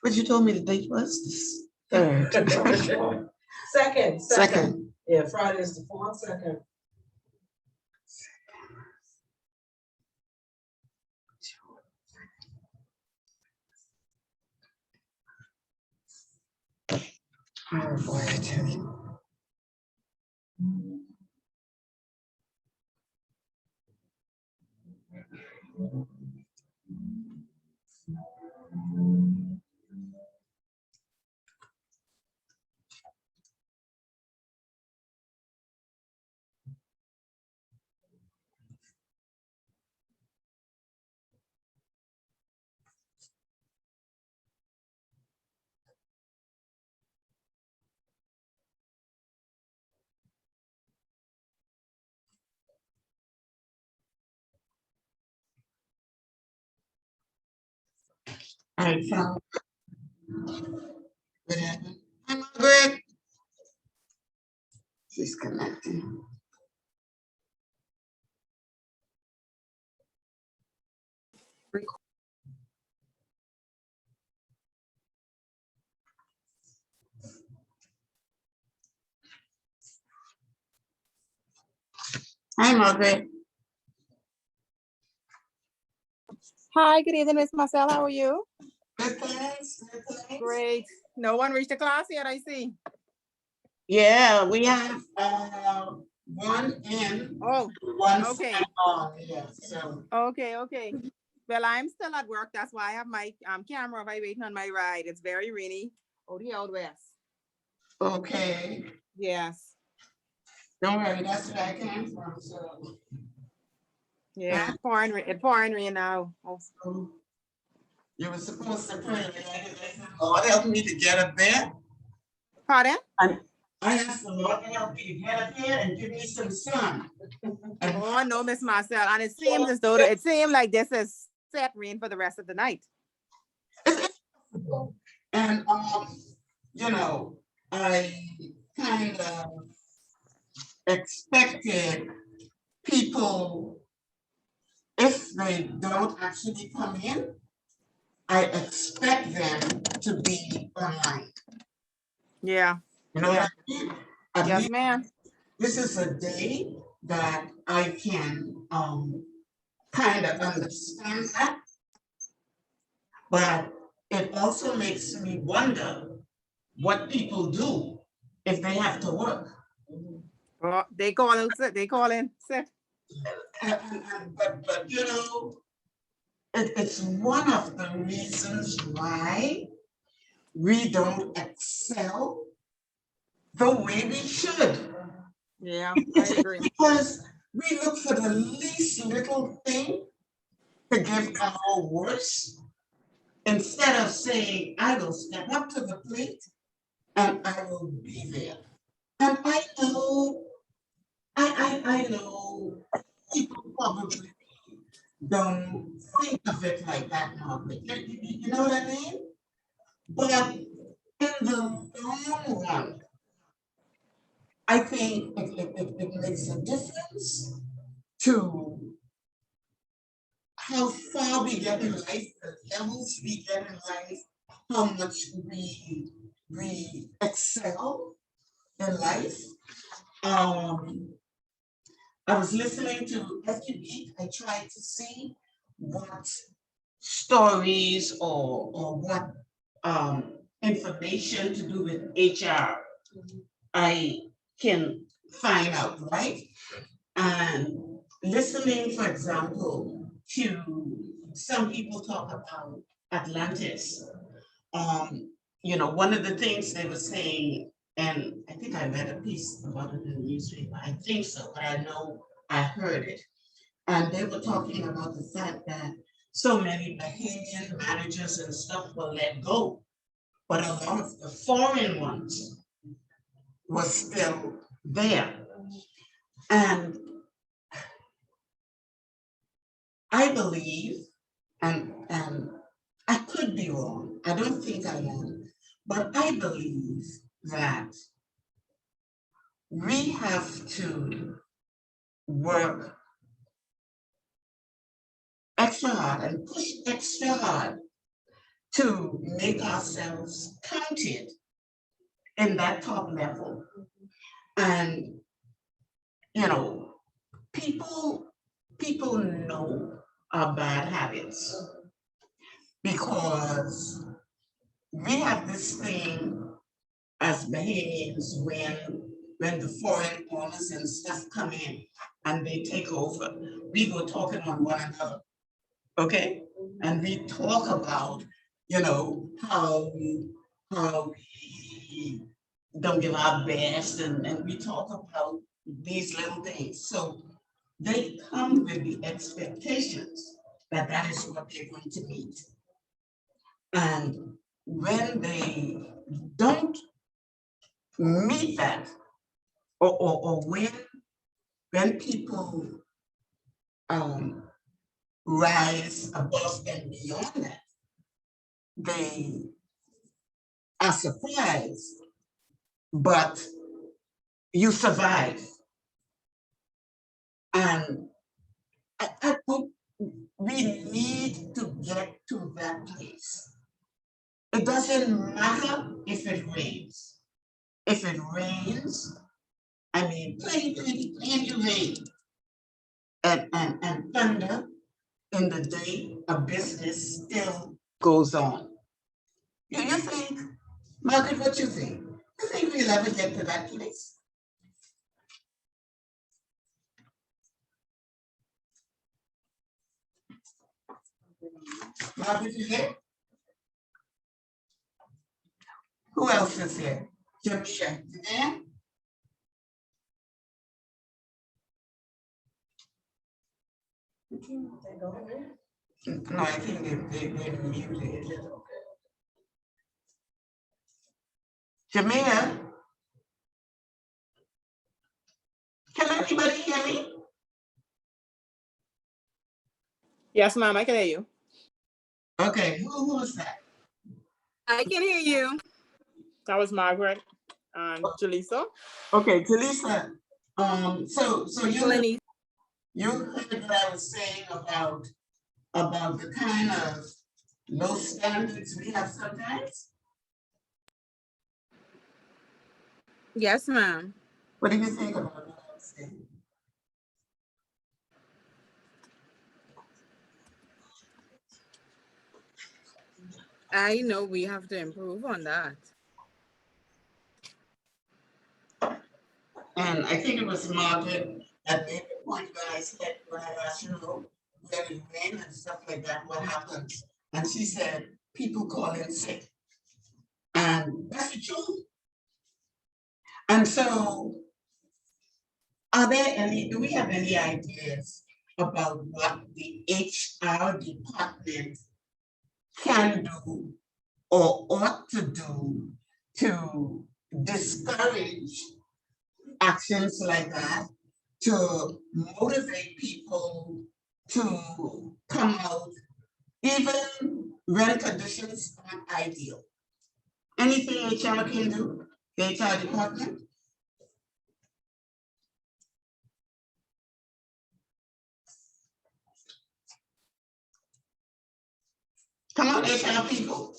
But you told me the date was the 3rd. Second. Yeah, Friday is the 4th, 2nd. Oh boy, I tell you. All right, so what happened? Hi, Margaret. She's connecting. Hi, Margaret. Hi, good evening, Miss Marcel. How are you? Good, thanks. Good, thanks. Great. No one reached the class yet, I see. Yeah, we have one in. Oh, one okay. on. Yeah, so. Okay. Well, I'm still at work. That's why I have my camera waiting on my ride. It's very rainy out here out west. Okay. Yes. Don't worry, that's where I came from. So. Yeah, it's pouring rain now. So you were supposed to pray. Lord, help me to get up there. Pardon? I asked the Lord to help me to get up there and give me some sun. Oh no, Miss Marcel. And it seems as though it seemed like this is set rain for the rest of the night. And you know, I kind of expected people, if they don't actually come in, I expect them to be online. Yeah. You know what I mean? Yes, ma'am. This is a day that I can kind of understand that, but it also makes me wonder what people do if they have to work. Oh, they call in sick. But you know, it's one of the reasons why we don't excel the way we should. Yeah, I agree. Because we look for the least little thing to give our worst, instead of saying, I will step up to the plate and I will be there. And I know, I know people probably don't think of it like that, Margaret. You know what I mean? But in the long run, I think it makes a difference to how far we get in life, the levels we get in life, how much we excel in life. I was listening to every week. I tried to see what stories or what information to do with HR I can find out, right? And listening, for example, to some people talk about Atlantis. You know, one of the things they were saying, and I think I read a piece about it in the newspaper, I think so, but I know I heard it. And they were talking about the fact that so many Bahamian managers and stuff were let go, but a lot of the foreign ones were still there. And I believe, and I could be wrong, I don't think I am, but I believe that we have to work extra hard and push extra hard to make ourselves counted in that top level. And, you know, people know our bad habits because we have this thing as Bahamians when the foreign owners and stuff come in and they take over, we go talking on one another, okay? And we talk about, you know, how we don't give our best, and we talk about these little things. So they come with the expectations that that is what they're going to meet. And when they don't meet that, or when people rise above and beyond that, they are surprised, but you survive. And I think we need to get to that place. It doesn't matter if it rains. If it rains, I mean, plenty rain and thunder in the day, a business still goes on. You think, Margaret, what you think? You think we'll ever get to that place? Margaret, you there? Who else is here? Jamia, you there? No, I think they muted. Jamia, can anybody hear me? Yes, ma'am, I can hear you. Okay, who was that? I can hear you. That was Margaret and Jaleesa. Okay, Talisa. So Lenny. you heard what I was saying about the kind of low standards we have sometimes? Yes, ma'am. What do you think about what I was saying? I know we have to improve on that. And I think it was Margaret that made the point when I asked, you know, when it rain and stuff like that, what happens? And she said, people call in sick. And that's the truth. And so, do we have any ideas about what the HR department can do or ought to do to discourage actions like that, to motivate people to come out even when conditions aren't ideal? Anything HR can do, the HR department? Come on, HR people.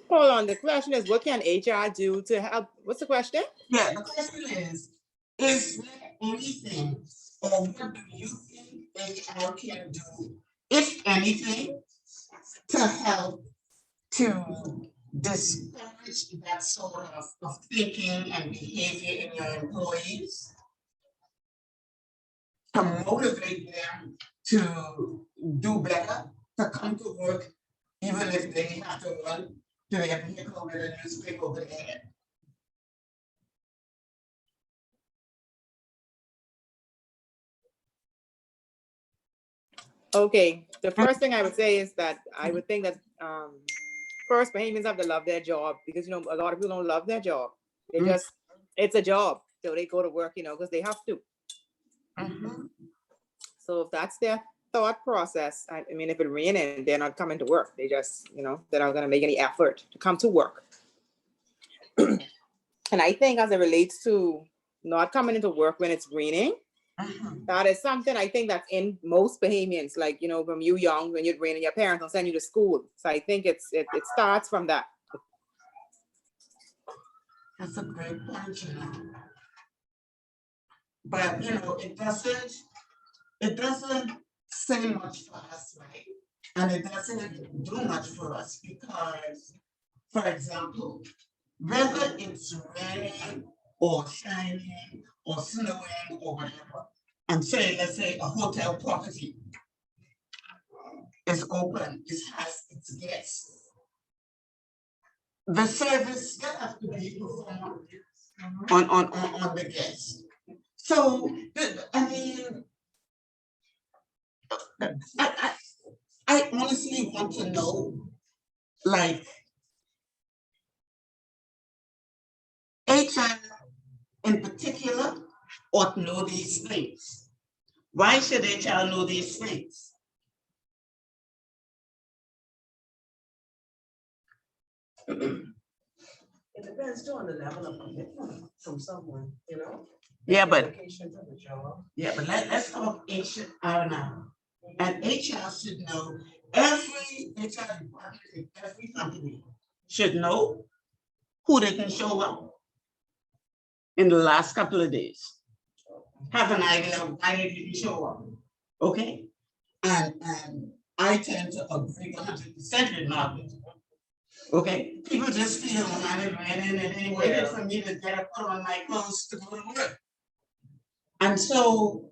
Hold on, the question is, what can HR do to help? What's the question? Yeah, the question is there anything, or what do you think HR can do, if anything, to help to discourage that sort of thinking and behavior in your employees? To motivate them to do better, to come to work, even if they have to run to their vehicle with a newspaper over their head. Okay, the first thing I would say is that I would think that first Bahamians have to love their job, because, you know, a lot of people don't love their job. They just, it's a job, so they go to work, you know, because they have to. So if that's their thought process, I mean, if it's raining, they're not coming to work. They just, you know, they're not going to make any effort to come to work. And I think as it relates to not coming into work when it's raining, That is something I think that's in most Bahamians, like, you know, from you young, when you're training your parents will send you to school. So I think it starts from that. That's a great point, you know. But, you know, it doesn't say much for us, right? And it doesn't do much for us because, for example, whether it's raining or shining or snowing or whatever, and say, let's say a hotel property is open, it has its guests. The service still has to be performed on the guests. So, I mean, I honestly want to know, like, HR in particular ought to know these things. Why should HR know these things? It depends too on the level of commitment from someone, you know? Yeah, but Dedication to the job. let's talk HR now. And HR should know, every HR department in every company should know who they can show up in the last couple of days. Have an idea of why they didn't show up. Okay? And I tend to agree 100% with Margaret. Okay? People just feel and they waited for me to get up, put on my clothes to go to work. And so,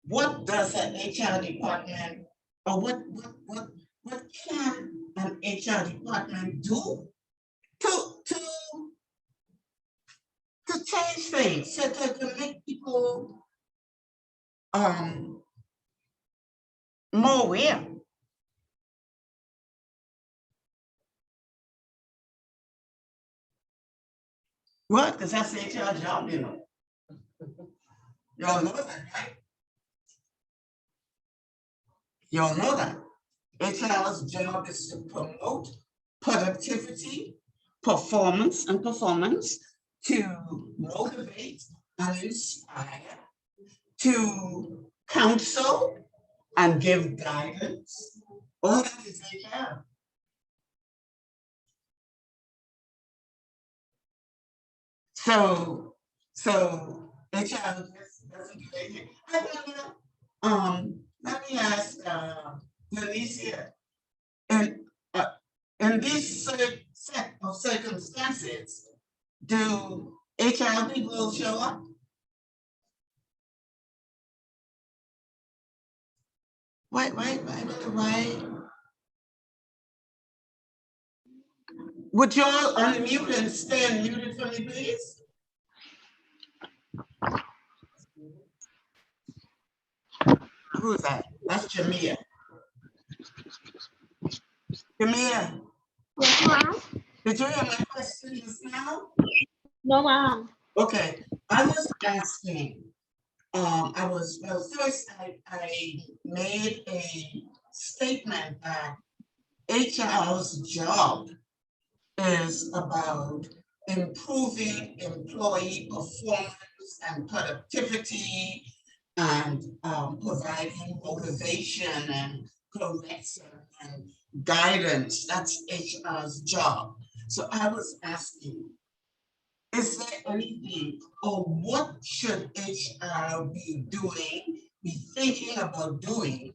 what does an HR department, or what can an HR department do to change things, to make people more aware? What? Because that's the HR job, you know. Y'all know that, right? Y'all know that. HR's job is to promote productivity, performance, to motivate and inspire, to counsel and give guidance. All that is HR. So HR doesn't do anything. I wonder, let me ask Denise here. In this set of circumstances, do HR people show up? Why? Would y'all unmute and stay unmuted for me, please? Who's that? That's Jamia. Jamia. Yes, ma'am. Did you hear my question just now? No, ma'am. Okay, I was asking, first I made a statement that HR's job is about improving employee performance and productivity and providing motivation and correction and guidance. That's HR's job. So I was asking, is there anything, or what should HR be doing, be thinking about doing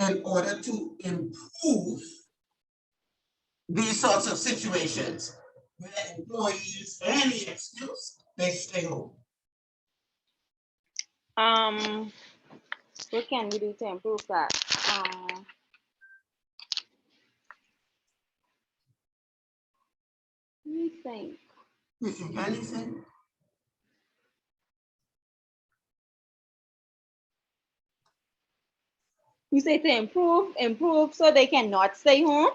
in order to improve these sorts of situations where employees, any excuse, they stay home? What can we do to improve that? Let me think. You think anything? You say to improve so they cannot stay home?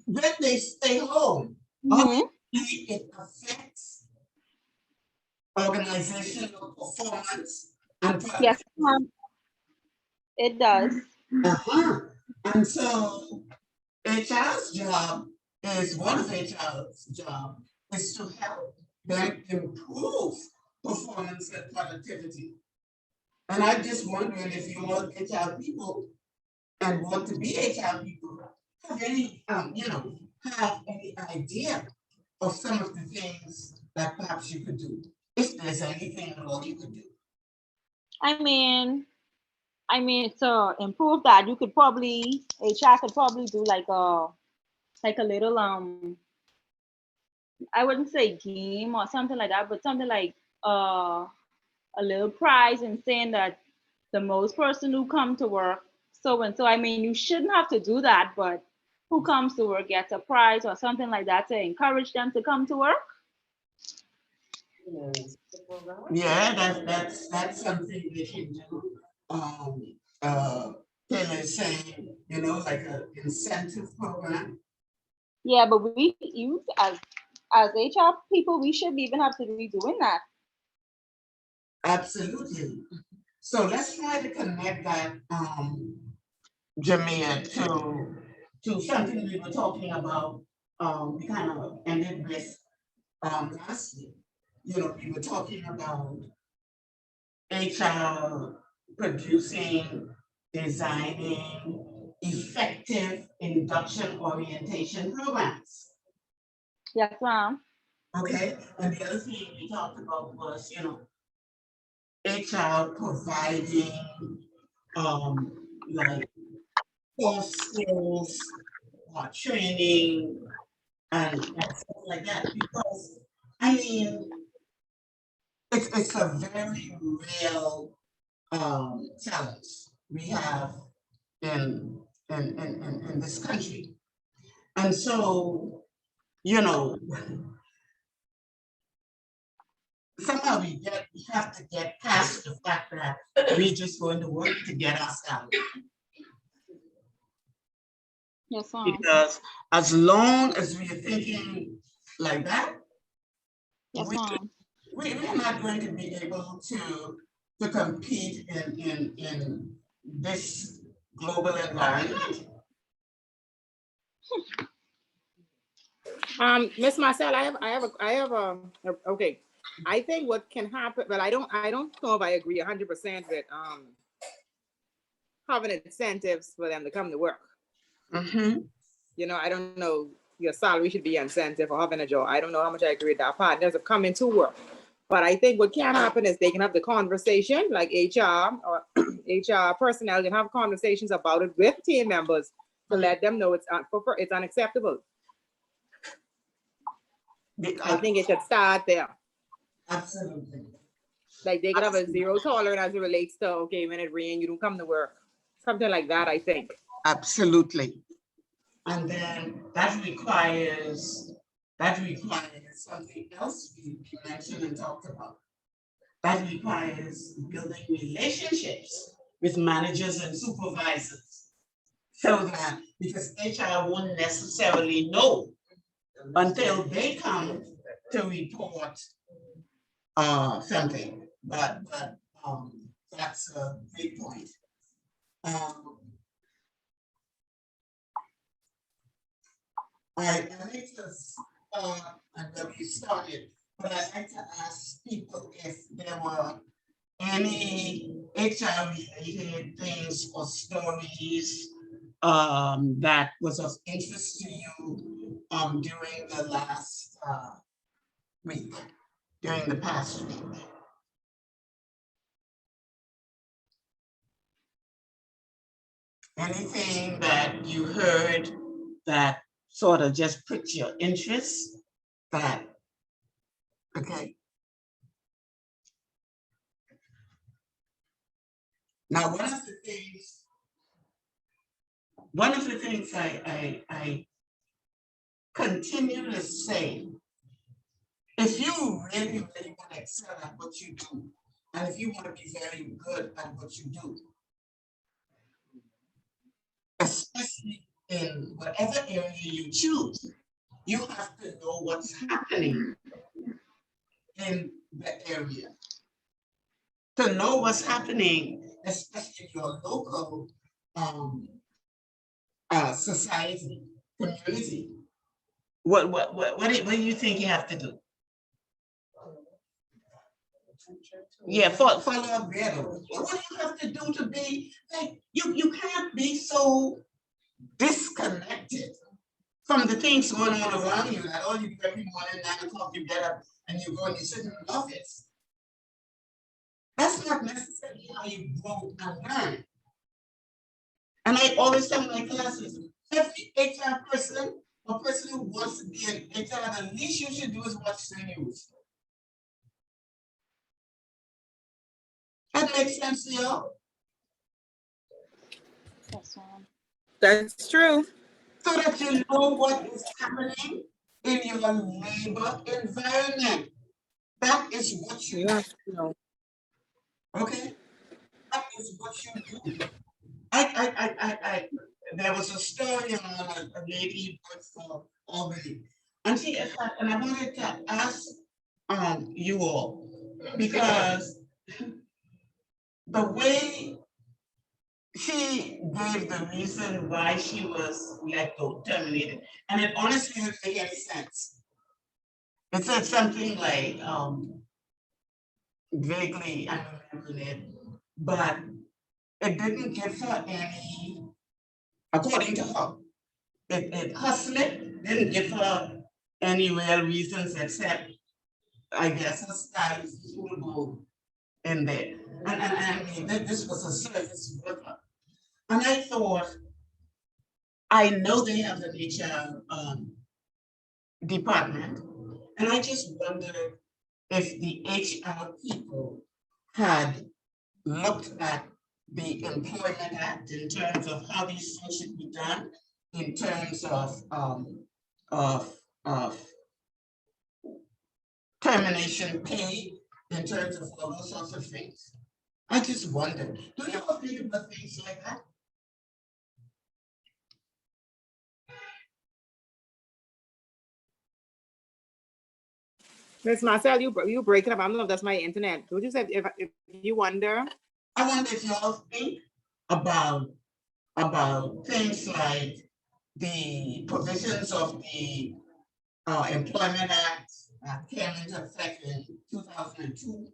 When they stay home, Mm-hmm. obviously it affects organizational performance and Yes, ma'am. It does. And so HR's job is, one of HR's job is to help them improve performance and productivity. And I'm just wondering if you all HR people and want to be HR people have any, have any idea of some of the things that perhaps you could do, if there's anything at all you could do. I mean, to improve that, you could probably, HR could probably do like a little, I wouldn't say game or something like that, but something like a little prize and saying that the most person who come to work so and so. I mean, you shouldn't have to do that, but who comes to work gets a prize or something like that to encourage them to come to work. Yeah, that's something they can do. Taylor is saying, like an incentive program. Yeah, but you as HR people, we should even have to be doing that. Absolutely. So let's try to connect that, Jamia, to something we were talking about. We kind of ended with last year. We were talking about HR producing, designing effective induction orientation programs. Yes, ma'am. Okay, and the other thing we talked about was, HR providing like core skills, training, and stuff like that. Because I mean, it's a very real challenge we have in this country. And so, somehow we have to get past the fact that we're just going to work to get our salary. Yes, ma'am. Because as long as we're thinking like that, Yes, ma'am. we're not going to be able to compete in this global environment. Miss Marcel, okay. I think what can happen, but I don't know if I agree 100% with having incentives for them to come to work. Mm-hmm. I don't know, your salary should be incentive for having a job. I don't know how much I agree with that part. There's a coming to work. But I think what can happen is they can have the conversation, like HR or HR personnel can have conversations about it with team members to let them know it's unacceptable. I think it should start there. Absolutely. Like they could have a zero tolerance as it relates to, okay, when it rains, you don't come to work. Something like that, I think. Absolutely. And then that requires something else we mentioned and talked about. That requires building relationships with managers and supervisors. So that, because HR won't necessarily know until they come to report something. But that's a big point. I like to start and then we started, but I'd like to ask people if there were any HR related things or stories that was of interest to you during the last week, during the past week. Anything that you heard that sort of just put your interest that, okay. Now, one of the things I continue to say, if you really want to excel at what you do, and if you want to be very good at what you do, especially in whatever area you choose, you have to know what's happening in the area. To know what's happening, especially in your local society, community. What do you think you have to do? Yeah, follow up better. What do you have to do to be, like, you can't be so disconnected from the things going on around you that all you do every morning, 9 o'clock, you get up and you go and you sit in the office. That's not necessarily how you grow and learn. And I always tell my classes, every HR person or person who wants to be an HR, the least you should do is watch the news. That makes sense to y'all? That's That's true. So that you know what is happening in your labor environment. That is what you You have to know. okay? That is what you do. There was a story on a lady who works for Albany, and and I wanted to ask you all, because the way she gave the reason why she was let go, terminated, and it honestly didn't make any sense. It said something like, vaguely, I don't remember it, but it didn't give her any, according to her, it hustling didn't give her any real reasons except, I guess, her style is suitable in there. And I mean, this was a service worker. And I thought, I know they have an HR department, and I just wondered if the HR people had looked at the Employment Act in terms of how these things should be done, in terms of of termination pay, in terms of all those sorts of things. I just wondered, do you ever think about things like that? Miss Marcel, you breaking up. I don't know if that's my internet. Would you say if you wonder? I wonder if y'all think about things like the provisions of the Employment Act that came into effect in 2002.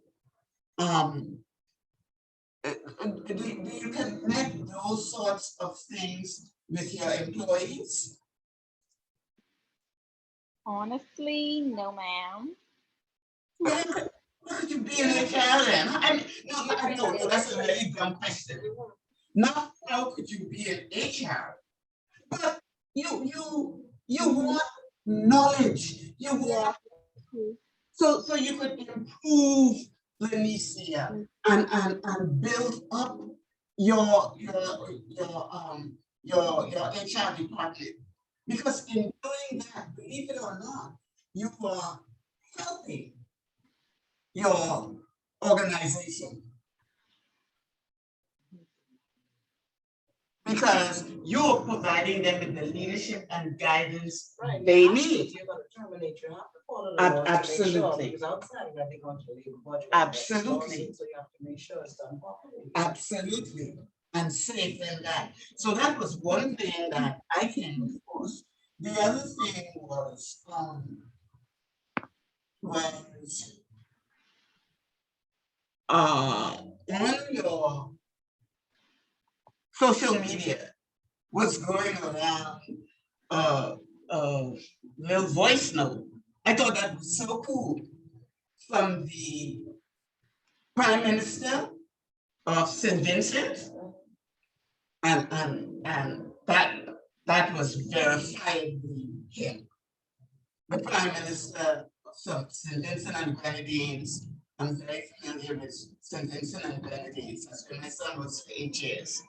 Do you connect those sorts of things with your employees? honestly, no, ma'am. Well, how could you be an HR then? No, that's a very dumb question. Not how could you be an HR, but you want knowledge. You want so you could improve Lenicia and build up your HR department. Because in doing that, believe it or not, you are helping your organization. Because you're providing them with the leadership and guidance they need. If you're gonna terminate, you have to follow the Ab- laws to make sure, absolutely. because outside of that, they go into the labor budget. Absolutely. So you have to make sure it's done properly. Absolutely, and safe in that. So that was one thing that I came across. The other thing was on your social media was going around little voice note. I thought that was so cool from the Prime Minister of St. Vincent, and that was verifiably him. The Prime Minister of St. Vincent and Grenadines. I'm very familiar with St. Vincent and Grenadines. That's where my son was for 8 years.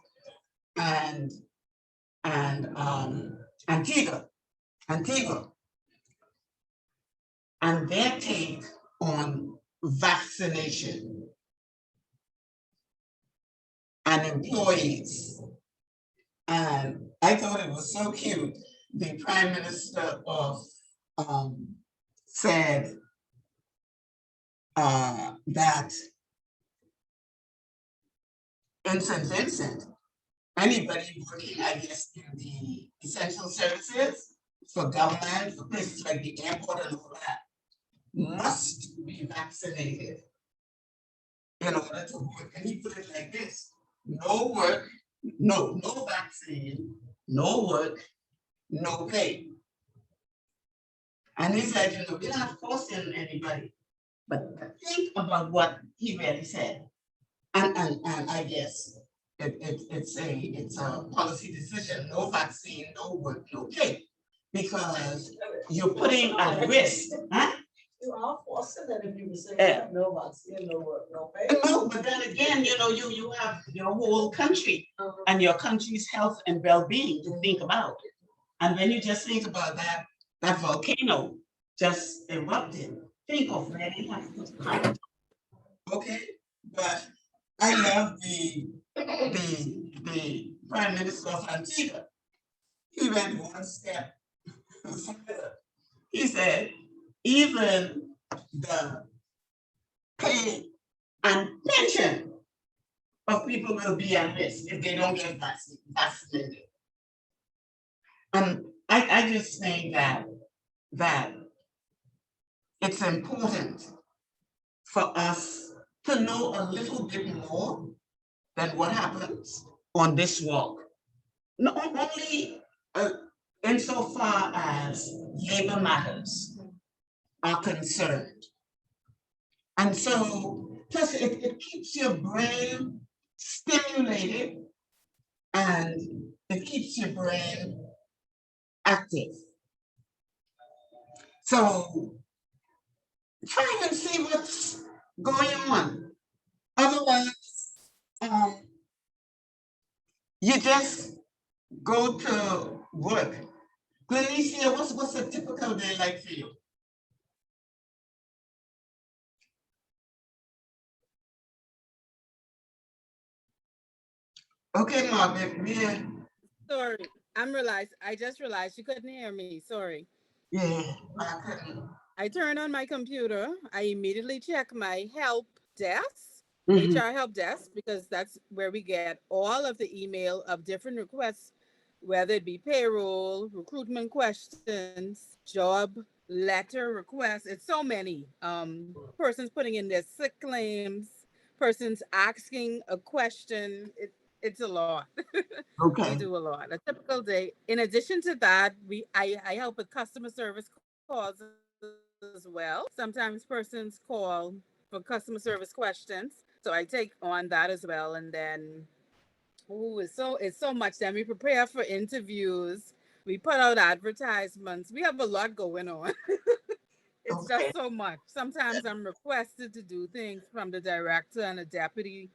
And Antigua, and their take on vaccination and employees. And I thought it was so cute. The Prime Minister of said that in St. Vincent, anybody working, I guess, in the essential services for government, for places like the airport and all that, must be vaccinated. in order to work. And he put it like this: no work, no vaccine, no work, no pay. And he said, we're not forcing anybody, but think about what he really said. And I guess it's a policy decision: no vaccine, no work, no pay, because you're putting at risk, huh? You are forcing that if you say Yeah. no vaccine, no work, no pay. No, but then again, you have your whole country and your country's health and well-being to think about. And when you just think about that volcano just erupted, think of where they have to come. Okay, but I love the Prime Minister of Antigua. He went one step further. He said, even the pay and pension of people will be at risk if they don't get vaccinated. And I just think that it's important for us to know a little bit more than what happens on this walk. Not only insofar as labor matters are concerned. And so, plus it keeps your brain stimulated and it keeps your brain active. So try and see what's going on. Otherwise, you just go to work. Glenicia, what's a typical day like for you? Okay, Margaret, Sorry, I just realized you couldn't hear me. Sorry. yeah, I couldn't. I turn on my computer. I immediately check my help desk, Mhm. HR help desk, because that's where we get all of the email of different requests, whether it be payroll, recruitment questions, job letter requests. It's so many. Persons putting in their sick claims, persons asking a question. It's a lot. We Okay. do a lot. A typical day. In addition to that, I help with customer service calls as well. Sometimes persons call for customer service questions, so I take on that as well. And then, it's so much. Then we prepare for interviews. We put out advertisements. We have a lot going on. It's Okay. just so much. Sometimes I'm requested to do things from the director and a deputy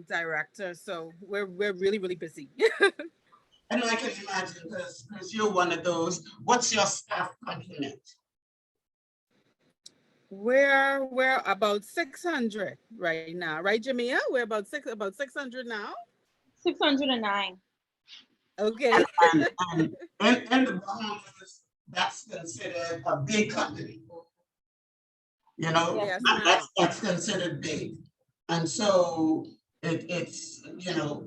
director. So we're really busy. And I can imagine because you're one of those. What's your staff complement? We're about 600 right now, right, Jamia? We're about 600 now. 609. Okay. And in the Bahamas, that's considered a big company. Yes, That's considered big. And so it's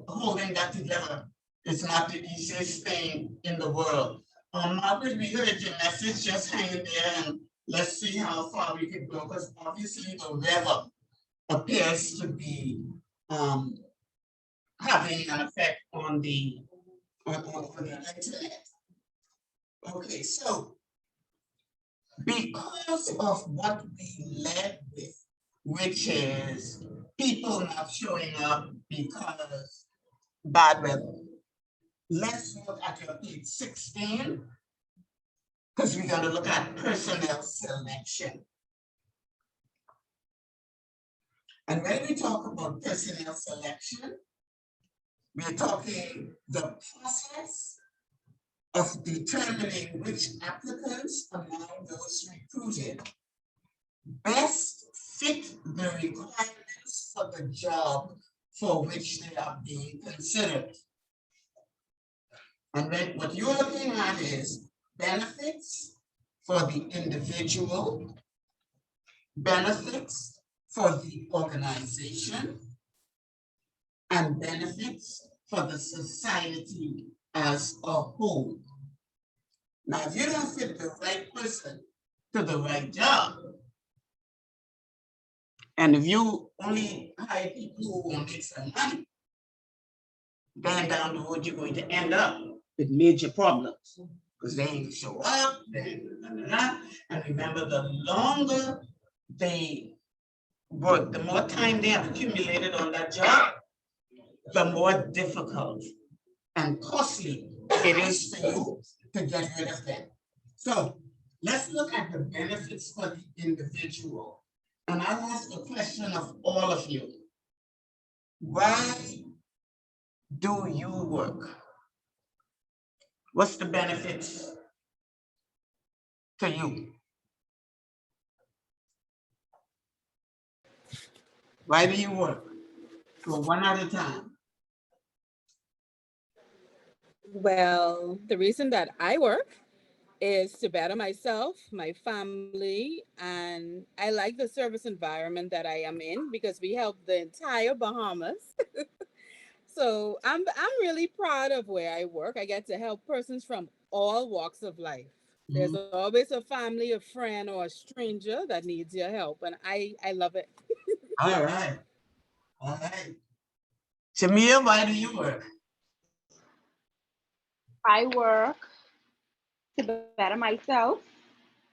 holding that together is not the easiest thing in the world. Margaret, we heard your message, just hang in there and let's see how far we can go, because obviously the weather appears to be having an effect on the internet. Okay, so because of what we led with, which is people not showing up because bad weather. Let's look at your page 16, because we're going to look at personnel selection. And when we talk about personnel selection, we're talking the process of determining which applicants among those recruited best fit the requirements for the job for which they are being considered. And then what you're looking at is benefits for the individual, benefits for the organization, and benefits for the society as a whole. Now, if you don't fit the right person to the right job, And if you only hire people who want to make some money, then down the road, you're going to end up with major problems. Because they ain't show up, and remember, the longer they work, the more time they have accumulated on that job, the more difficult and costly it is for you to get rid of them. So let's look at the benefits for the individual. And I'll ask a question of all of you. Why do you work? What's the benefits to you? Why do you work? So one at a time. Well, the reason that I work is to better myself, my family, and I like the service environment that I am in because we help the entire Bahamas. So I'm really proud of where I work. I get to help persons from all walks of life. There's always a family, a friend, or a stranger that needs your help, and I love it. All right. All right. Shamia, why do you work? I work to better myself.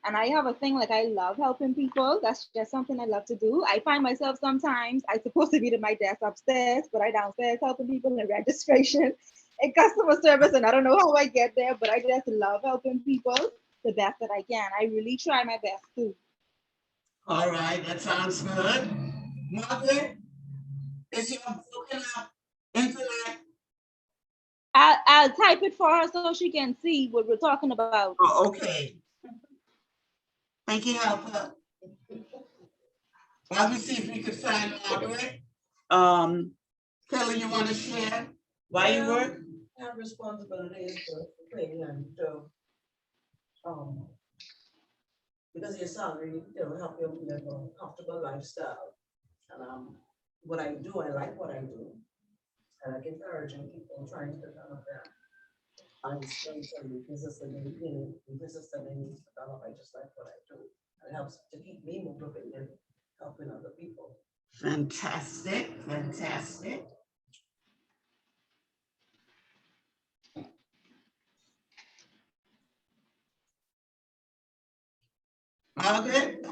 And I have a thing like I love helping people. That's just something I love to do. I find myself sometimes I'm supposed to be at my desk upstairs, but I downstairs helping people in registration and customer service. And I don't know how I get there, but I just love helping people the best that I can. I really try my best too. All right, that sounds good. Margaret, is your broken up internet? I'll type it for her so she can see what we're talking about. Oh, okay. Thank you, Helper. While we see if we could find Margaret. Kelly, you want to share why you work? I have responsibilities for cleaning and because your salary, help you live a comfortable lifestyle. And what I do, I like what I do. And I like encouraging people trying to develop that. And strengths and business and business that they need to develop. I just like what I do. It helps to keep me motivated, helping other people. Fantastic, fantastic. Margaret?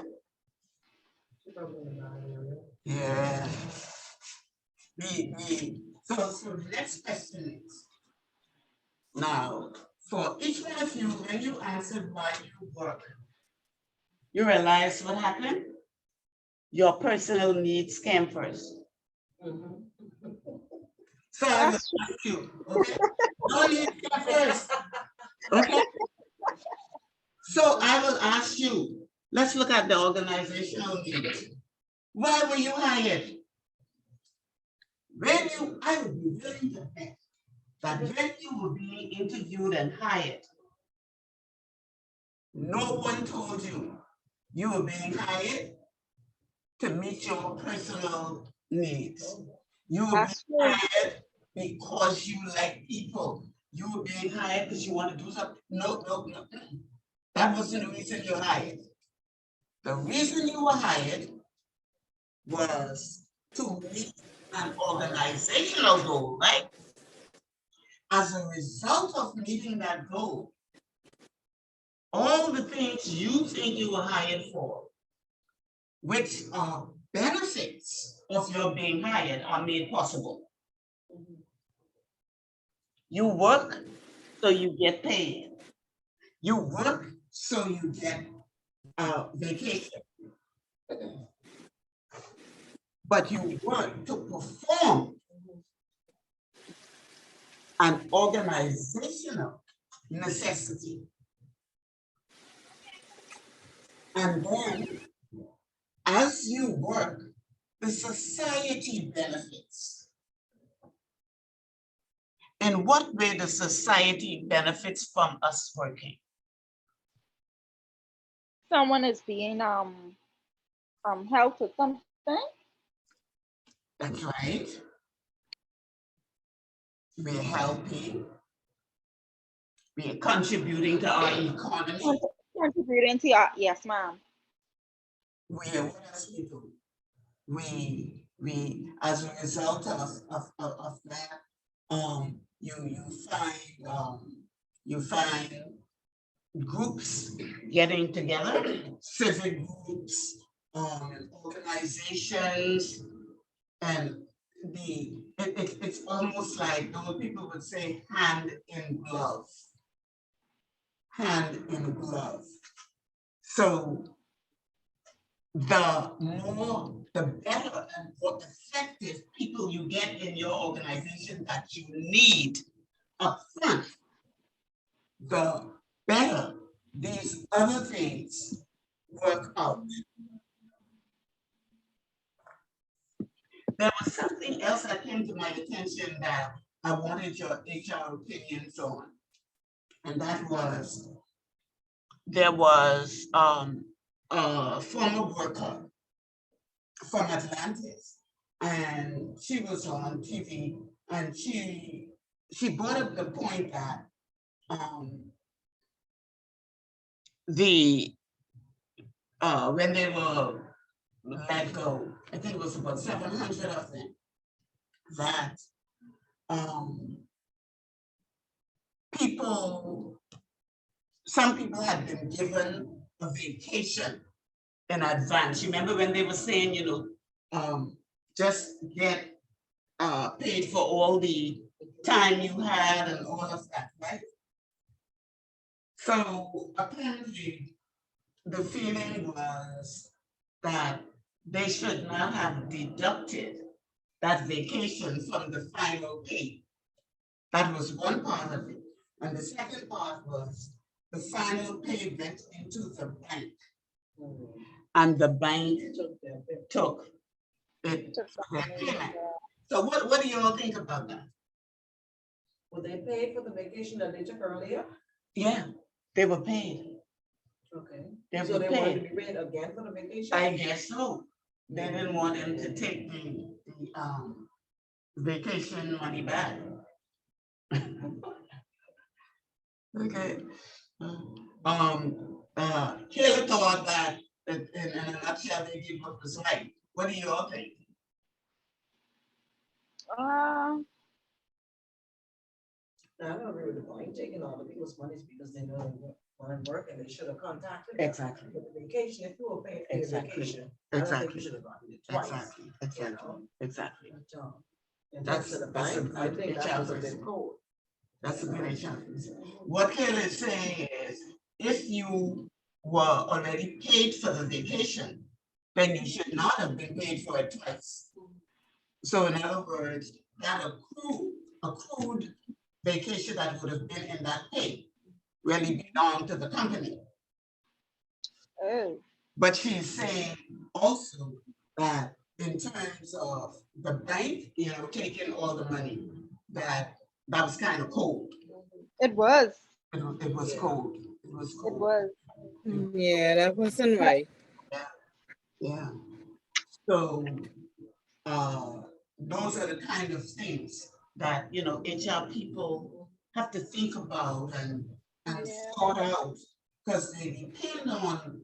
Yeah. So the next question is, now, for each one of you, when you answered why you work, you realize what happened? Your personal needs came first. So I will ask you, okay? Your needs came first. Okay? So I will ask you, let's look at the organizational needs. Why were you hired? I would be willing to bet that when you were being interviewed and hired, no one told you you were being hired to meet your personal needs. You were being hired because you like people. You were being hired because you want to do something. No. That wasn't the reason you were hired. The reason you were hired was to meet an organizational goal, right? As a result of meeting that goal, all the things you think you were hired for, which are benefits of your being hired, are made possible. You work so you get paid. You work so you get vacation. But you work to perform an organizational necessity. And then as you work, the society benefits. In what way does society benefits from us working? Someone is being helped with something. That's right. We're helping. We're contributing to our economy. Contributing to your, yes, ma'am. What else we do? we as a result of that, you find groups getting together, civic groups, organizations, and it's almost like those people would say hand in glove, hand in glove. So the better and more effective people you get in your organization that you need up front, the better these other things work out. There was something else that came to my attention that I wanted your HR opinions on. And that was, there was a former worker from Atlantis, and she was on TV, and she brought up the point that the when they were let go, I think it was about 700 of them, that some people had been given a vacation in advance. You remember when they were saying, just get paid for all the time you had and all of that, right? So apparently the feeling was that they should not have deducted that vacation from the final pay. That was one part of it. And the second part was the final pay went into the bank. And the bank took it. So what do you all think about that? Were they paid for the vacation that they took earlier? Yeah, they were paid. Okay. They So were they wanted to paid. be paid again for the vacation? I guess so. They didn't want them to take the vacation money back. Okay. Kayla thought that in a nutshell they did what was right. What do you all think? I don't agree with the point, taking all the people's monies because they know they weren't working, they should have contacted. Exactly. For the vacation, if you were paying for your Exactly. vacation, I don't think Exactly. you should have gotten it twice. Exactly. You Exactly. know? Exactly. But, in That's- terms of the that's a bank, I good think that HR was a person. bit cold. That's a good example. What Kayla is saying is, if you were already paid for the vacation, then you should not have been paid for it twice. So in other words, that accrued vacation that would have been in that pay really belonged to the company. Oh. But she's saying also that in terms of the bank, taking all the money, that was kind of cold. It was. It was cold. It was It cold. was. Yeah, that wasn't right. Yeah. So those are the kind of things that HR people have to think about and sort out, because they depend on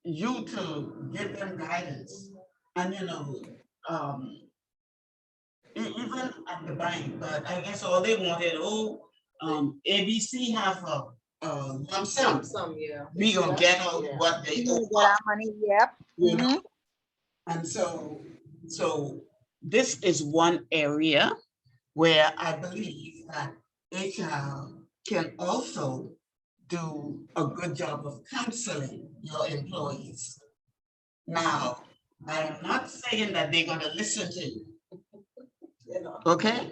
you to give them guidance. And even at the bank, but I guess all they wanted, ABC have a lump sum. Yeah. We gonna get out Yeah. what they You owe get our money. Yep. you know? Mhm. And so this is one area where I believe that HR can also do a good job of counseling your employees. Now, I am not saying that they're gonna listen to you, okay?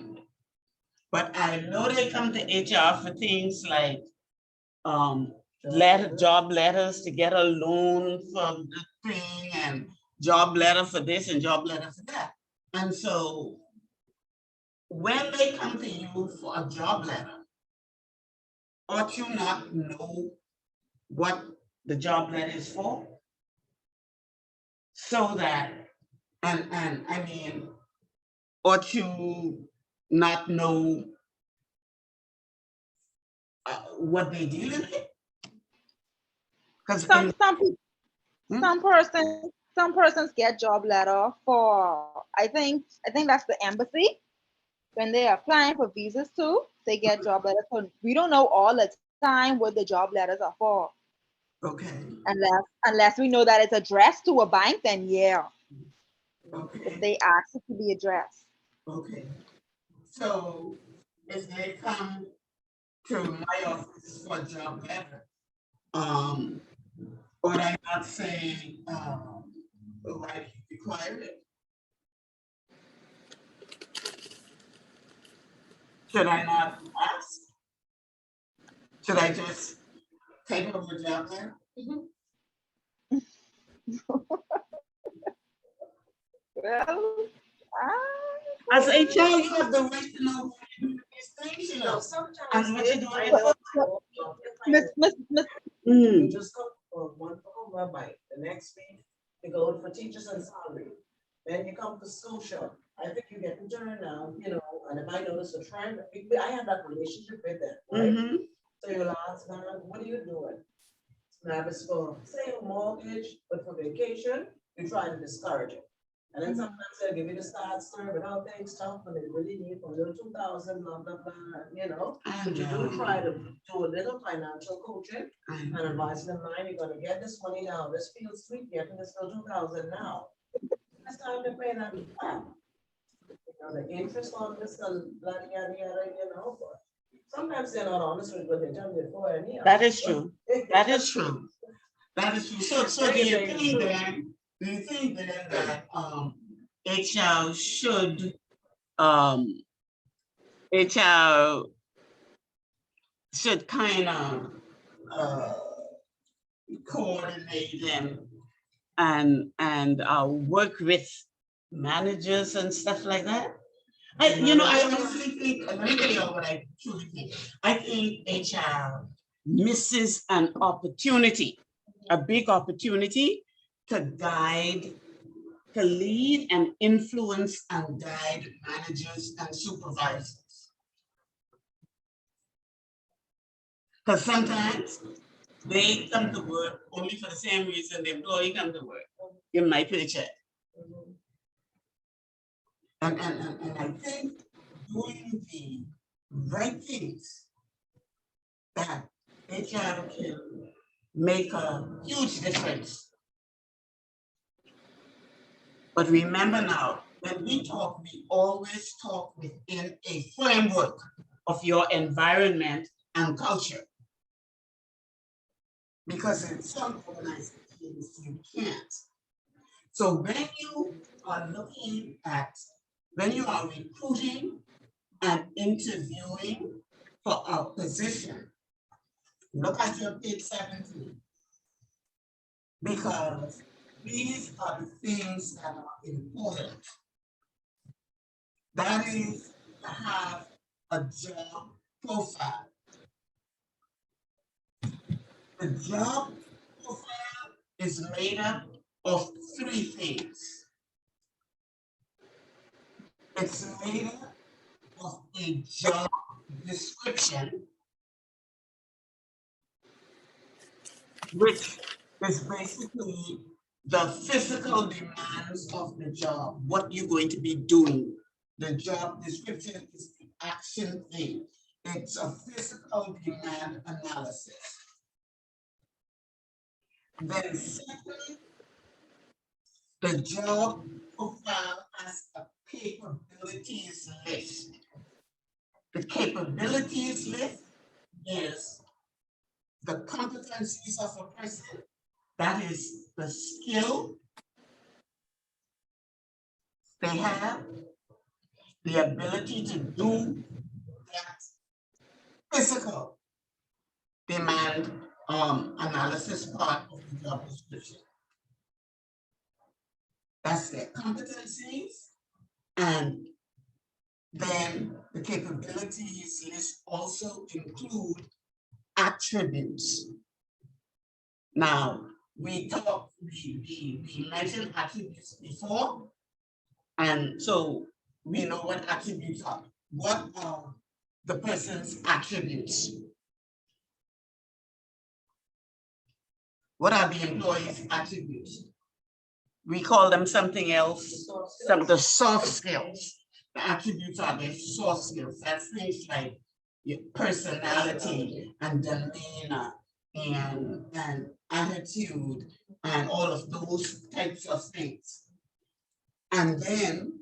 But I know they come to HR for things like job letters to get a loan for the thing, and job letter for this and job letter for that. And so when they come to you for a job letter, ought you not know what the job letter is for? So that, and I mean, ought you not know what they dealing with? Because Some people, Hmm? some person, some persons get job letter for, I think that's the embassy. When they're applying for visas too, they get job letters. So we don't know all the time what the job letters are for. Okay, Unless we know that it's addressed to a bank, then yeah, if okay, they ask it to be addressed. okay. So if they come to my office for a job letter, would I not say, why do you require it? Should I not ask? Should I just take over the job letter? Well, As HR, you have the right to know what you do with these things, you know. Sometimes And what you they do find with out, Miss, you just come for one for home rabbi, the next week, you go for teachers and salary. Then you come for social. I think you get to turn now, you know, and if I notice a trend, I have that relationship with them, right? Mm-hmm. So you'll ask, man, what are you doing? Now it's for, say, a mortgage, but for vacation, you try to discourage it. And then sometimes they'll give you the start story without paying stuff, and they really need for a little 2,000, blah, blah, blah, you know. But you do try to do a little financial coaching and advise them, mind, you're gonna get this money now, this feels sweet, getting this little 2,000 now. It's time to pay that back. You know, the interest on this, and yada, yada, yada, you know, but sometimes they're not honest with what they tell you before anyhow. That is true. That is true. That is true. So do you think then that HR should HR should kind of coordinate them and work with managers and stuff like that? I honestly think, let me tell you what I truly think. I think HR misses an opportunity, a big opportunity to guide, to lead and influence and guide managers and supervisors. Because sometimes they come to work only for the same reason the employee come to work, give my paycheck. And I think doing the right things that HR can make a huge difference. But remember now, when we talk, we always talk within a framework of your environment and culture. Because in some organizations, you can't. So when you are looking at, when you are recruiting and interviewing for a position, look at your page 17. Because these are the things that are important. That is to have a job profile. The job profile is made up of 3 things. It's made up of a job description, which is basically the physical demands of the job, what you're going to be doing. The job description is the action thing. It's a physical demand analysis. Then secondly, the job profile has a capabilities list. The capabilities list is the competencies of a person. That is the skill they have, the ability to do that physical demand analysis part of the job description. That's their competencies. And then the capabilities list also include attributes. Now, we mentioned attributes before, and so we know what attributes are. What are the person's attributes? What are the employee's attributes? we call them something else, some of the soft skills. The attributes are the soft skills. That's things like your personality and demeanor and attitude and all of those types of things. And then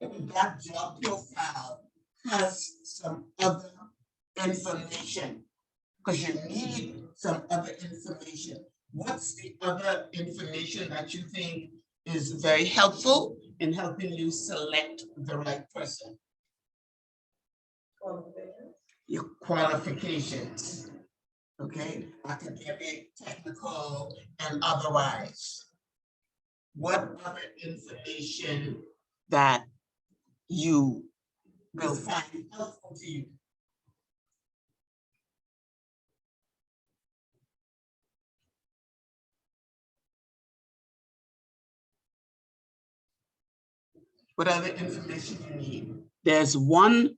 that job profile has some other information, because you need some other information. What's the other information that you think is very helpful in helping you select the right person? Qualifications. Your qualifications, okay, academic, technical, and otherwise. What other information that you will find helpful to you? What other information you need? There's one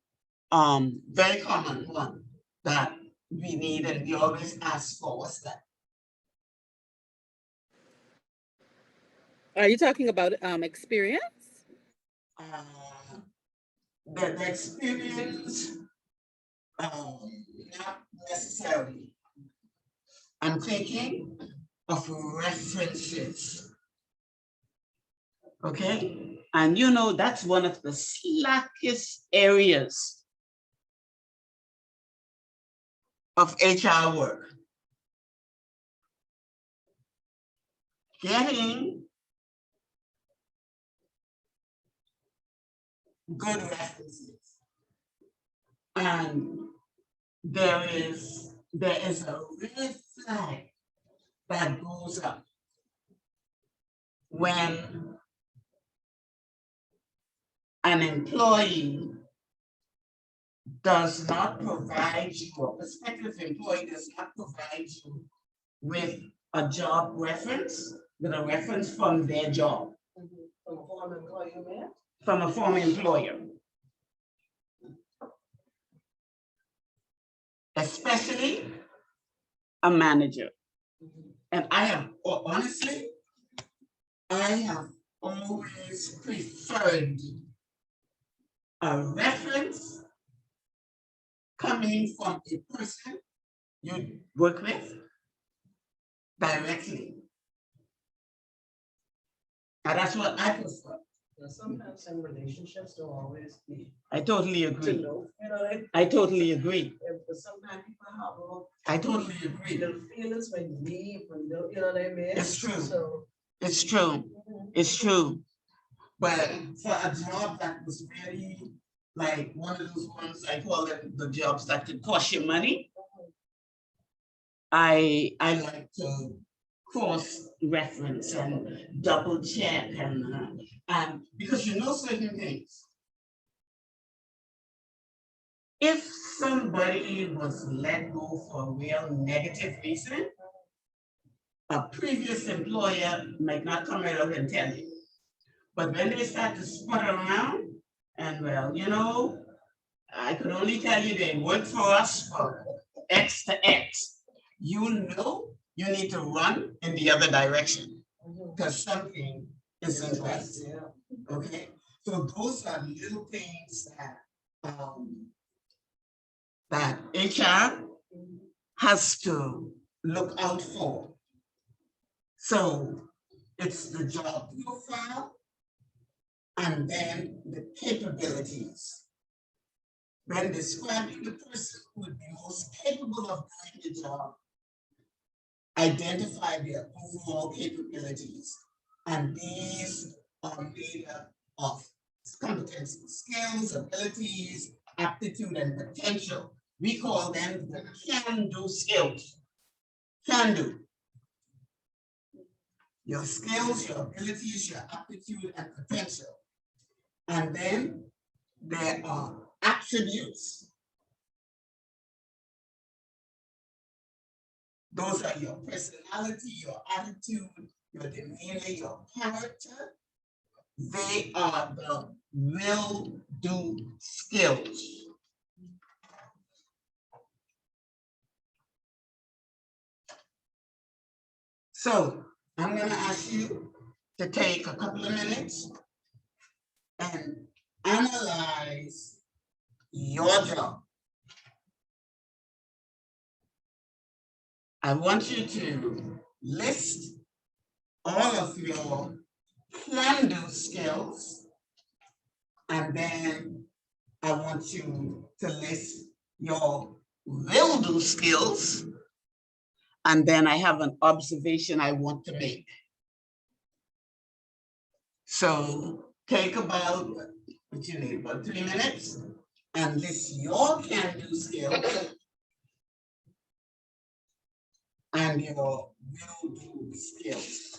very common one that we need and we always ask for. What's that? Are you talking about experience? Uh, the experience, not necessarily. I'm thinking of references. Okay, and you know that's one of the slackest areas of HR work. Getting good references. And there is a red flag that goes up when an employee does not provide you, or prospective employee does not provide you with a job reference, with a reference from their job. From a former employee, you mean? From a former employer. Especially a manager. And I have, honestly, I have always preferred a reference coming from a person you work with directly. And that's what I prefer. Sometimes in relationships don't always be I totally to agree. know, you know, like, I totally agree. but sometimes people have little I totally agree. little feelings when you leave, when you know what I mean? It's true. So. It's true. It's true. But for a job that was very, like one of those ones, I call them the jobs that could cost you money, I like to cross-reference and double check and because you know certain things. If somebody was let go for a real negative reason, a previous employer might not come right out and tell you. But when they start to sputter around, and well, you know, I could only tell you they worked for us for X to X. You know, you need to run in the other direction because something isn't right. Okay, so those are little things that HR has to look out for. So it's the job profile and then the capabilities. When describing the person who would be most capable of doing the job, identify their overall capabilities. And these are made up of competencies, skills, abilities, aptitude, and potential. We call them the can-do skills. Can-do. Your skills, your abilities, your aptitude, and potential. And then there are attributes. Those are your personality, your attitude, your demeanor, your character. They are the will-do skills. So I'm going to ask you to take a couple of minutes and analyze your job. I want you to list all of your can-do skills, and then I want you to list your will-do skills, and then I have an observation I want to make. So take about, what you need, about 3 minutes, and list your can-do skills and your will-do skills.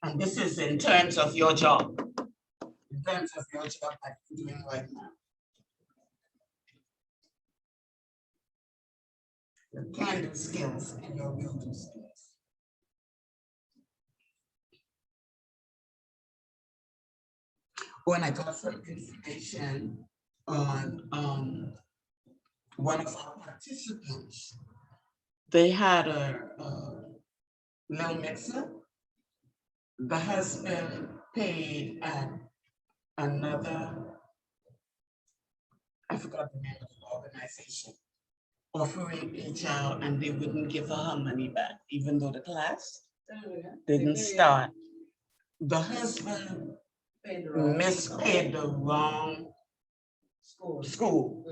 And this is in terms of your job. In terms of your job that you're doing right now. Your can-do skills and your will-do skills. When I got some information on one of our participants, they had a little mixer. The husband paid another, I forgot the name of the organization, offering a child, and they wouldn't give her money back, even though the class didn't start. The husband mispaid the wrong school.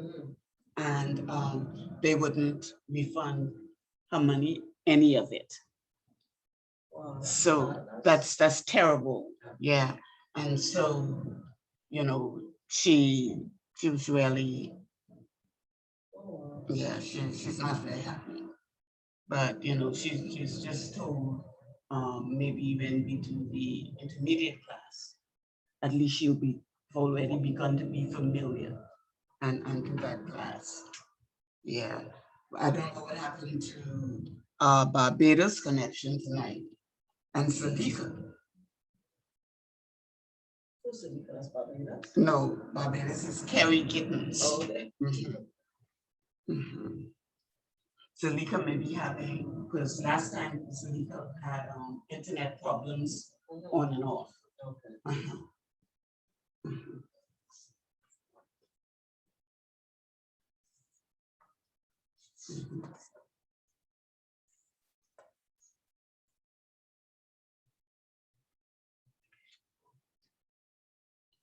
And they wouldn't refund her money, any of it. So that's terrible. Yeah. And so, you know, she was really, yeah, she's not very happy. But you know, she's just told maybe when we do the intermediate class, at least she'll be already begun to be familiar and do that class. Yeah. I don't know what happened to Barbados connection tonight and Salika. No, Barbados is Kerry Gittens. Oh, okay. Salika may be having, because last time Salika had internet problems on and off. Okay.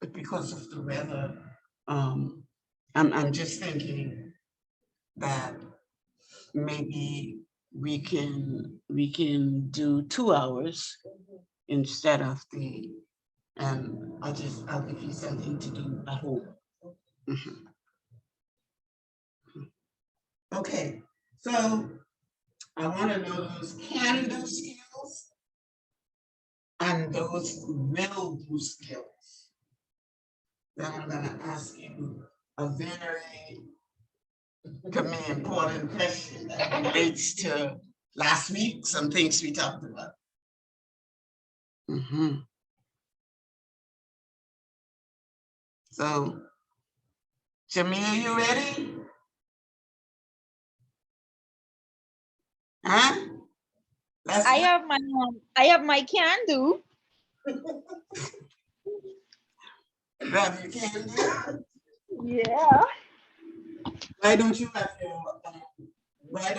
But because of the weather, I'm just thinking that maybe we can do 2 hours instead of 3, and I'll give you something to do at home. Okay, so I want to know those can-do skills and those will-do skills. Then I'm going to ask you a very, to me, important question that relates to last week, some things we talked about. So, Jamil, you ready? Huh? I have my can do. Grab your candy. Yeah. Why don't you have your will? I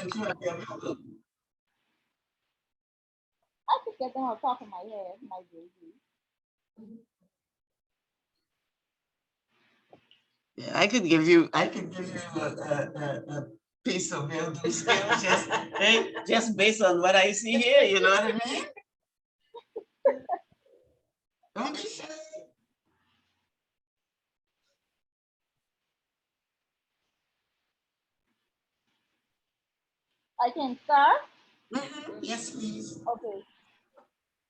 could get them on top of my head, my baby. Yeah, I could give you a piece of will-do skills just based on what I see here, you know what I mean? Don't be shy. I can start. Yes, please. Okay.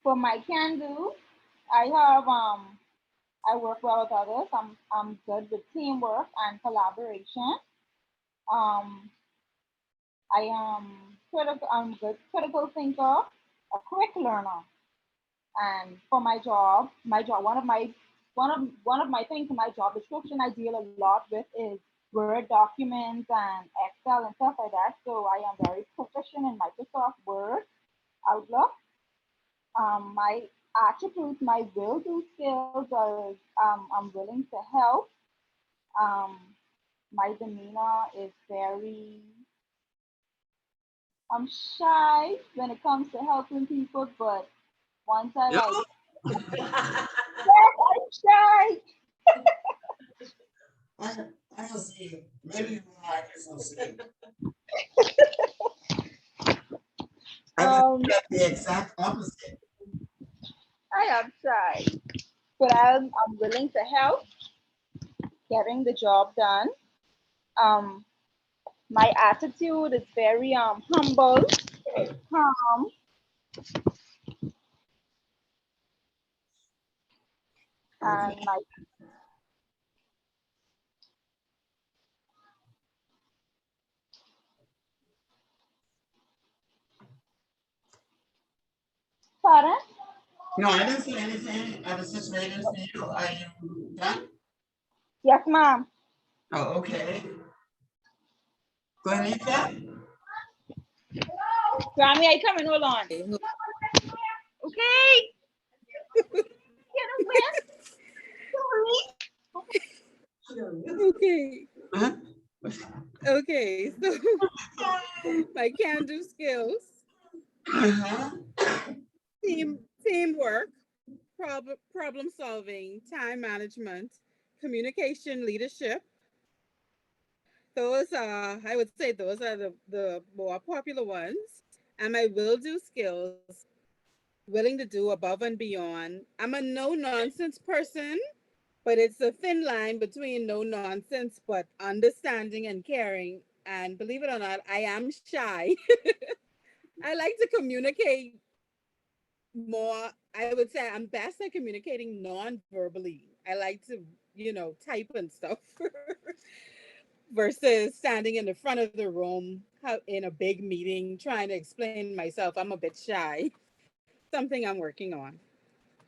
For my can do, I have I work well with others. I'm good with teamwork and collaboration. Um, I am critical. I'm good critical thinker, a quick learner. And for my job, one of my one of my things in my job description I deal a lot with is Word documents and Excel and stuff like that. So I am very proficient in Microsoft Word, Outlook. My attributes, my will do skills are I'm willing to help. Um, my demeanor is very I'm shy when it comes to helping people, but once I Yeah. like, yes, I'm shy. I don't see it. Maybe you're right. I don't see it. I Um, got the exact opposite. I am shy, but I'm willing to help getting the job done. Um, my attitude is very humble, calm, and Okay. my pardon. No, I didn't say anything. I was just waiting for you. Are you done? Yes, ma'am. Oh, okay. Glenita? Grammy, I coming. Hold on. Okay. Get away. Okay. Huh? Okay. So my can-do skills, Uh-huh. teamwork, problem solving, time management, communication, leadership. Those are, I would say, those are the more popular ones. And my will do skills, willing to do above and beyond. I'm a no nonsense person, but it's a thin line between no nonsense, but understanding and caring. And believe it or not, I am shy. I like to communicate more. I would say I'm best at communicating non-verbally. I like to, type and stuff versus standing in the front of the room in a big meeting trying to explain myself. I'm a bit shy. Something I'm working on.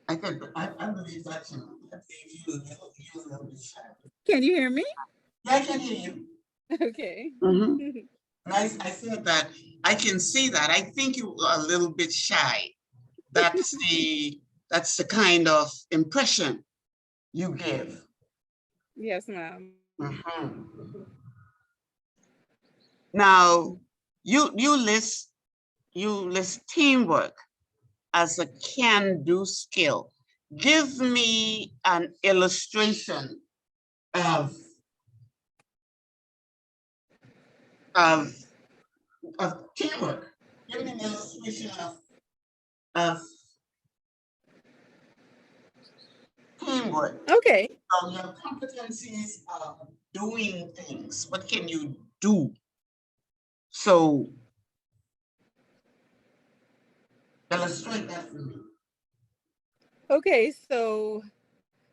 I believe that too. I believe you a little bit shy. Can you hear me? Yeah, I can hear you. Okay. Mm-hmm. I said that I can see that. I think you are a little bit shy. That's the kind of impression you give. Yes, ma'am. Mhm. Now, you list teamwork as a can-do skill. Give me an illustration of of of teamwork. Give me an illustration of teamwork. Okay. Your competencies of doing things. What can you do? So illustrate that for me. Okay. So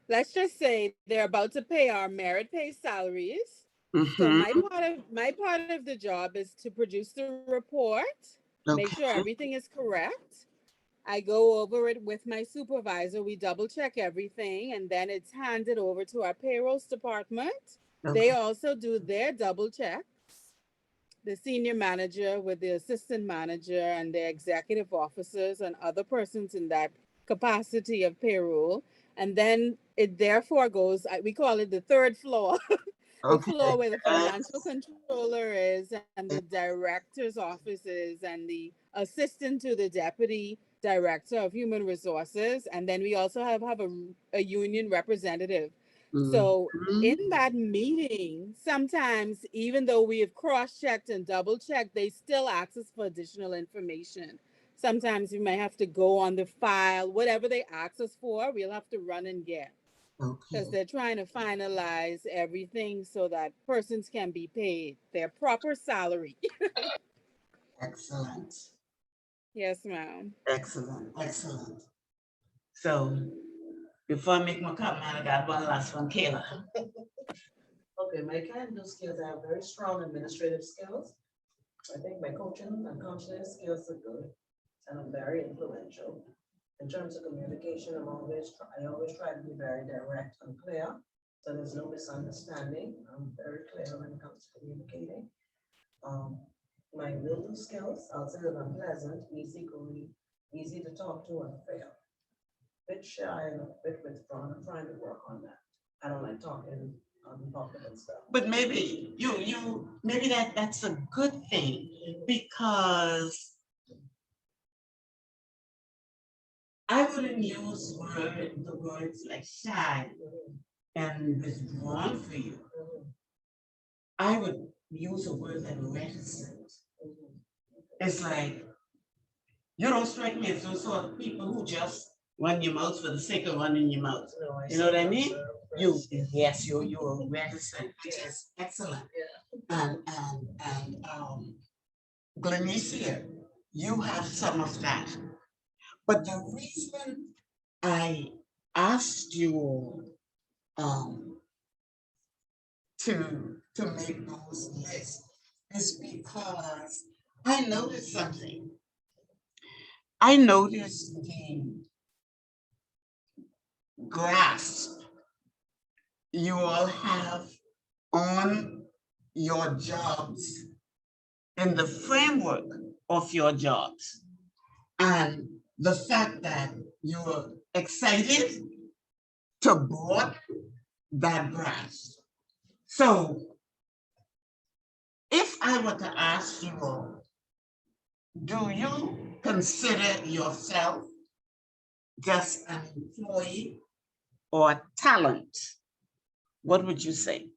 let's just say they're about to pay our merit pay salaries. So Mm-hmm. my part of the job is to produce the report, make Okay. sure everything is correct. I go over it with my supervisor. We double check everything, and then it's handed over to our payrolls department. They Okay. also do their double checks. The senior manager with the assistant manager and the executive officers and other persons in that capacity of payroll. And then it therefore goes, we call it the third floor, the Okay. floor where the financial Yes. controller is and the director's office is and the assistant to the deputy director of human resources. And then we also have a union representative. So in Mhm. that meeting, sometimes even though we have cross-checked and double-checked, they still ask us for additional information. Sometimes we might have to go on the file, whatever they ask us for, we'll have to run and get because Okay. they're trying to finalize everything so that persons can be paid their proper salary. Excellent. Yes, ma'am. Excellent. Excellent. So before I make my comment, I got one last one, Kayla. Okay, my can-do skills, I have very strong administrative skills. I think my coaching and counseling skills are good, and I'm very influential. In terms of communication, I always try to be very direct and clear, so there's no misunderstanding. I'm very clear when it comes to communicating. My building skills, I'll say that I'm pleasant, easygoing, easy to talk to, and fair. Bit shy and a bit withdrawn. I'm trying to work on that. I don't like talking on public and stuff. But maybe maybe that's a good thing, because I wouldn't use the words like shy and withdrawn for you. I would use a word like reticent. It's like, you don't strike me as those sort of people who just run your mouth for the sake of running your mouth. No, You know what I say mean? observe, Yes, you're reticent, which is excellent. Yeah. And Glenicia, you have some of that. But the reason I asked you to make those lists is because I noticed something. I noticed the grasp you all have on your jobs, in the framework of your jobs, and the fact that you're excited to broaden that grasp. So if I were to ask you all, do you consider yourself just an employee or talent? What would you say?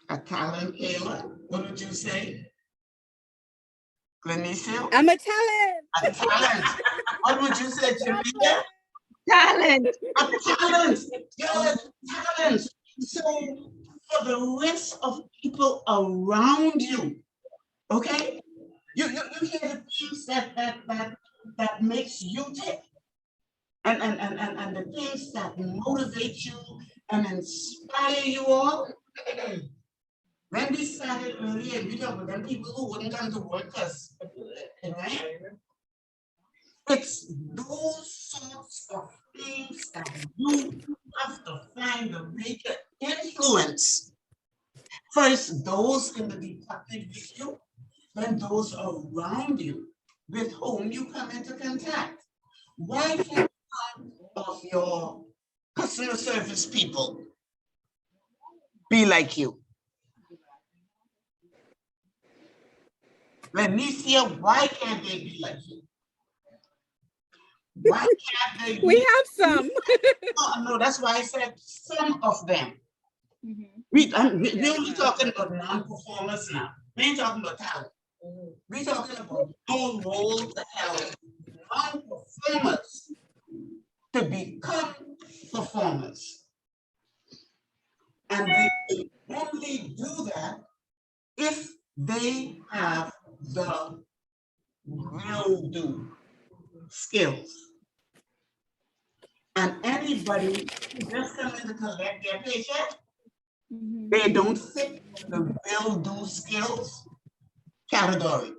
A talent, Kayla? What would you say? Glenicia? I'm a talent. A talent. What would you say, Jamaica? Talent. A talent. Yes, talent. So for the rest of people around you, okay? You hear the things that makes you tick, and the things that motivate you and inspire you all. When we started earlier, we talked about them people who wouldn't come to work because, right? It's those sorts of things that you have to find a way to influence. First, those in the department with you, then those around you with whom you come into contact. Why can't some of your customer service people be like you? Lenicia, why can't they be like you? Why can't they be? We have some. No, that's why I said some of them. Mhm. We're only talking about non-performers now. We ain't talking about talent. We're talking about your role to help non-performers to become performers. And they can only do that if they have the will do skills. And anybody who just coming to collect their paycheck, Mhm. they don't fit the will do skills category.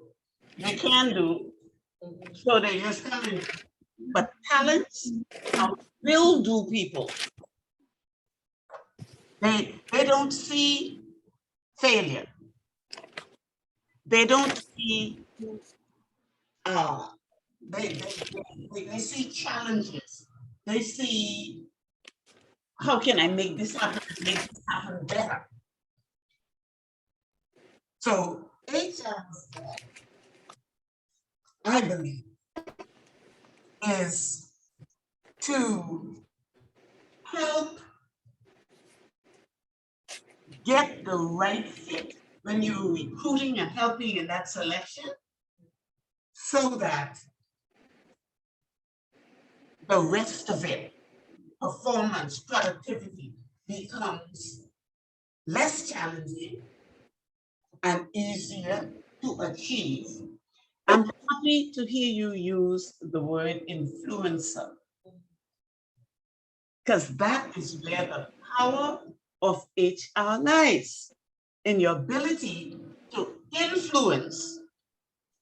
They can do, so they just come in. But talents are will do people. They don't see failure. They don't see they see challenges. They see, how can I make this happen better? So HR, I believe, is to help get the right fit when you're recruiting and helping in that selection, so that the rest of it, performance, productivity, becomes less challenging and easier to achieve. I'm happy to hear you use the word influencer, because that is where the power of HR lies, in your ability to influence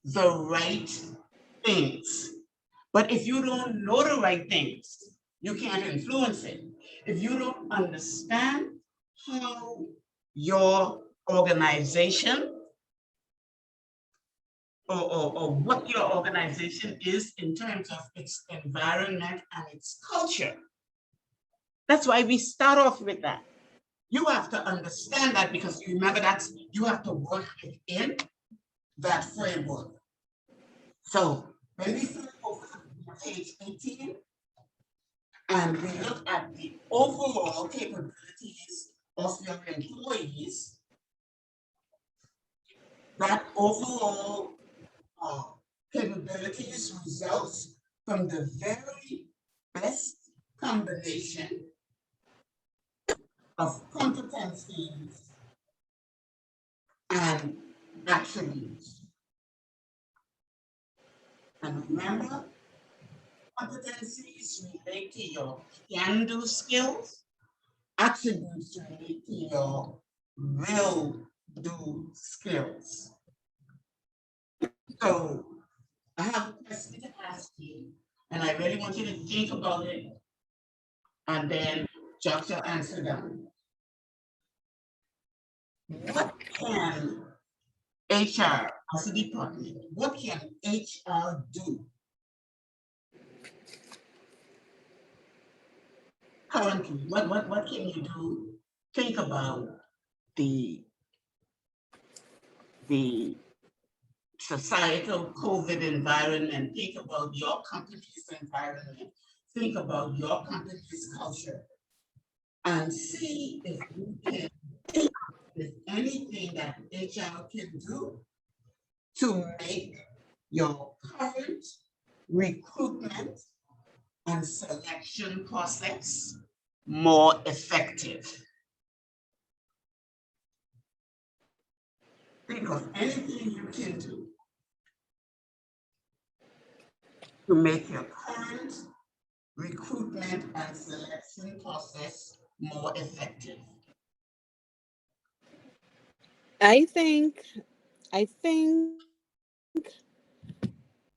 the right things. But if you don't know the right things, you can't influence it. If you don't understand how your organization or what your organization is in terms of its environment and its culture. That's why we start off with that. You have to understand that because you remember that you have to work within that framework. So when we flip over to page 18 and we look at the overall capabilities of your employees, that overall capabilities results from the very best combination of competencies and attributes. And remember, competencies relate to your can-do skills, attributes relate to your will-do skills. So I have a question to ask you, and I really want you to think about it, and then jot your answer down. What can HR as a department, what can HR do currently? What can you do? Think about the societal COVID environment. Think about your company's environment. Think about your company's culture, and see if you can think of anything that HR can do to make your current recruitment and selection process more effective. Think of anything you can do to make your current recruitment and selection process more effective. I think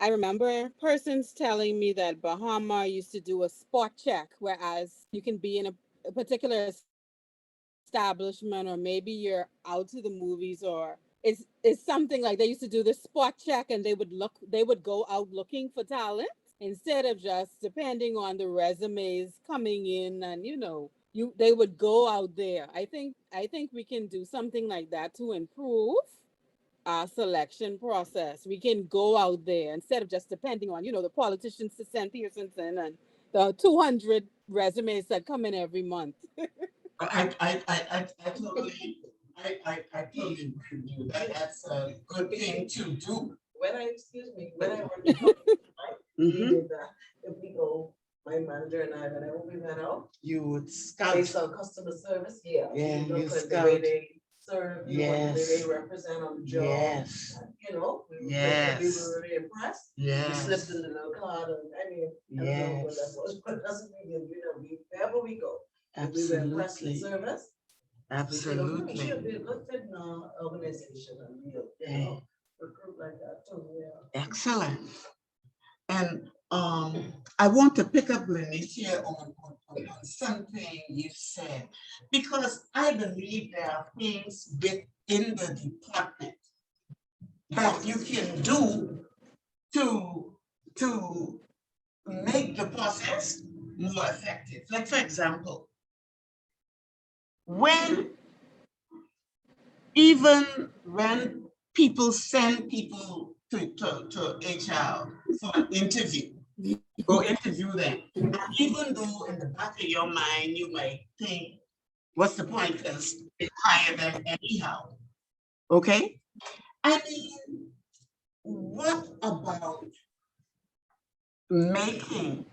I remember persons telling me that Bahama used to do a spot check, whereas you can be in a particular establishment, or maybe you're out to the movies, or it's something like they used to do the spot check, and they would go out looking for talent instead of just depending on the resumes coming in, and they would go out there. I think we can do something like that to improve our selection process. We can go out there instead of just depending on, the politicians to send Pearson's in and the 200 resumes that come in every month. I totally agree with you. That's a good thing to do. When I worked in company, right, we Mhm. did that. If we go, my manager and I, whenever we went out, You would scout. based on customer service, yeah. Yeah, You you look at the scout. way they serve you, and the way they Yes. represent on the job. Yes. And, we were Yes. really impressed. We Yes. slipped in the little card, and I mean, I don't know what that was, but that's what we did. Wherever we go, if we were impressed with Absolutely. service, we should Absolutely. be a good fit in our organization, and we'll, recruit like that too, yeah. Excellent. And I want to pick up Lenicia on something you said, because I believe there are things within the department that you can do to make the process more effective. Like, for example, even when people send people to HR for an interview, go interview them. And even though in the back of your mind, you might think, what's the point? Because they hire them anyhow. Okay? I mean, what about making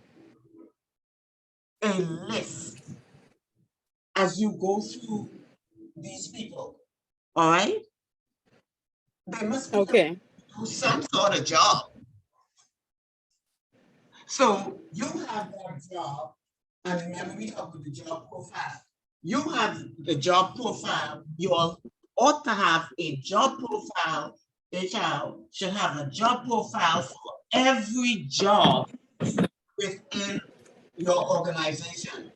a list as you go through these people? All right? They must be Okay. do some sort of job. So you have that job, and remember we talked about the job profile. You have the job profile. You ought to have a job profile. HR should have a job profile for every job within your organization.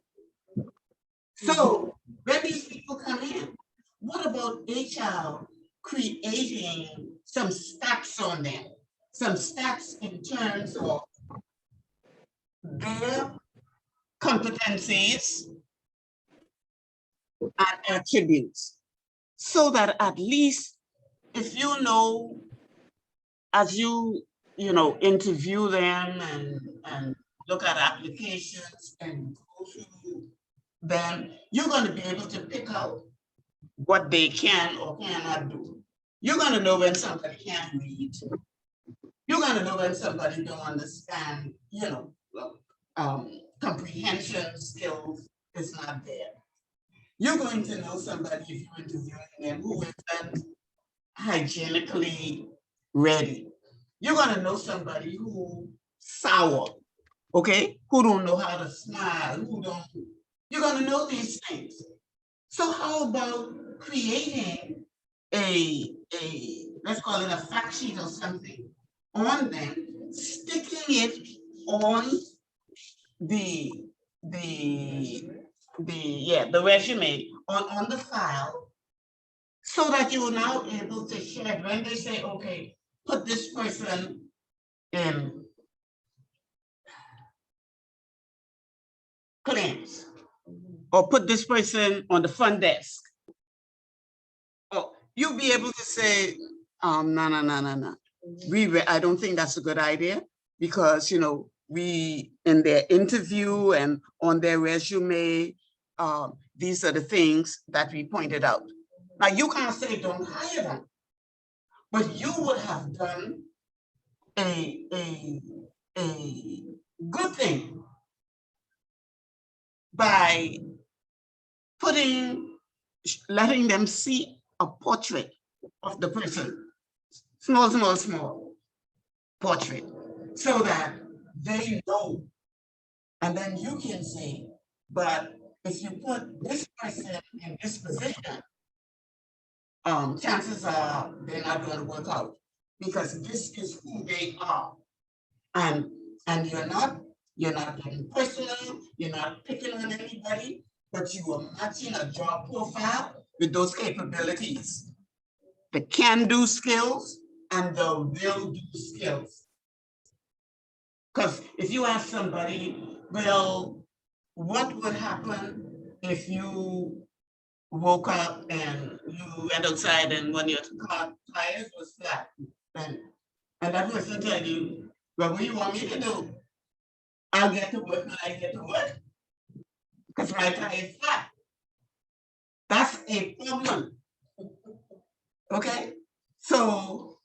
So when these people come in, what about HR creating some stats on them? Some stats in terms of their competencies and attributes, so that at least if you know, as interview them and look at applications and go through them, you're going to be able to pick out what they can or cannot do. You're going to know when somebody can't read. You're going to know when somebody don't understand, comprehension skills is not there. You're going to know somebody if you're interviewing them who isn't hygienically ready. You're going to know somebody who sour, okay? Who don't know how to smile, you're going to know these things. So how about creating let's call it a fact sheet or something on them, sticking it on the resume on the file, so that you are now able to share it when they say, okay, put this person in claims, or put this person on the front desk. Oh, you'll be able to say, no. I don't think that's a good idea, because we in their interview and on their resume, these are the things that we pointed out. Now you can't say don't hire them, but you would have done a good thing by letting them see a portrait of the person, small portrait, so that they know. And then you can say, but if you put this person in this position, chances are they're not going to work out, because this is who they are. And you're not getting personal, you're not picking on anybody, but you are matching a job profile with those capabilities, the can-do skills and the will-do skills. Because if you ask somebody, well, what would happen if you woke up and you went outside and when your car tires was flat, and that person tell you, well, what do you want me to do? I'll get to work when I get to work, because my tire is flat. That's a problem. Okay? So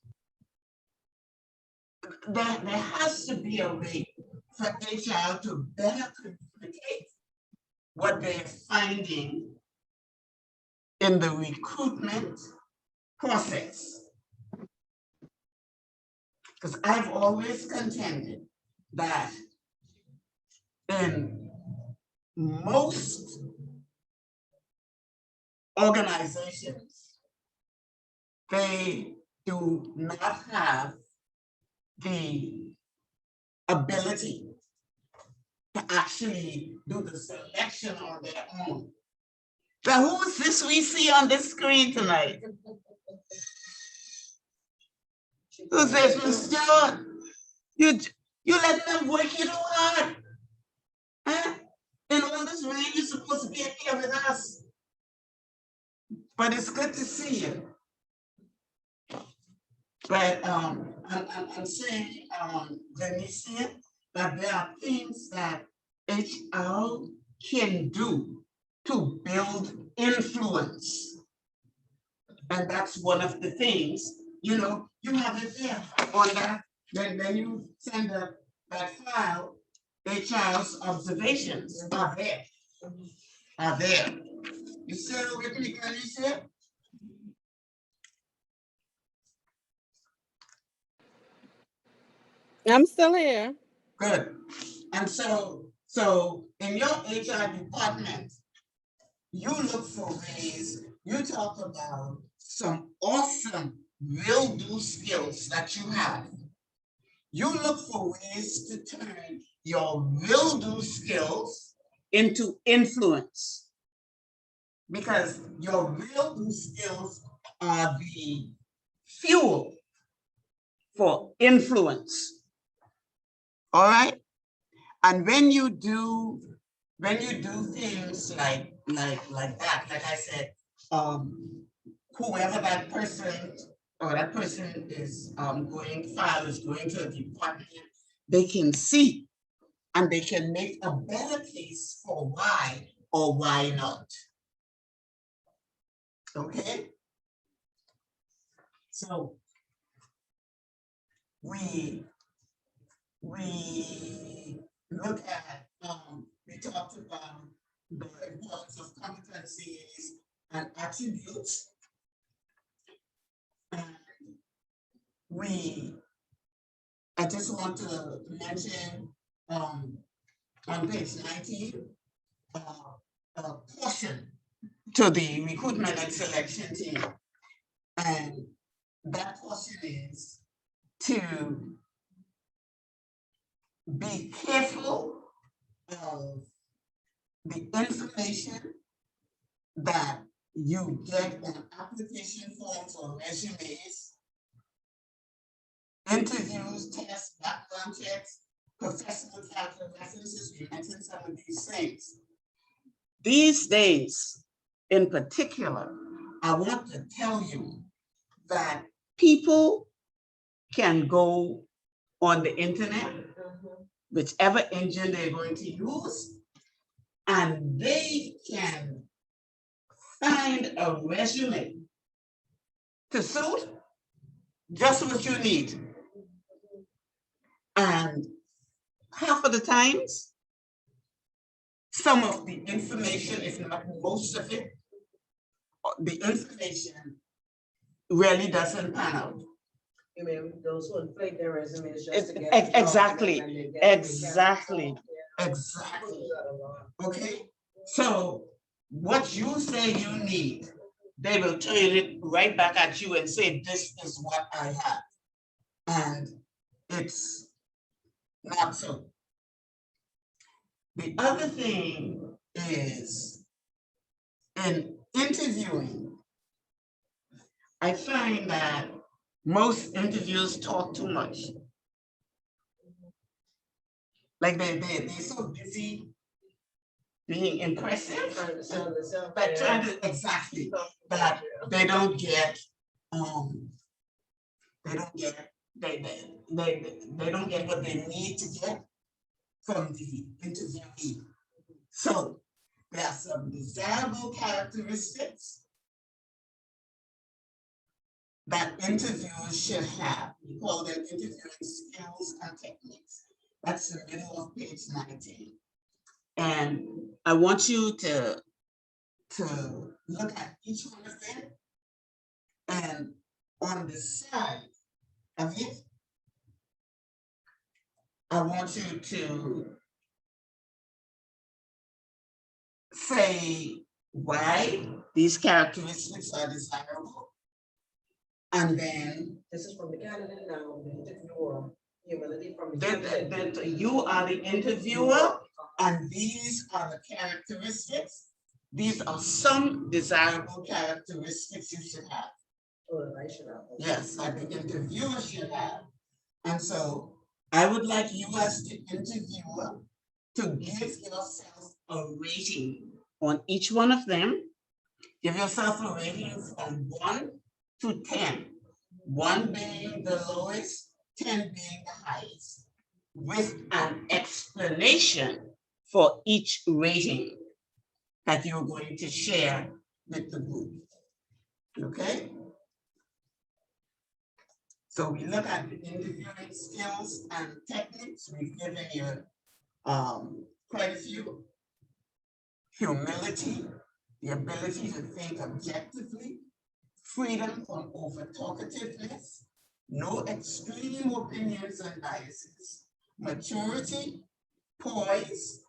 there has to be a way for HR to better communicate what they're finding in the recruitment process. Because I've always contended that in most organizations, they do not have the ability to actually do the selection on their own. Now, who is this we see on this screen tonight? Who's this, Mr. Stewart? You let them work you too hard. Huh? In all this rain, you're supposed to be here with us. But it's good to see you. But I'm saying, Venicia, that there are things that HR can do to build influence. And that's one of the things, you have it there on that, when you send that file, HR's observations are there. You still with me, Venicia? I'm still here. Good. And so in your HR department, you look for ways, you talk about some awesome will-do skills that you have. You look for ways to turn your will-do skills into influence. Because your will-do skills are the fuel for influence. All right? And when you do things like that, like I said, whoever that person or that person is is going to a department, they can see and they can make a better case for why or why not. Okay? So we look at we talked about the importance of competencies and attributes. And I just want to mention on page 19 a portion to the recruitment and selection team. And that portion is to be careful of the information that you get on application forms or resumes, interviews, tests, background checks, professional character references. We mentioned some of these things. These days, in particular, I want to tell you that people can go on the internet, whichever engine they're going to use, and they can find a resume to suit just what you need. And half of the times, some of the information, if not most of it, the information really doesn't pan out. You mean those who inflate their resumes just to get Exactly, the job, and then they get exactly, the exactly. Okay, so what you say you need, they will turn it right back at you and say, this is what I have. And it's not so. The other thing is, in interviewing, I find that most interviews talk too much. Like they're so busy being impressive, but trying to exactly that they don't get they don't get they don't get what they need to get from the interviewee. So there are some desirable characteristics that interviewers should have. We call them interviewing skills and techniques. That's the middle of page 19. And I want you to look at each one of them. And on the side of it, I want you to say why these characteristics are desirable. And then this is from the candidate now, the interviewer, humility from the candidate. You are the interviewer, and these are the characteristics. These are some desirable characteristics you should have. Or I should have. Yes, like the interviewer should have. And so I would like you as the interviewer to give yourself a rating on each one of them. Give yourself a rating from 1 to 10. 1 being the lowest, 10 being the highest, with an explanation for each rating that you're going to share with the group. Okay? So we look at the interviewing skills and techniques. We've given you quite a few. Humility, the ability to think objectively, freedom from over-talkativeness, no extreme opinions and biases, maturity, poise,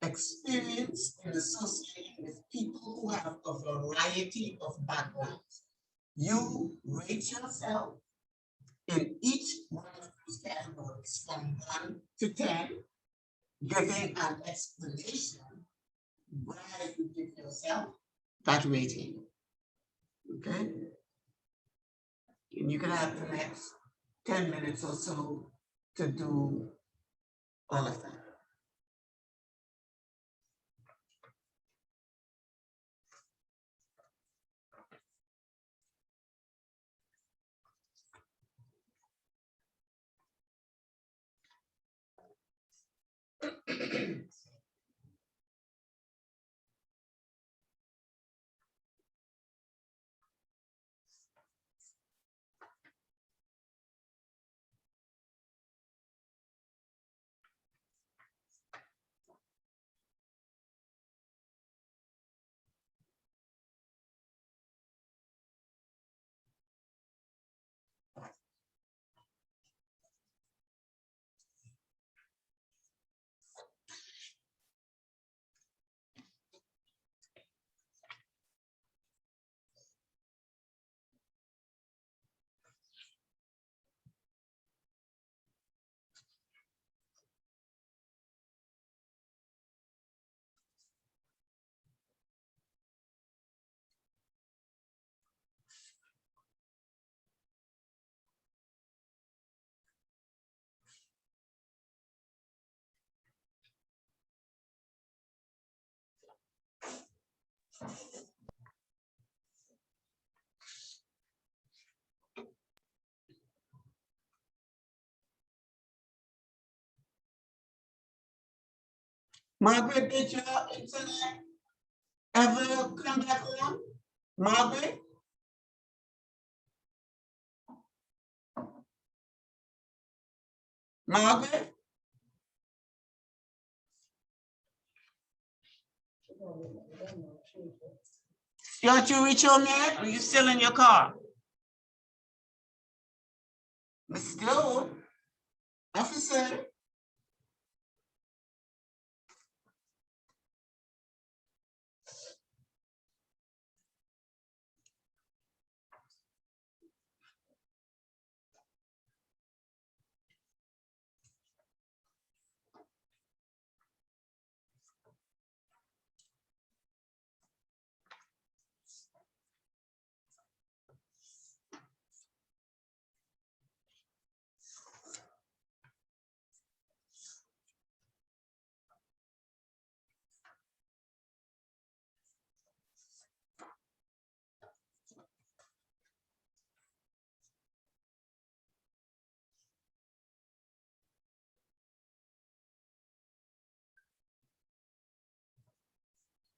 experience in associating with people who have a variety of backgrounds. You rate yourself in each one of those categories from 1 to 10, giving an explanation why you give yourself that rating. Okay? And you can have the next 10 minutes or so to do all of that. Margaret, did your internet ever come back on? Margaret? Margaret? Don't you reach home yet? Or you still in your car? Miss Still, officer.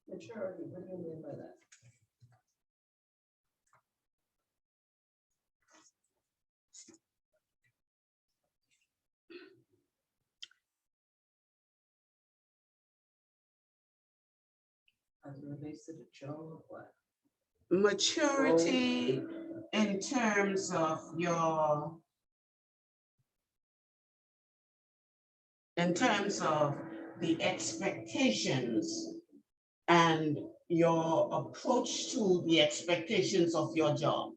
Maturity, what do you mean by that? As it relates to the job or what? Maturity in terms of your, in terms of the expectations and your approach to the expectations of your job.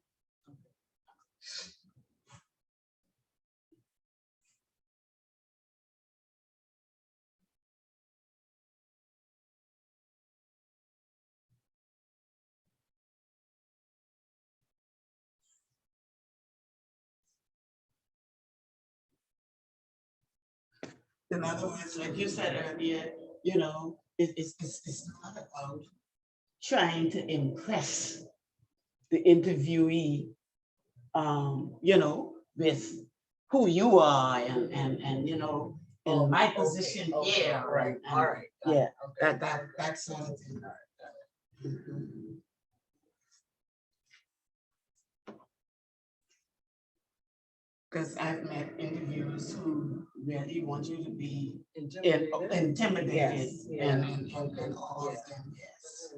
In other words, like you said earlier, you know, it's not about trying to impress the interviewee, you know, with who you are and you know, in my position here. Right, and- all right. got it, Yeah, okay. that sort of thing. Mhm. Because I've met interviewers who really want you to be intimidated Yes, yeah, and all yeah. of them, yes.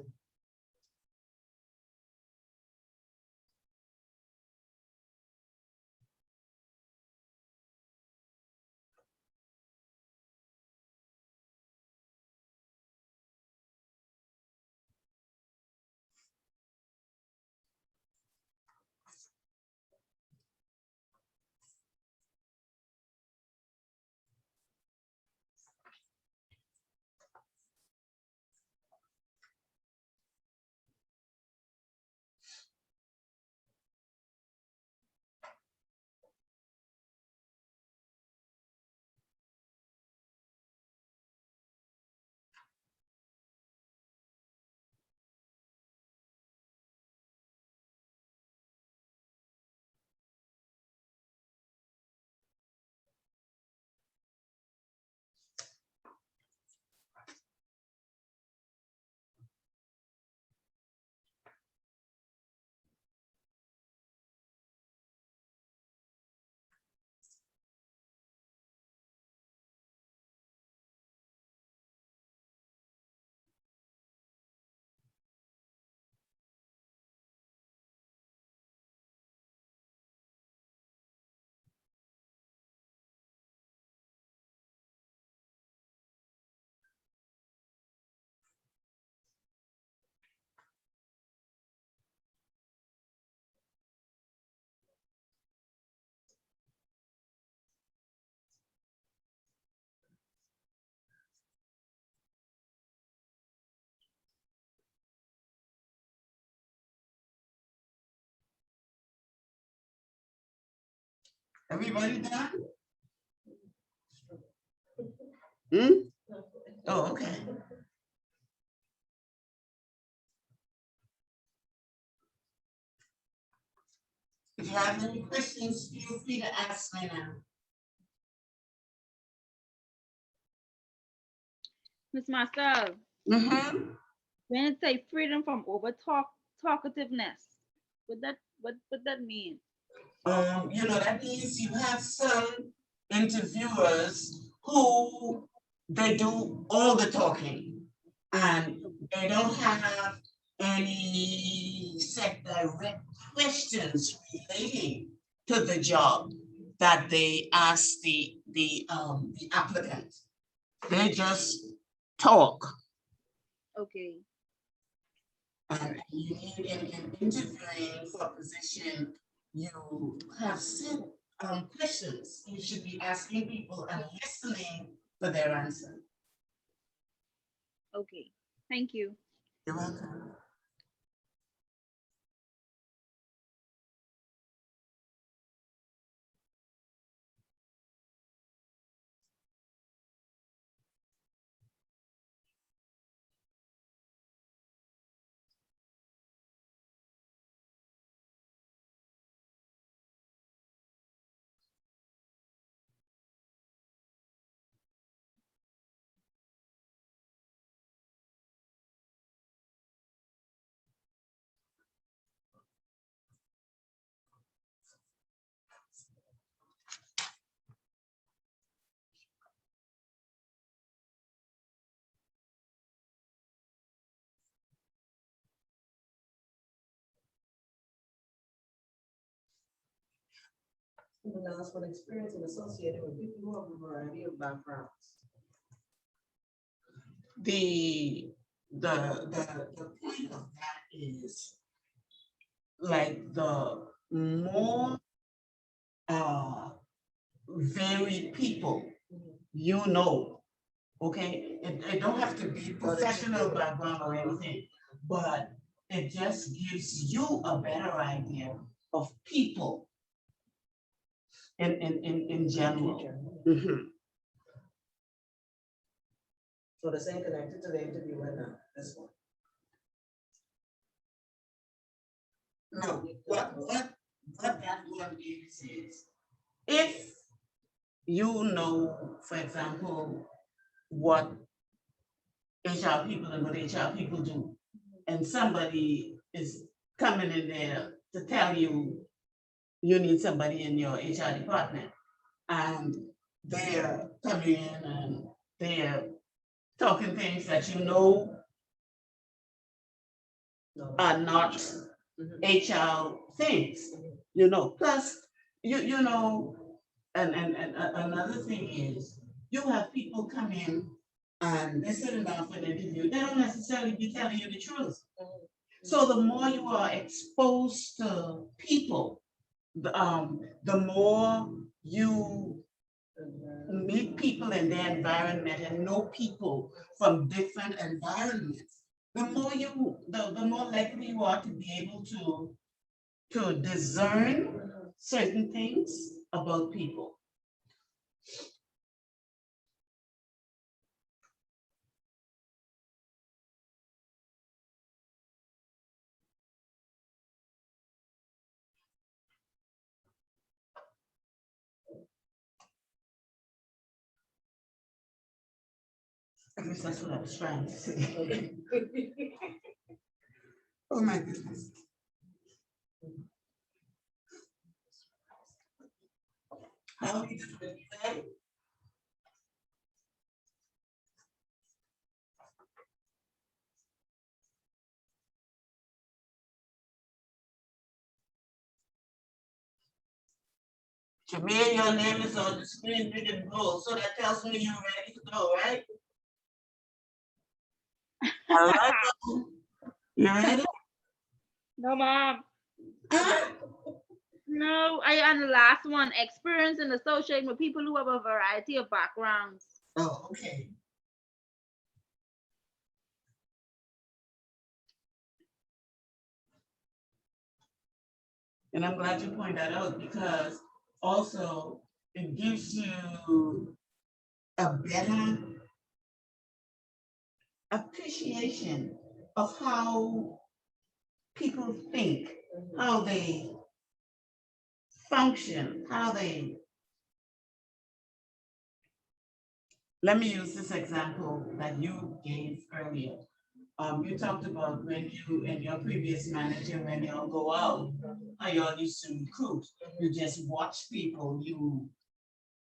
Everybody done? Hmm? Oh, okay. If you have any questions, feel free to ask me now. Miss Marcel, Mm-hmm. when it say freedom from talkativeness, what that mean? That means you have some interviewers who they do all the talking and they don't have any set direct questions relating to the job that they ask the applicant. They just talk. Okay. And you need in interviewing for a position, you have set questions. You should be asking people and listening for their answer. Okay. Thank you. You're welcome. The last one, experience and associated with people who have a variety of backgrounds. The point of that is like the more varied people you know, okay? It don't have to be professional background or anything, but it just gives you a better idea of people in general. Mhm. So the same connected to the interview right now, this one. No, what that one is if you know, for example, what HR people and what HR people do, and somebody is coming in there to tell you you need somebody in your HR department, and they're coming in and they're talking things that you know No. are not Mhm. HR things, plus you know, and another thing is you have people come in and they're sitting down for an interview, they don't necessarily be telling you the truth. So the more you are exposed to people, the more you meet people in their environment and know people from different environments, the more likely you are to be able to discern certain things about people. I guess that's what I was trying to say. Oh my goodness. How are you doing today? Jamil, your name is on the screen big and bold, so that tells me you're ready to go, right? Hello? You ready? No, mom. Huh? No, and the last one, experience and associating with people who have a variety of backgrounds. Oh, okay. And I'm glad you pointed that out because also it gives you a better appreciation of how people think, how they function, how they. Let me use this example that you gave earlier. You talked about when you and your previous manager, when y'all go out, how y'all used to recruit. You just watch people, you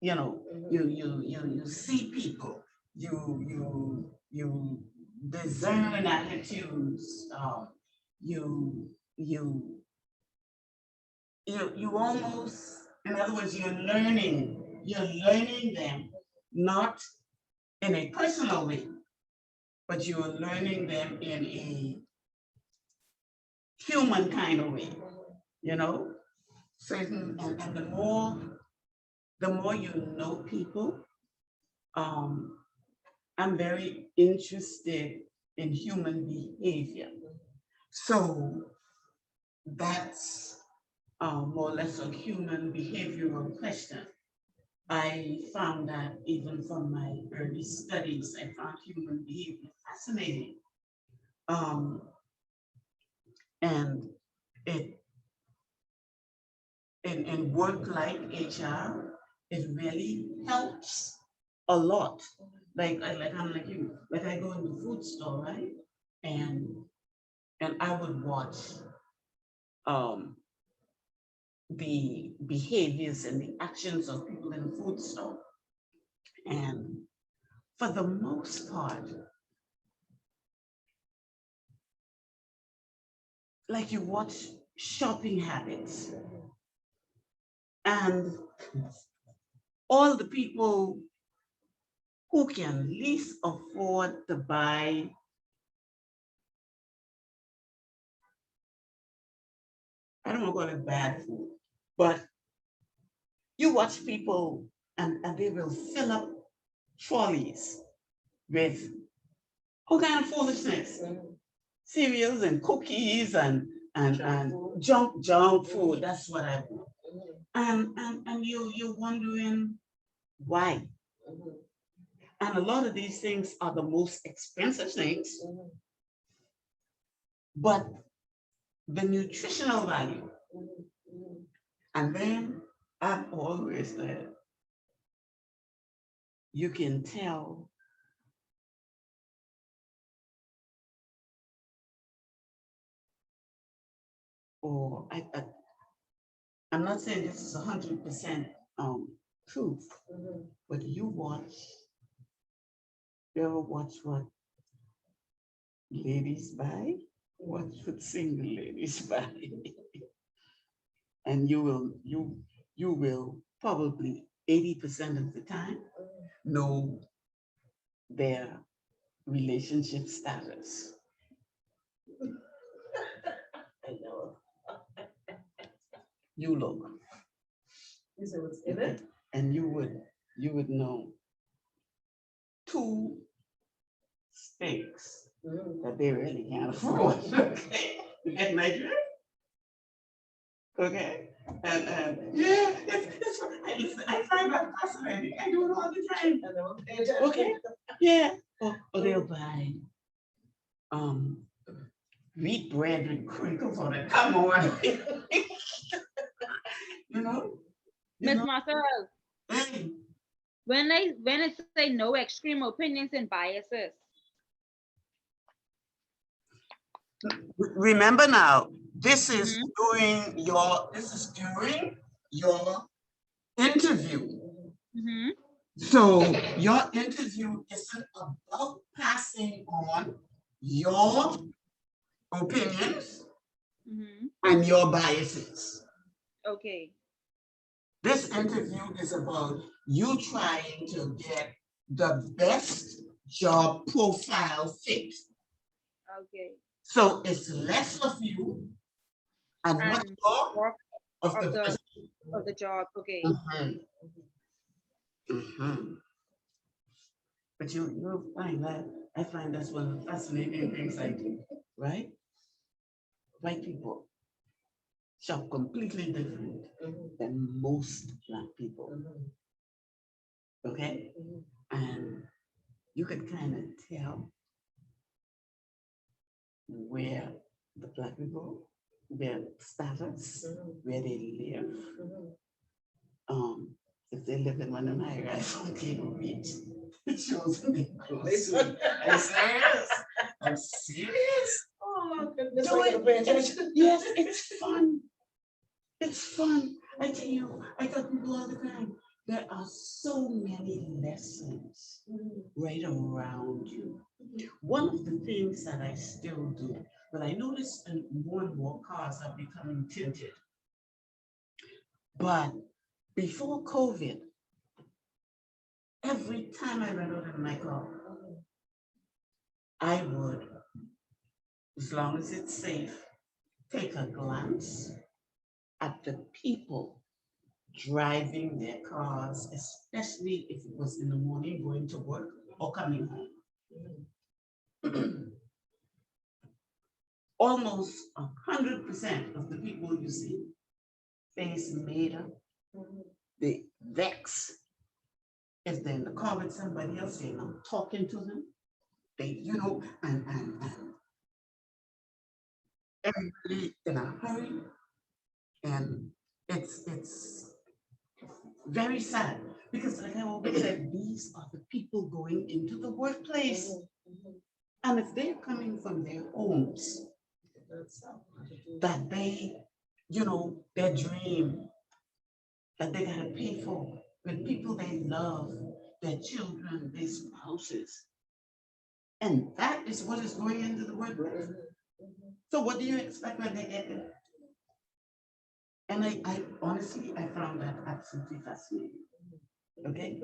know, you see people, you discern attitudes, you you you almost, in other words, you're learning them, not in a personal way, but you're learning them in a human kind of way, you know? Certain, and the more you know people, I'm very interested in human behavior. So that's more or less a human behavioral question. I found that even from my early studies, I found human behavior fascinating. Um, and it in work like HR, it really helps a lot. I'm like you, like I go in the food store, right? And I would watch um the behaviors and the actions of people in the food store. And for the most part, like you watch shopping habits and all the people who can least afford to buy, I don't want to call it bad food, but you watch people and they will fill up trolleys with all kind of foolishness, cereals and cookies and junk food. That's what I want. And you're wondering why. And a lot of these things are the most expensive things, but the nutritional value. And then I've always said, you can tell or I'm not saying this is 100% truth, but you ever watch what ladies buy? Watch what single ladies buy. And you will probably 80% of the time know their relationship status. I know. You look. You say what's in it? And you would know two steaks that they really can't afford. Okay. And Nigeria. Okay. And yeah, I find that fascinating. I do it all the time. Okay. Yeah. Or they'll buy wheat bread with crinkles on it. Come on. you know? You Miss know? Marcel, Hey, when it say no extreme opinions and biases. remember now, this is during your interview. So your interview isn't about passing on your opinions and your biases. Okay. This interview is about you trying to get the best job profile fit. Okay. So it's less of you and much more of the job. Okay. But you'll find that I find that's one of the fascinating things I do, right? White people shop completely different than most okay? And you could kind of tell where the Black people, their status, where they live. If they live in one of my guys on Cable Beach, it shows me close. I'm serious. I'm serious. Oh, my goodness. Do I gotta pay attention. it. Yes, it's fun. It's fun. I tell you, I tell people all the time, there are so many lessons right around you. One of the things that I still do, but I notice more and more cars are becoming tinted. But before COVID, every time I went out in my car, I would, as long as it's safe, take a glance at the people driving their cars, especially if it was in the morning going to work or coming home. Almost 100% of the people you see, face made up, they vex. If they're in the car with somebody else, they're not talking to them. They, and everybody in a hurry. And it's very sad because, like I always said, these are the people going into the workplace. And if they're coming from their homes, that they, their dream that they gotta pay for with people they love, their children, their spouses. And that is what is going into the workplace. So what do you expect when they get there? And I honestly, I found that absolutely fascinating. Okay?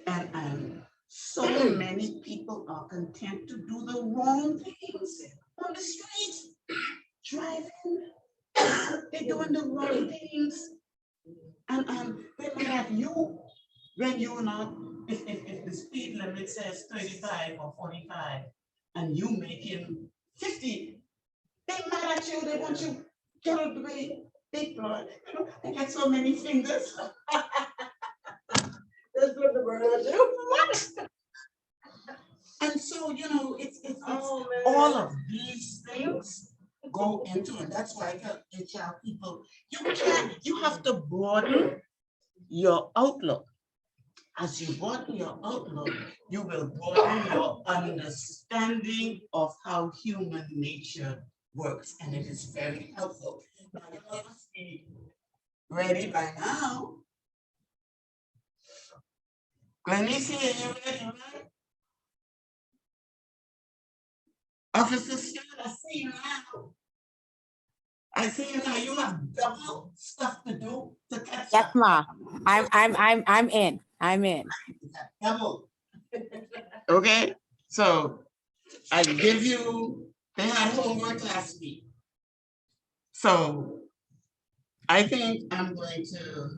And so many people are content to do the wrong things on the streets, driving, they're doing the wrong things. And they might have you when you're not, if the speed limit says 35 or 45 and you making 50, they mad at you, they want you get out of the way. They blood. I got so many fingers. Let's flip the bird at you. What? And so, it's Oh, man. all of these things go into it. That's why I tell HR people, you have to broaden your outlook. As you broaden your outlook, you will broaden your understanding of how human nature works, and it is very helpful. Now, you must be ready by now. Glenicia, are you ready, right? Officer Scott, I see you now. I see you now. You have double stuff to do to catch Yes, up. ma. I'm in. I'm in. Double. Okay, so I give you, they had homework last week. So I think I'm going to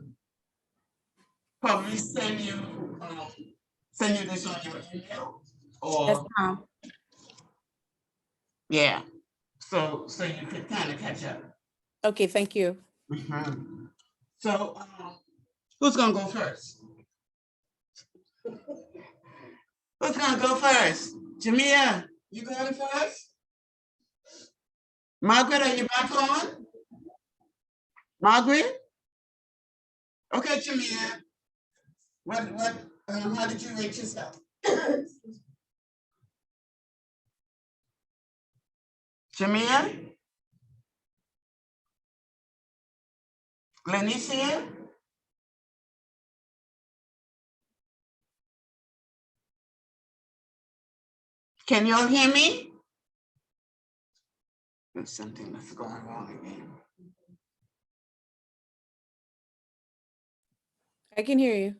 probably send you this on your email Yes, or, ma'am. yeah. So you could kind of catch up. Okay, thank you. So who's gonna go first? Who's gonna go first? Jamia, you going first? Margaret, are you back on? Margaret? Okay, Jamia. How did you rate yourself? Jamia? Glenicia? Can you all hear me? There's something that's going wrong again. I can hear you.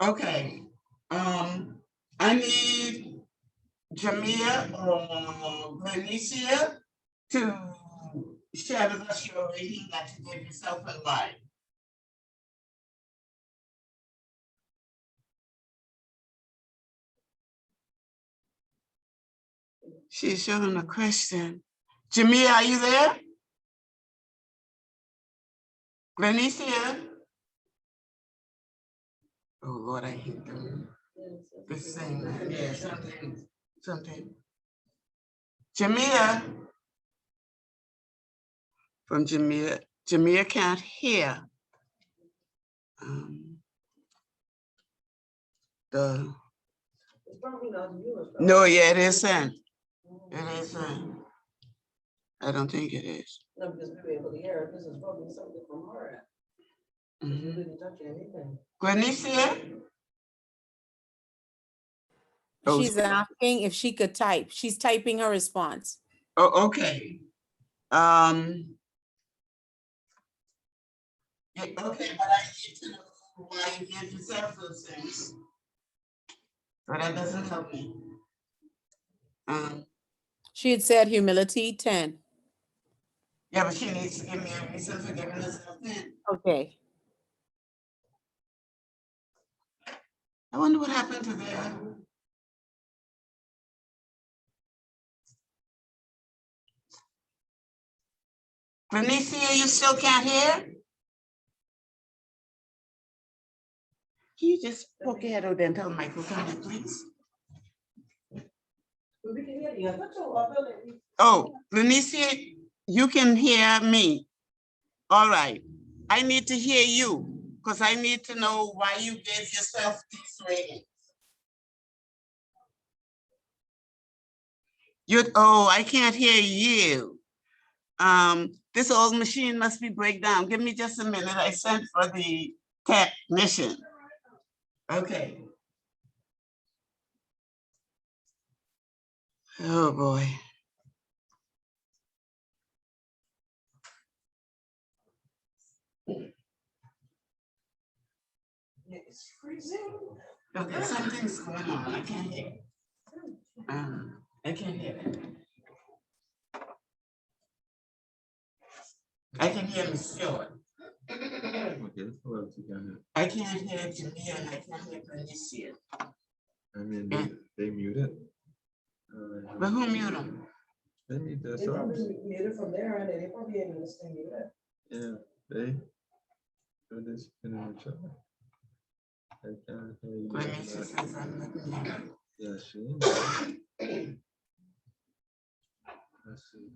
Okay. I need Jamia or Glenicia to share with us your rating that you gave yourself and why. She's showing a question. Jamia, are you there? Glenicia? Oh Lord, I hate them. The same, yeah, something. Jamia. From Jamia. Jamia can't hear. The It's probably not you. It's no, probably- yeah, it isn't. It isn't. I don't think it is. No, because we were able to hear it. This is probably something from her. End, 'cause you didn't touch anything. Guanicia? Oh, She's asking if she could type. She's typing her response. oh, okay. Yeah, okay, but I need to know why you give yourself those things. But that doesn't help me. She had said humility 10. Yeah, but she needs to give me a reason for giving herself that. Okay. I wonder what happened to that. Benicia, you still can't hear? Can you just poke your head over there and tell Michael, come here, please? But we can hear you. I thought your ability. Oh, Benicia, you can hear me. All right. I need to hear you because I need to know why you gave yourself these ratings. Oh, I can't hear you. This old machine must be break down. Give me just a minute. I sent for the technician. Okay. Oh boy. It's freezing. Okay, something's going on. I can't hear. I can't hear. I can hear Miss Stewart. Okay, what else you can hear? I can't hear Jamia and I can't hear Benicia. I mean, they muted. But who mute them? They mute They themselves. probably muted from there and they probably able to stay muted. Yeah, they do this in each other. I can't hear you. Benicia says I'm not hearing. Yeah, she. Let's see.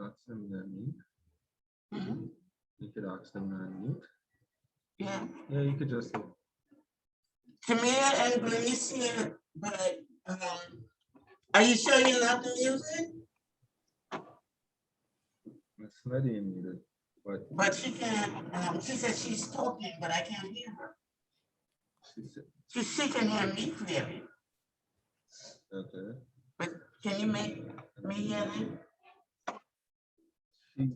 Ask them to mute. Mhm. You could ask them to mute. Yeah. Yeah, you could just. Jamia and Benicia, but are you sure you're not the music? It's Letty muted, but But she can't, she said she's talking, but I can't hear her. she said, She can hear me clearly, okay. but can you make me hear them? She,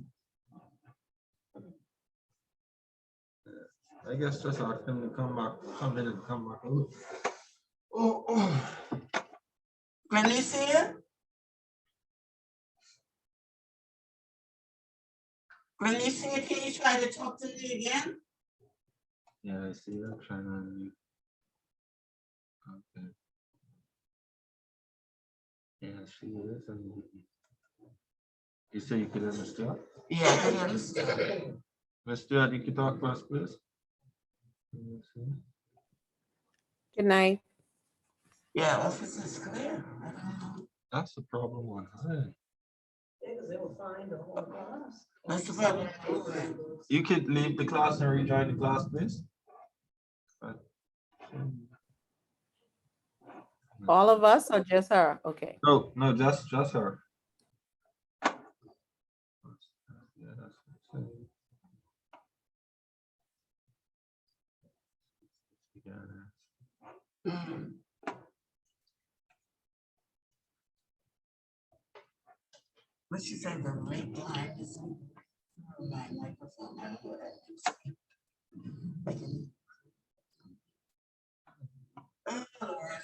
I guess just ask them to come in and come back out. Oh. Benicia? Benicia, can you try to talk to me again? Yeah, I see her trying to unmute. Okay. Yeah, she is. And you say you could understand? Yeah, I can understand. Mr. You could talk first, please. Good night. Yeah, office is clear. I don't know. That's the problem on her. Yeah, because they will find the whole class. That's the problem. You could leave the class and rejoin the class, please. All of us or just her? Okay. No, just her. Yeah, that's what Mm. What she said, the rate line is my microphone. I don't know what that is. I can. Oh, Lord.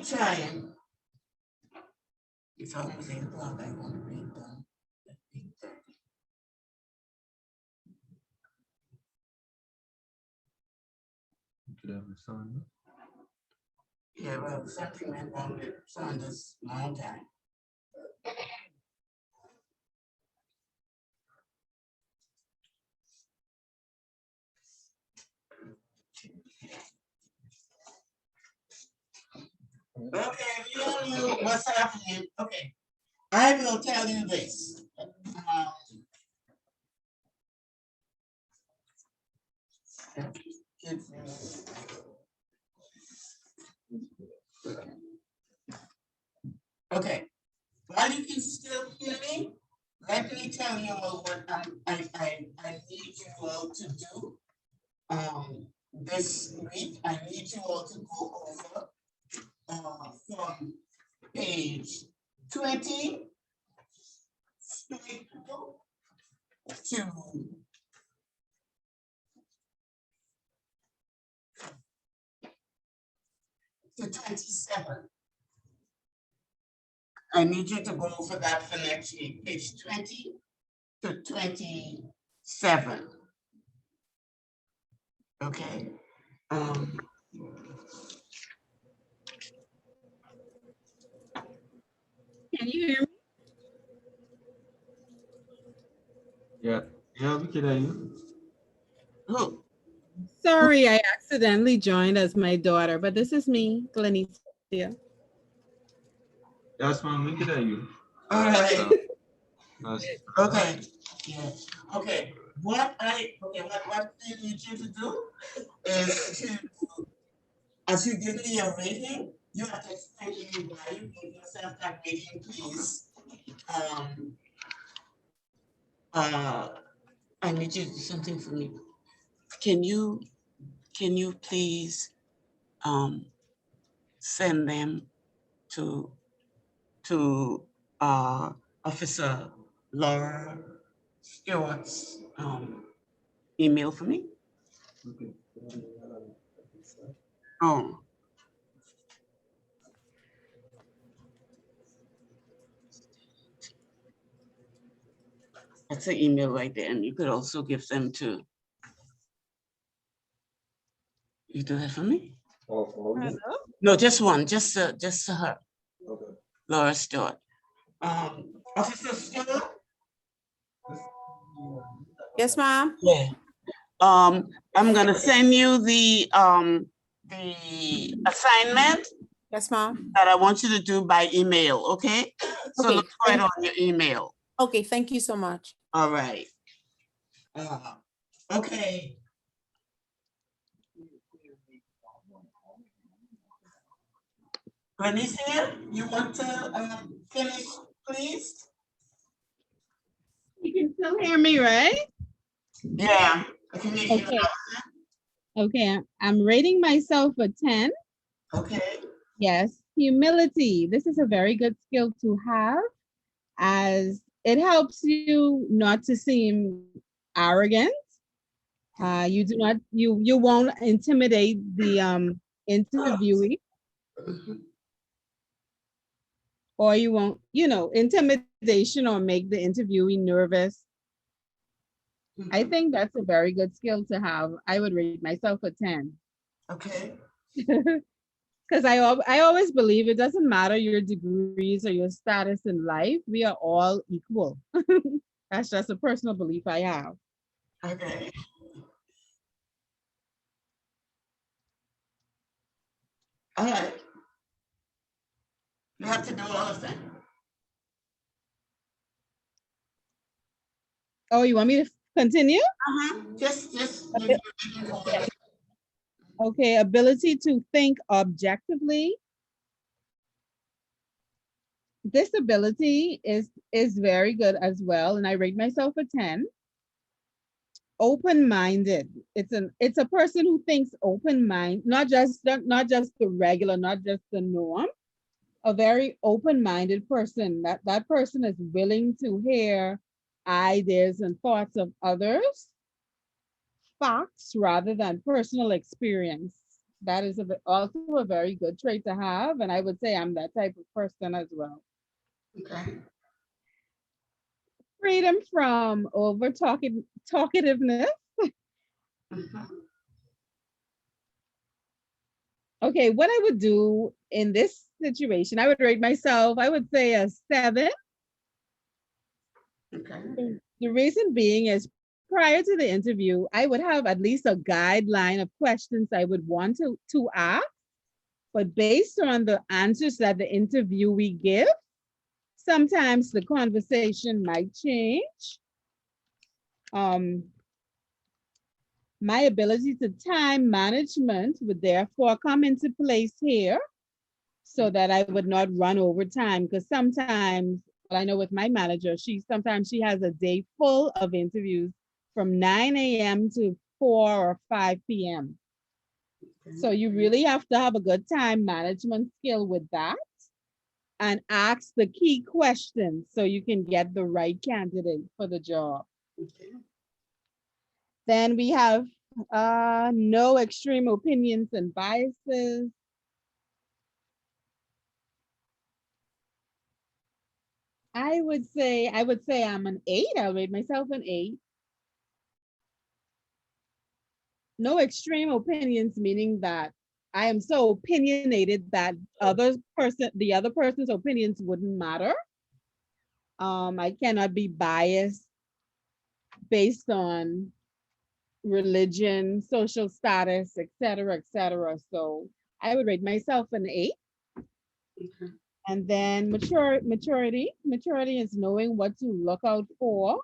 time, it's almost 8 o'clock, I want to be done. at 8:30. You could have a son. Yeah, well, something went wrong with Sanders long time. Okay, you all know what's happening. Okay, I will tell you this. Give me- Okay, while you can still hear me, let me tell you all what I need you all to do. This week, I need you all to go over from page 20 straight to to 27. I need you to go over that for next week, page 20 to 27. Okay. Can you hear me? Yeah, yeah, we can hear you. Who? Sorry, I accidentally joined as my daughter, but this is me, Glenicia. Yes, ma'am, we can hear you. All right. That's- Okay. Yeah. Okay. What I need you to do is to, as you give me a rating, you have to explain to me why you gave yourself that rating, please. I need you to do something for me. Can you please send them to to Officer Laura Stewart's email for me? Oh. That's an email right there, and you could also give them to. You do that for me? Hello? No, just one, just her, Okay. Laura Stewart. Officer Stewart? Yes, ma'am. Yeah. I'm gonna send you the assignment Yes, ma'am. that I want you to do by email, okay? So Okay, look for it thank- on your email. Okay, thank you so much. All right. Okay. Bernicia, you want to finish, please? You can still hear me, right? Yeah. I can hear you Okay. Okay, I'm rating myself a 10. now. Okay. Yes, humility. This is a very good skill to have, as it helps you not to seem arrogant. You do not, you won't intimidate the interviewee, or you won't, intimidation or make the interviewee nervous. I think that's a very good skill to have. I would rate myself a 10. Okay. Because I always believe it doesn't matter your degrees or your status in life, we are all equal. That's just a personal belief I have. Okay. All right. You have to do all of them. Oh, you want me to continue? Just Okay, ability to think objectively. This ability is very good as well, and I rate myself a 10. Open-minded. It's a person who thinks open-minded, not just the regular, not just the norm. A very open-minded person. That person is willing to hear ideas and thoughts of others, facts rather than personal experience. That is also a very good trait to have. And I would say I'm that type of person as well. Okay. Freedom from over talkativeness. Mhm. Okay, what I would do in this situation, I would rate myself, I would say a 7. Okay. The reason being is prior to the interview, I would have at least a guideline of questions I would want to ask. But based on the answers that the interviewee give, sometimes the conversation might change. Um, my ability to time management would therefore come into place here so that I would not run over time. Because sometimes, well, I know with my manager, sometimes she has a day full of interviews from 9 a.m. to 4 or 5 p.m. So you really have to have a good time management skill with that and ask the key questions so you can get the right candidate for the job. Okay. Then we have no extreme opinions and biases. I would say I'm an 8. I'll rate myself an 8. No extreme opinions, meaning that I am so opinionated that the other person's opinions wouldn't matter. I cannot be biased based on religion, social status, etc., etc. So I would rate myself an 8. Okay. And then maturity is knowing what to look out for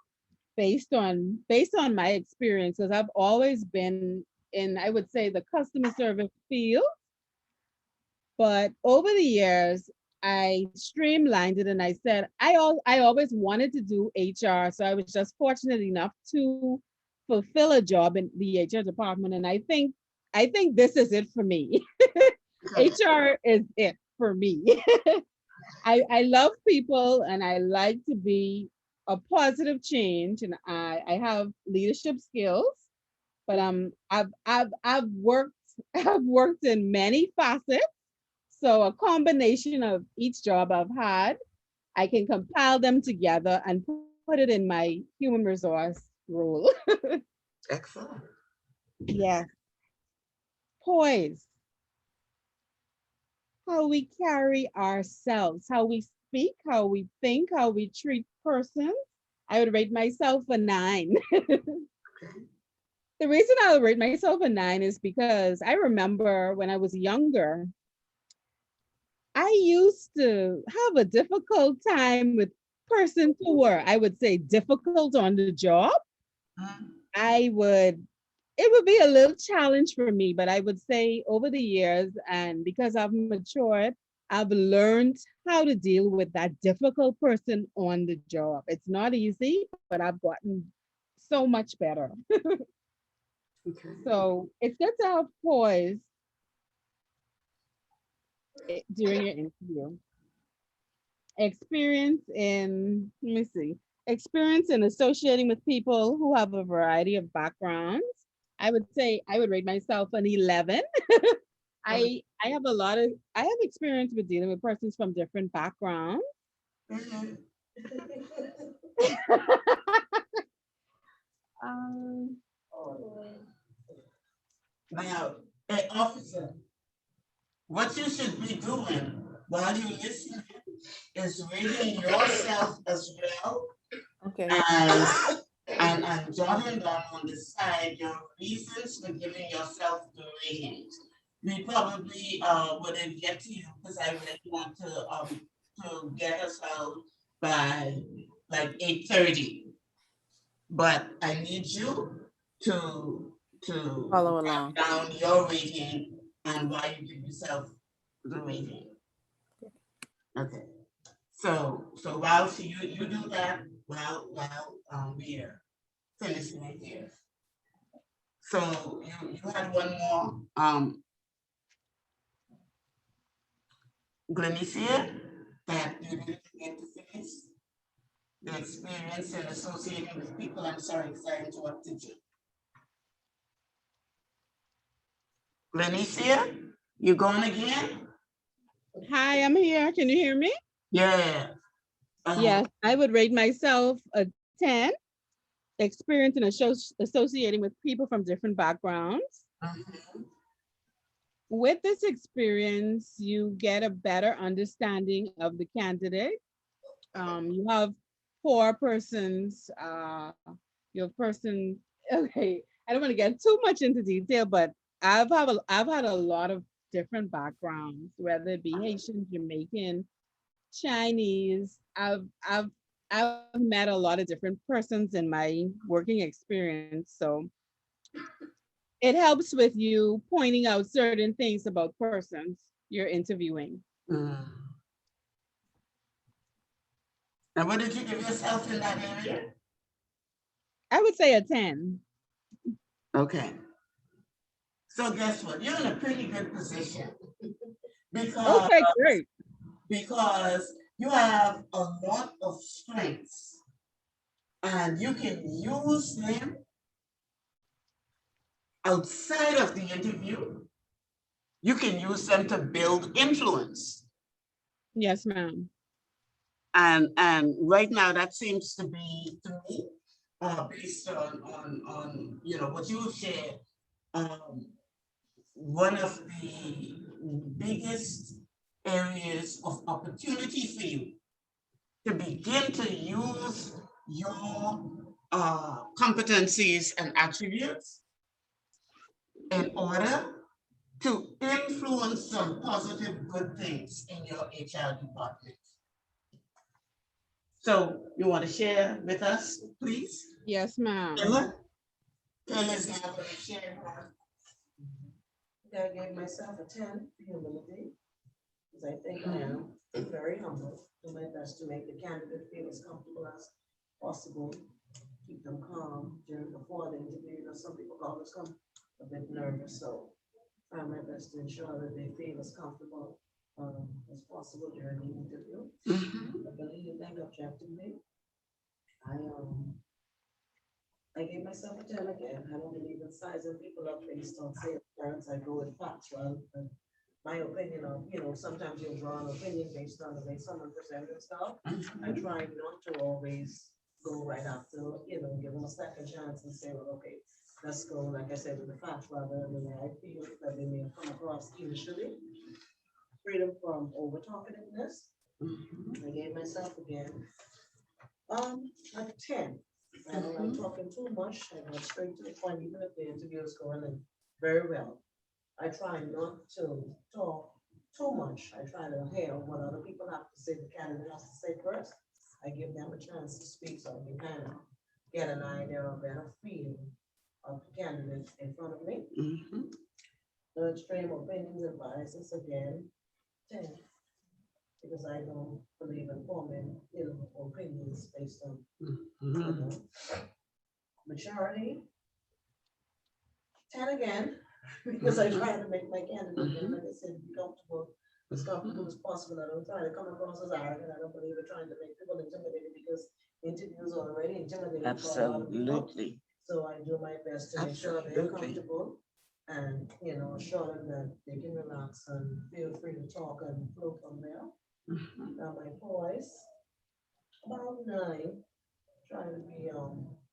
based on my experience, because I've always been in, I would say, the customer service field. But over the years, I streamlined it and I said I always wanted to do HR. So I was just fortunate enough to fulfill a job in the HR department. And I think this is it for me. HR is it for me. I love people and I like to be a positive change, and I have leadership skills, but I've worked I've worked in many facets. So a combination of each job I've had, I can compile them together and put it in my human resource role. Excellent. Yeah. Poise. How we carry ourselves, how we speak, how we think, how we treat persons. I would rate myself a 9. The reason I would rate myself a 9 is because I remember when I was younger, I used to have a difficult time with persons who were, I would say, difficult on the job. Mhm. It would be a little challenge for me, but I would say over the years, and because I've matured, I've learned how to deal with that difficult person on the job. It's not easy, but I've gotten so much better. Okay. So it's good to have poise during your interview. Let me see, experience in associating with people who have a variety of backgrounds. I would say I would rate myself an 11. I have experience with dealing with persons from different backgrounds. Mhm. um, Now, hey, officer, what you should be doing while you listen is reading yourself as well Okay. as and jotting down on the side your reasons for giving yourself the ratings. We probably wouldn't get to you because I really want to get us out by like 8:30. But I need you to Follow write along. down your rating and why you give yourself the rating. Okay. So while you do that while we're finishing it here. So you had one more glimpse here that you didn't get to finish. The experience in associating with people. I'm sorry if I interrupted you. Venicia, you gone again? Hi, I'm here. Can you hear me? Yeah. Yes, I would rate myself a 10. Experience in associating with people from different backgrounds. Mhm. With this experience, you get a better understanding of the candidate. You have four persons, you have person, okay, I don't want to get too much into detail, but I've had a lot of different backgrounds, whether it be Haitian, Jamaican, Chinese. I've met a lot of different persons in my working experience. So it helps with you pointing out certain things about persons you're interviewing. Mm. And what did you give yourself in that area? I would say a 10. Okay. So guess what? You're in a pretty good position because Okay, great. because you have a lot of strengths and you can use them outside of the interview. You can use them to build influence. Yes, ma'am. And right now that seems to be to me, based on what you shared, one of the biggest areas of opportunity for you to begin to use your competencies and attributes in order to influence some positive good things in your HR department. So you want to share with us, please? Yes, ma'am. Emma? Emma's now going to share her. I gave myself a 10 for humility, because I think I am very humble, do my best to make the candidate feel as comfortable as possible, keep them calm during before the interview. You know, some people always come a bit nervous, so try my best to ensure that they feel as comfortable as possible during the interview. Mhm. I believe that objectively, I gave myself a 10 again. I don't believe in sizing people up based on sales terms. I go with facts rather than my opinion of, sometimes you'll draw an opinion based on the way someone presents themselves. I try not to always go right after, give them a second chance and say, well, okay, let's go, like I said, with the facts rather than the way I feel that they may have come across initially. Freedom from over talkativeness. I gave myself again a 10. I don't like talking too much. I go straight to the point, even if the interview is going in very well. I try not to talk too much. I try to hear what other people have to say, the candidate has to say first. I give them a chance to speak so I can kind of get an idea or a better feel of the candidate in front of me. Mhm. The extreme opinions and biases again, 10. Because I don't believe in forming, opinions based on, Mhm. maturity. 10 again, because I try to make my candidate, like I said, be comfortable, as comfortable as possible. I don't try to come across as arrogant. I don't believe in trying to make people intimidated because interviews are already intimidating for a lot of people. Absolutely. So I do my best to make sure they're Absolutely. comfortable and, assure them that they can relax and feel free to talk and flow from there. Mhm. Now my voice, about 9, trying to be,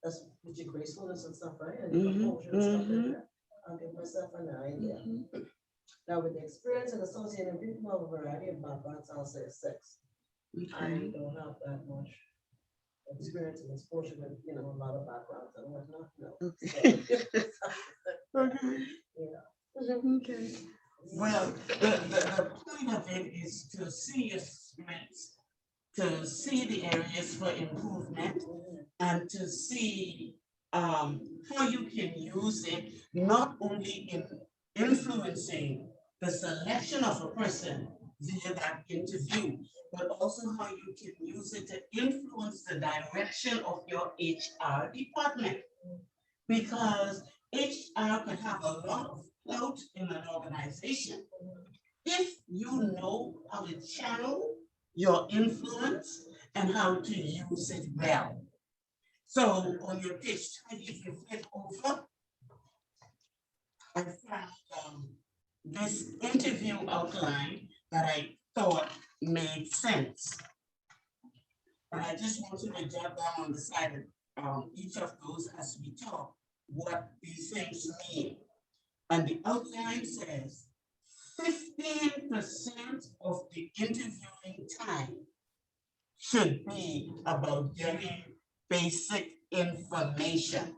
that's with your gracefulness and stuff, right? And your composure and stuff like that. I'll give myself a 9 there. Now with the experience and associating people of a variety of backgrounds, I'll say a 6. I Okay. don't have that much experience and exposure with, a lot of backgrounds and whatnot, no. Okay. So, Okay. yeah. Okay. Well, the point of it is to see your strengths, to see the areas for improvement, and to see how you can use it not only in influencing the selection of a person via that interview, but also how you can use it to influence the direction of your HR department. Because HR can have a lot of clout in an organization if you know how to channel your influence and how to use it well. So on your page 20, if you flip over, I found this interview outline that I thought made sense. And I just want you to jot down on the side of each of those as we talk, what these things mean. And the outline says 15% of the interviewing time should be about getting basic information.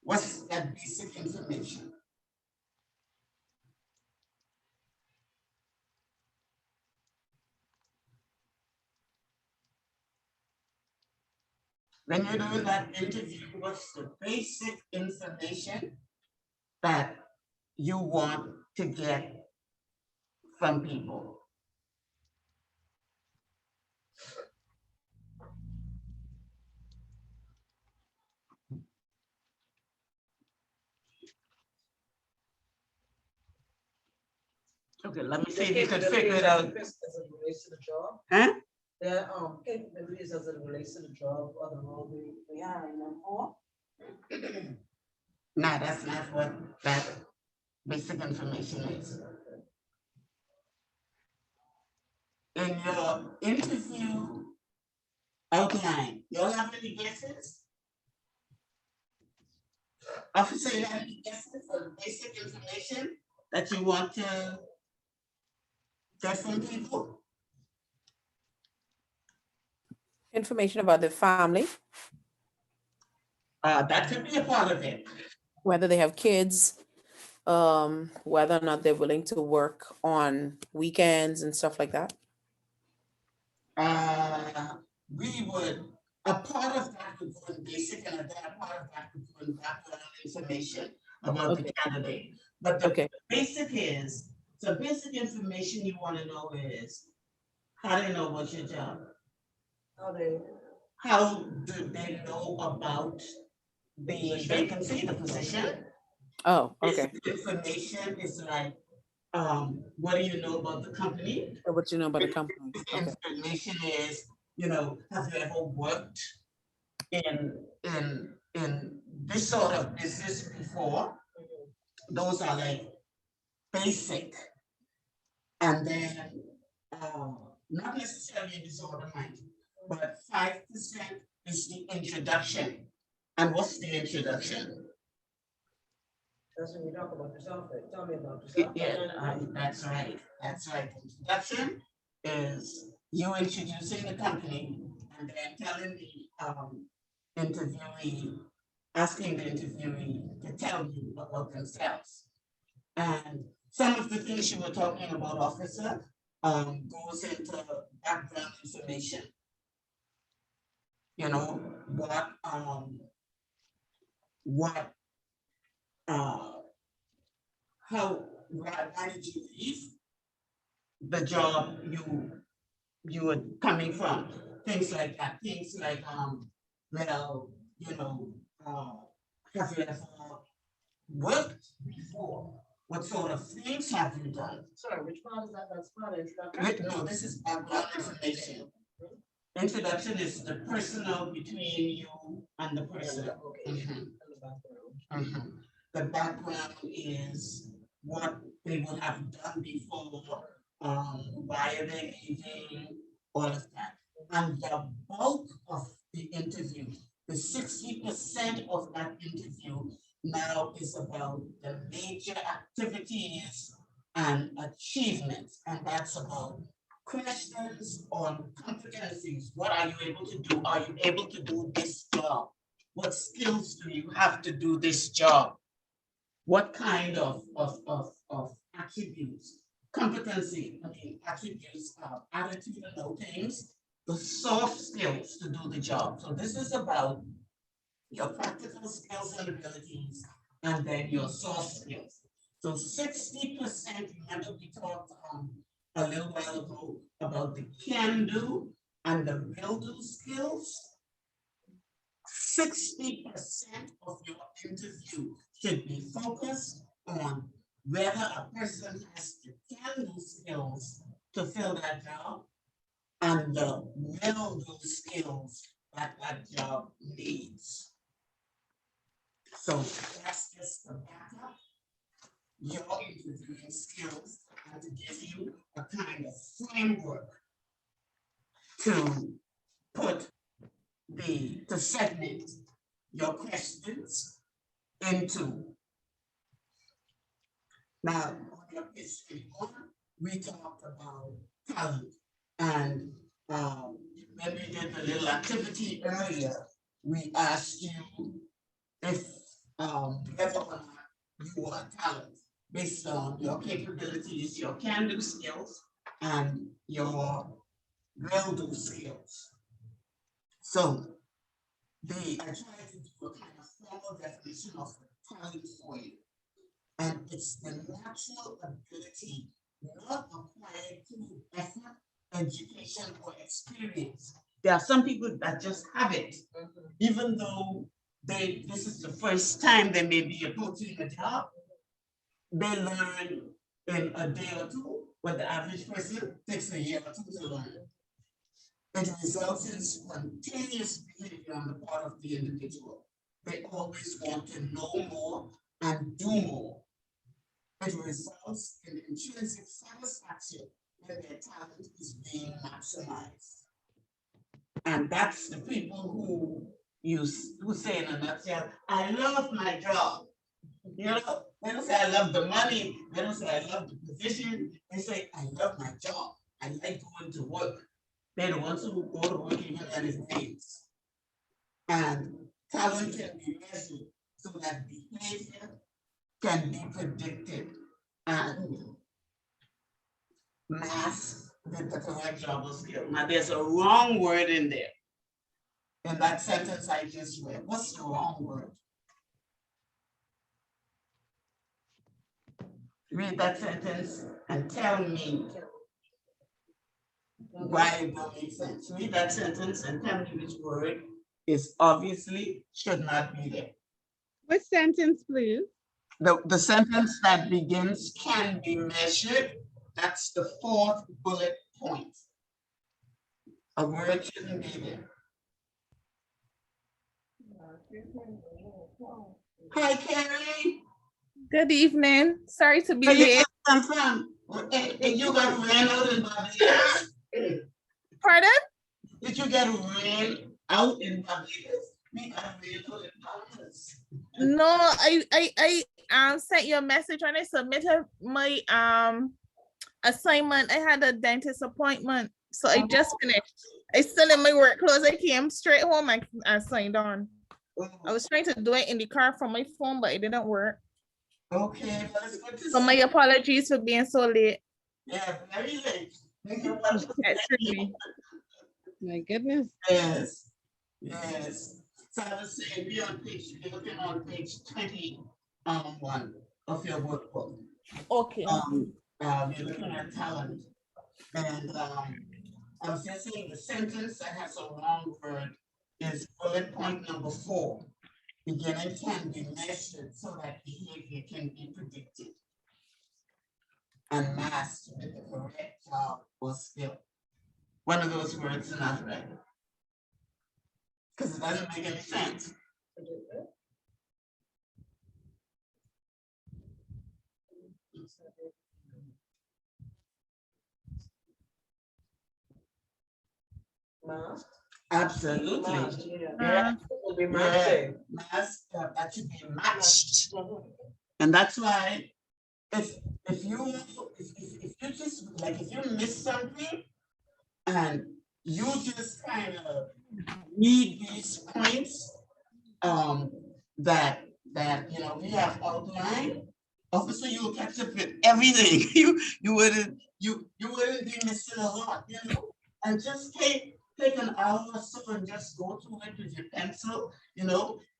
What's that basic information? When you're doing that interview, what's the basic information that you want to get from people? Okay, let me see if you could figure it out. As it relates to the job, Huh? their capabilities as it relates to the job or the role we hiring them for. No, that's not what that basic information is. In your interview outline, you all have any guesses? Officer, you have any guesses for the basic information that you want to get from people? Information about the family, That could be a part of it. whether they have kids, whether or not they're willing to work on weekends and stuff like that. We would, a part of that would go in basic and then a part of that would go in background information about the candidate. But the Okay. basic is, so basic information you want to know is, how do you know about your job? How do they know about the vacancy, the position? Oh, okay. Basic information is like, what do you know about the company? So what you know about the company? Okay. Information is, have you ever worked in this sort of business before? Those are like basic. And then, not necessarily in disorder mind, but 5% is the introduction. And what's the introduction? That's when you talk about yourself, right? Tell me about yourself. That's right. That's right. Introduction is you introducing the company and then telling the interviewee, asking the interviewee to tell you about themselves. And some of the things you were talking about, officer, goes into background information. You know, why did you leave the job you were coming from? Things like that. Things like, well, have you ever worked before? What sort of things have you done? Sorry, which part is that? That's part of introduction. No, this is background information. Introduction is the personal between you and the person. Okay. Mhm. The background is what they would have done before, why are they leaving, all of that. And the bulk of the interview, the 60% of that interview now is about the major activities and achievements. And that's about questions on competencies. What are you able to do? Are you able to do this job? What skills do you have to do this job? What kind of attributes? Competency, attributes, attitude and those things, the soft skills to do the job. So this is about your practical skills and abilities, and then your soft skills. So 60%, remember we talked a little while ago about the can do and the will do skills. 60% of your interview should be focused on whether a person has the can do skills to fill that job and the will do skills that that job needs. So that's just the backup. your interviewing skills and to give you a kind of framework to to segment your questions into. Now, on page 21, we talked about talent. And when we did the little activity earlier, we asked you if whether or not you are talent based on your capabilities, your can-do skills, and your will-do skills. So I tried to do a kind of formal definition of talent for you. And it's the natural ability not acquired through effort, education, or experience. There are some people that just have it, even though this is the first time they may be approaching a job. They learn in a day or two, but the average person takes a year or two to learn. It results in spontaneous behavior on the part of the individual. They always want to know more and do more. It results in intrinsic satisfaction when their talent is being maximized. And that's the people who say in a nutshell, I love my job. You know, they don't say I love the money, they don't say I love the position, they say I love my job. I like going to work. They're the ones who go to work even when it rains. And talent can be measured so that behavior can be predicted and masked with the correct job or skill. Now, there's a wrong word in there. In that sentence I just read, what's the wrong word? Read that sentence and tell me why it don't make sense. Read that sentence and tell me which word is obviously should not be there. What sentence, please? The sentence that begins can be measured, that's the fourth bullet point. A word shouldn't be there. Hi, Carrie. Good evening. Sorry to be Where you late. come from? You got rain out in Barbados? Pardon? Did you get rain out in Barbados? We got rain out in Barbados. No, I sent you a message when I submitted my assignment. I had a dentist appointment, so I just finished. I still in my work clothes. I came straight home and signed on. I was trying to do it in the car from my phone, but it didn't work. Okay, well, it's good to So my see. apologies for being so late. Yeah, very late. Extremely. My goodness. Yes, yes. So I was saying, we're looking on page 21 of your workbook. Okay. We're looking at talent. And I was just saying the sentence that has a wrong word is bullet point number 4. Beginning can be measured so that behavior can be predicted and masked with the correct job or skill. One of those words is not right. Because it doesn't make any sense. Masked? Absolutely. Masked, yeah. Yeah. Will be matching. Mask that should be matched. And that's why if you just like if you miss something and you just kind of need these points that we have outlined, obviously you will catch up with everything. You wouldn't be missing a lot, and just take an hour or so and just go through it with your pencil,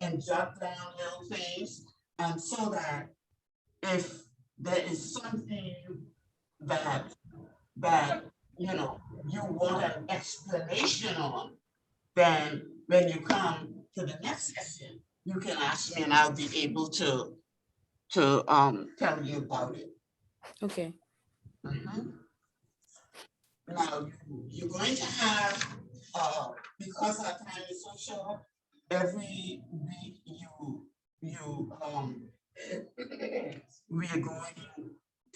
and jot down little things, and so that if there is something that you want an explanation on, then when you come to the next session, you can ask me and I'll be able to tell you about it. Okay. Now you're going to have because our time is so short, every week we are going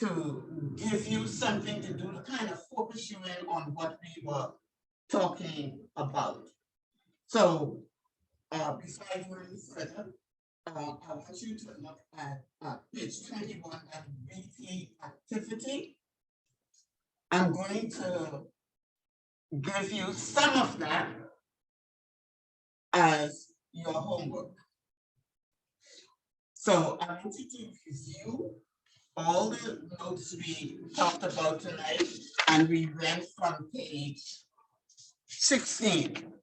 to give you something to do to kind of focus you in on what we were talking about. So before I go any further, I want you to look at page 21, that weekly activity. I'm going to give you some of that as your homework. So I want you to review all the notes we talked about tonight, and we went from page 16.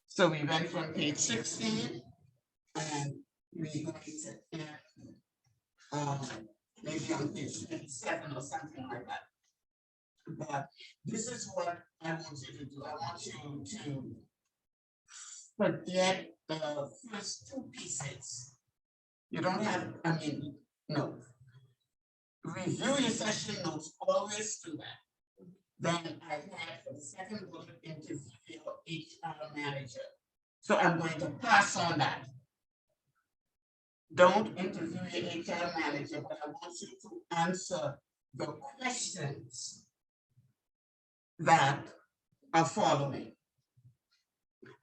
So we went from page 16, and we're going to end maybe on page 27 or something like that. But this is what I want you to do. I want you to forget the first two pieces. You don't have, no. Review your session notes, always do that. Then I had for the second bullet, interview your HR manager. So I'm going to pass on that. Don't interview your HR manager, but I want you to answer the questions that are following.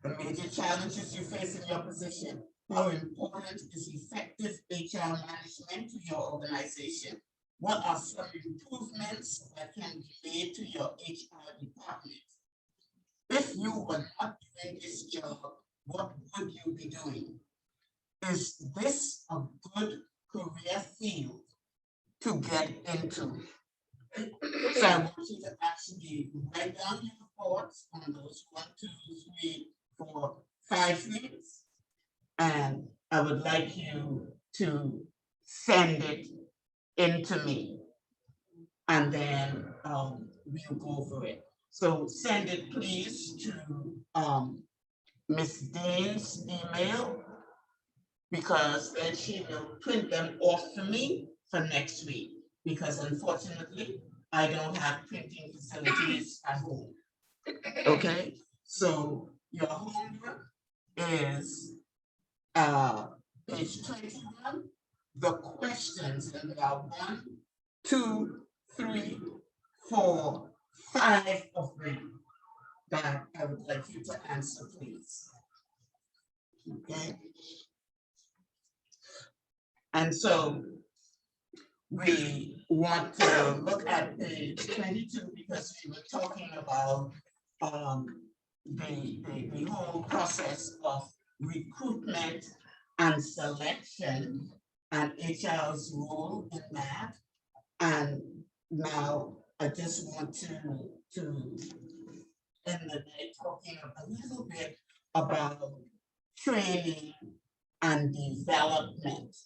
The major challenges you face in your position. How important is effective HR management to your organization? What are some improvements that can be made to your HR department? If you were not doing this job, what would you be doing? Is this a good career field to get into? So I want you to actually write down your thoughts on those 1, 2, 3, 4, 5 things. And I would like you to send it into me. And then we'll go over it. So send it please to Miss Dean's email, because then she will print them off for me for next week. Because unfortunately, I don't have printing facilities at home. Okay, so your homework is page 21, the questions, and there are 1, 2, 3, 4, 5 of them that I would like you to answer, please. Okay. And so we want to look at page 22 because we were talking about the whole process of recruitment and selection and HR's role in that. And now I just want to end the day talking a little bit about training and development.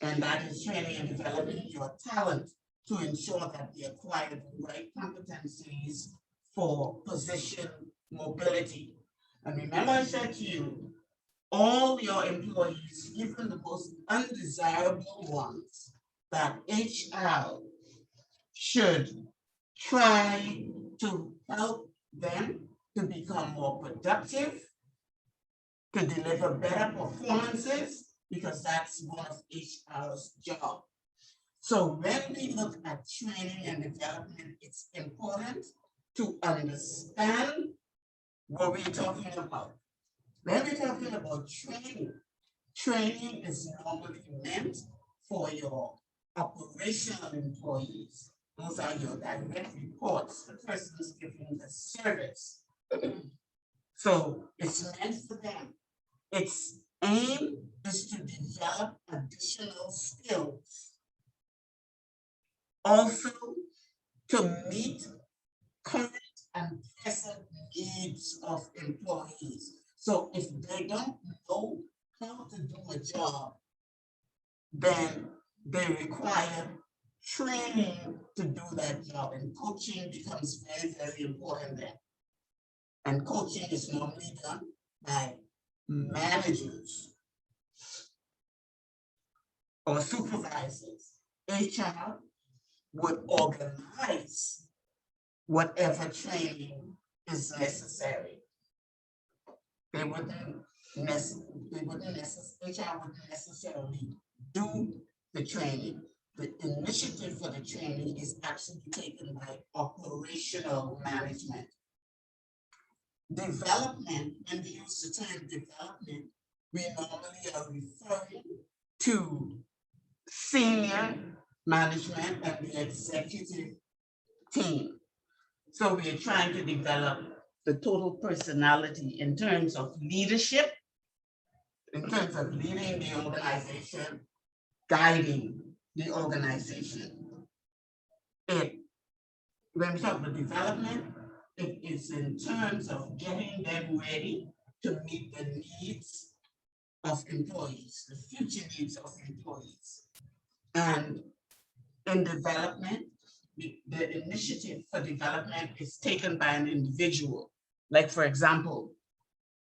And that is training and developing your talent to ensure that they acquire the right competencies for position mobility. And remember I said to you, all your employees, even the most undesirable ones, that HR should try to help them to become more productive, to deliver better performances, because that's one of HR's job. So when we look at training and development, it's important to understand what we're talking about. When we're talking about training, training is normally meant for your operational employees. Those are your direct reports, the persons giving the service. So it's meant for them. Its aim is to develop additional skills. Also, to meet current and present needs of employees. So if they don't know how to do a job, then they require training to do that job, and coaching becomes very, very important then. And coaching is normally done by managers or supervisors. HR would organize whatever training is necessary. HR wouldn't necessarily do the training. the initiative for the training is actually taken by operational management. Development, when we use the term development, we normally are referring to senior management and the executive team. So we are trying to develop the total personality in terms of leadership, in terms of leading the organization, guiding the organization. When we talk about development, it is in terms of getting them ready to meet the needs of employees, the future needs of employees. And in development, the initiative for development is taken by an individual. Like, for example,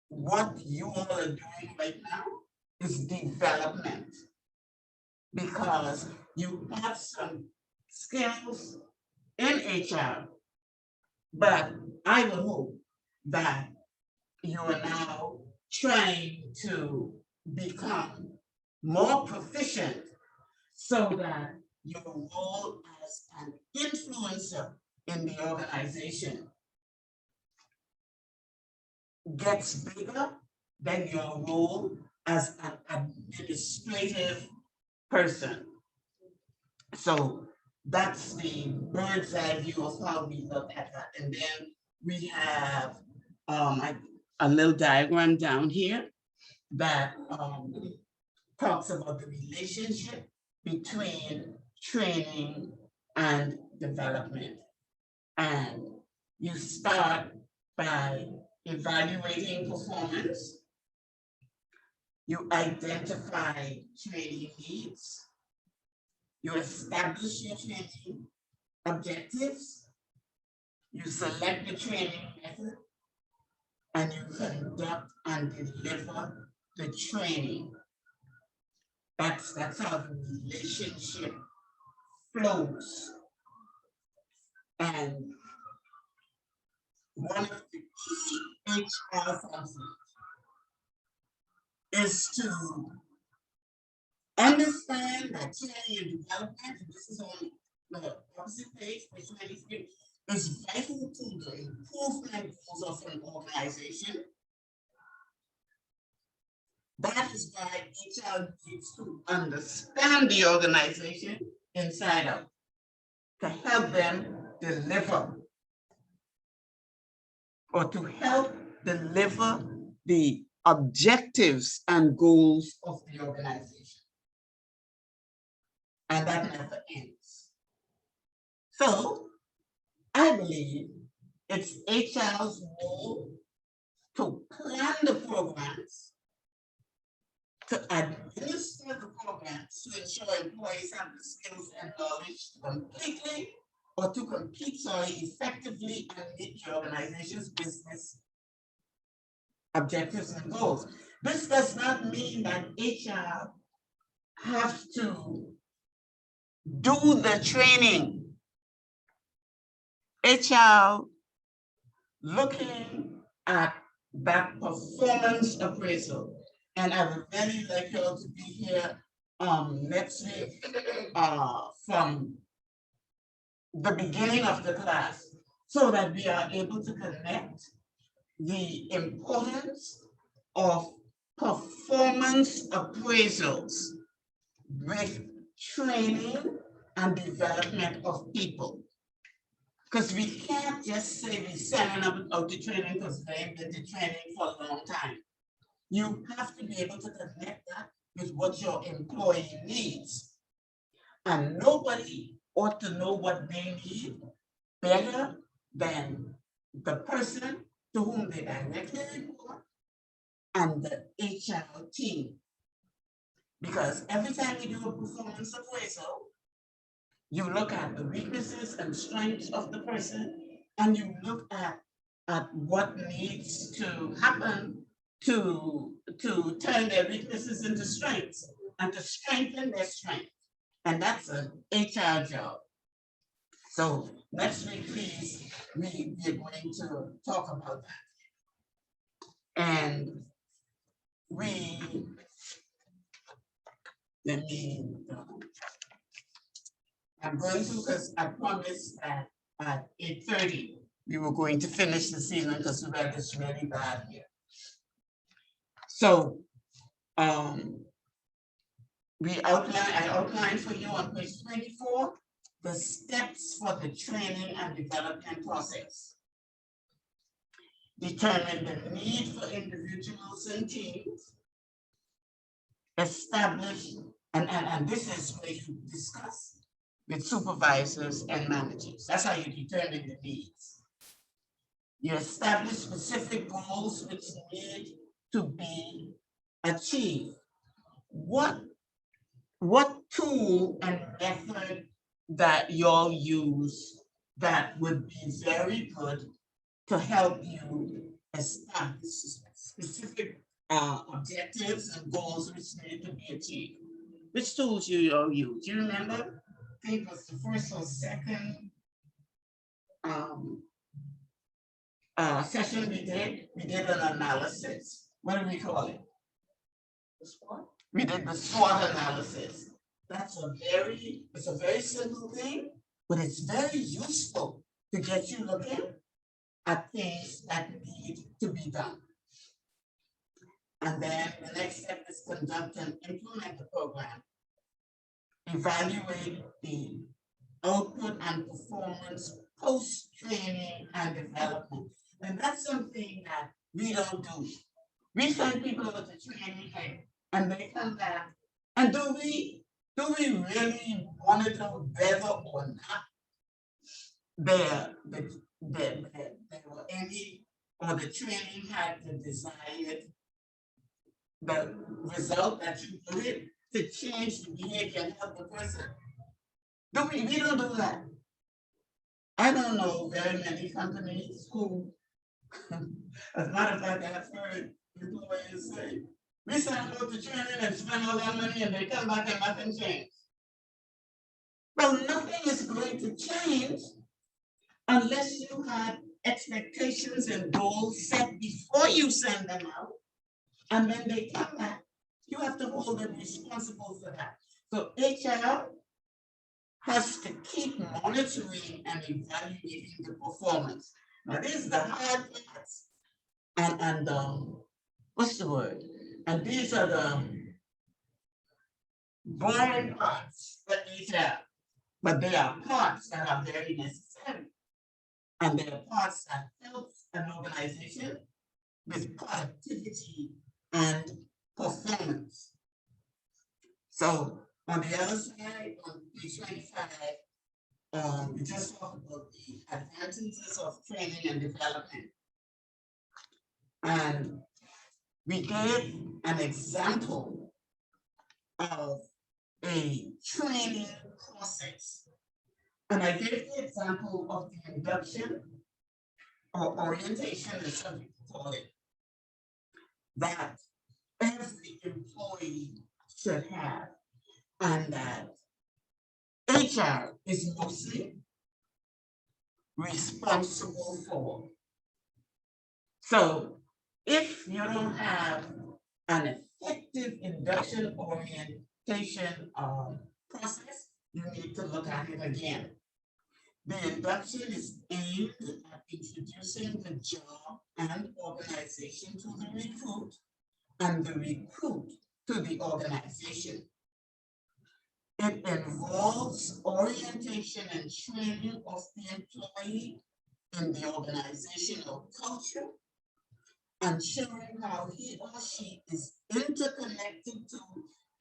what you all are doing right now is development, because you have some skills in HR, but I will hope that you are now trying to become more proficient so that your role as an influencer in the organization gets bigger than your role as an administrative person. So that's the bird's eye view of how we look at that. And then we have a little diagram down here that talks about the relationship between training and development. And you start by evaluating performance. You identify training needs. You establish your training objectives. You select the training method, and you conduct and deliver the training. That's how the relationship flows. And one of the key HR functions is to understand that training and development, and this is on the opposite page, page 23, is vital to the improvement goals of an organization. That is why HR needs to understand the organization inside out to help them deliver, or to help deliver the objectives and goals of the organization. And that never ends. So I believe it's HR's role to plan the programs, to administer the programs, to ensure employees have the skills and knowledge to completely or to compete effectively and meet the organization's business objectives and goals. This does not mean that HR have to do the training. HR looking at that performance appraisal. And I would really like you all to be here next week from the beginning of the class, so that we are able to connect the importance of performance appraisals with training and development of people. Because we can't just say we're sending out the training because they've been to training for a long time. You have to be able to connect that with what your employee needs. And nobody ought to know what they need better than the person to whom they directly report and the HR team. Because every time you do a performance appraisal, you look at the weaknesses and strengths of the person, and you look at what needs to happen to turn their weaknesses into strengths and to strengthen their strength. And that's an HR job. So next week, please, we're going to talk about that. And let me I'm going to, because I promised that at 8:30, we were going to finish the season because the weather's really bad here. So, I outlined for you on page 24, the steps for the training and development process. Determine the need for individuals and teams. Establish, and this is where you discuss with supervisors and managers. That's how you determine the needs. You establish specific goals which need to be achieved. What tool and method that y'all use that would be very good to help you establish specific objectives and goals which need to be achieved? Which tools you all use? Do you remember? I think it was the first or second session we did an analysis. What do we call it? The SWOT? We did the SWOT analysis. It's a very simple thing, but it's very useful to get you looking at things that need to be done. And then the next step is conduct and implement the program. Evaluate the output and performance post-training and development. And that's something that we don't do. We send people over to training and they come back. And do we really monitor whether or not there were any, or the training had the desired, the result that you wanted to change the behavior and help the person? We don't do that. I don't know very many companies who, as a matter of fact, I've heard employees say, we send them to training and spend all that money and they come back and nothing changed. Well, nothing is going to change unless you have expectations and goals set before you send them out. And when they come back, you have to hold them responsible for that. So HR has to keep monitoring and evaluating the performance. Now, this is the hard parts. And what's the word? And these are the boring parts that HR, but they are parts that are very necessary. And they are parts that help an organization with productivity and performance. So on the other side, on page 25, we just talked about the advantages of training and development. And we gave an example of a training process. And I gave the example of the induction or orientation, as some people call it, that every employee should have, and that HR is mostly responsible for. So if you don't have an effective induction orientation process, you need to look at it again. The induction is aimed at introducing the job and organization to the recruit and the recruit to the organization. It involves orientation and training of the employee in the organizational culture and showing how he or she is interconnected to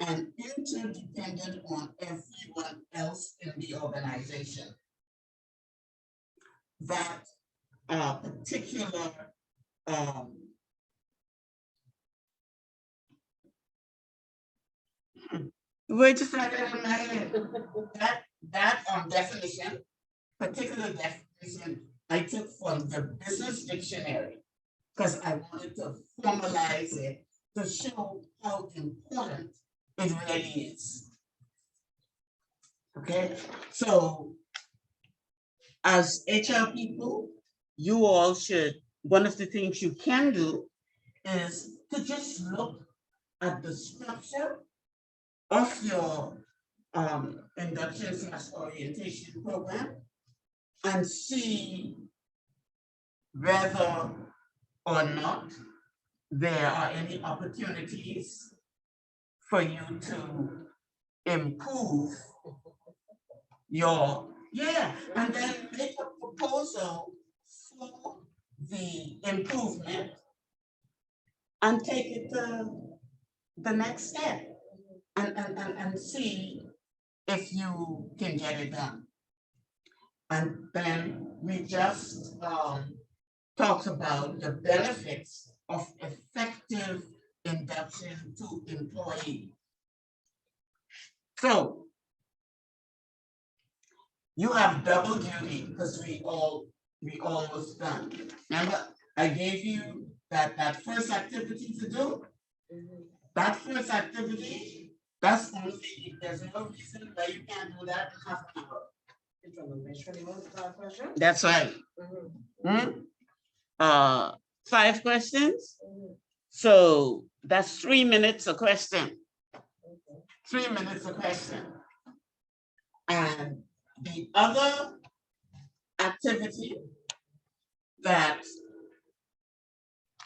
and interdependent on everyone else in the organization. That particular wait just a second, that definition, particular definition, I took from the Business Dictionary because I wanted to formalize it to show how important it really is. Okay, so as HR people, you all should, one of the things you can do is to just look at the structure of your induction/orientation program and see whether or not there are any opportunities for you to improve and then make a proposal for the improvement and take it to the next step and see if you can get it done. And then we just talked about the benefits of effective induction to employee. So you have double duty because we almost done. Remember, I gave you that first activity to do. That first activity, that's only, there's no reason why you can't do that in half an hour. That's right. Hmm? 5 questions. So that's 3 minutes a question. 3 minutes a question. And the other activity that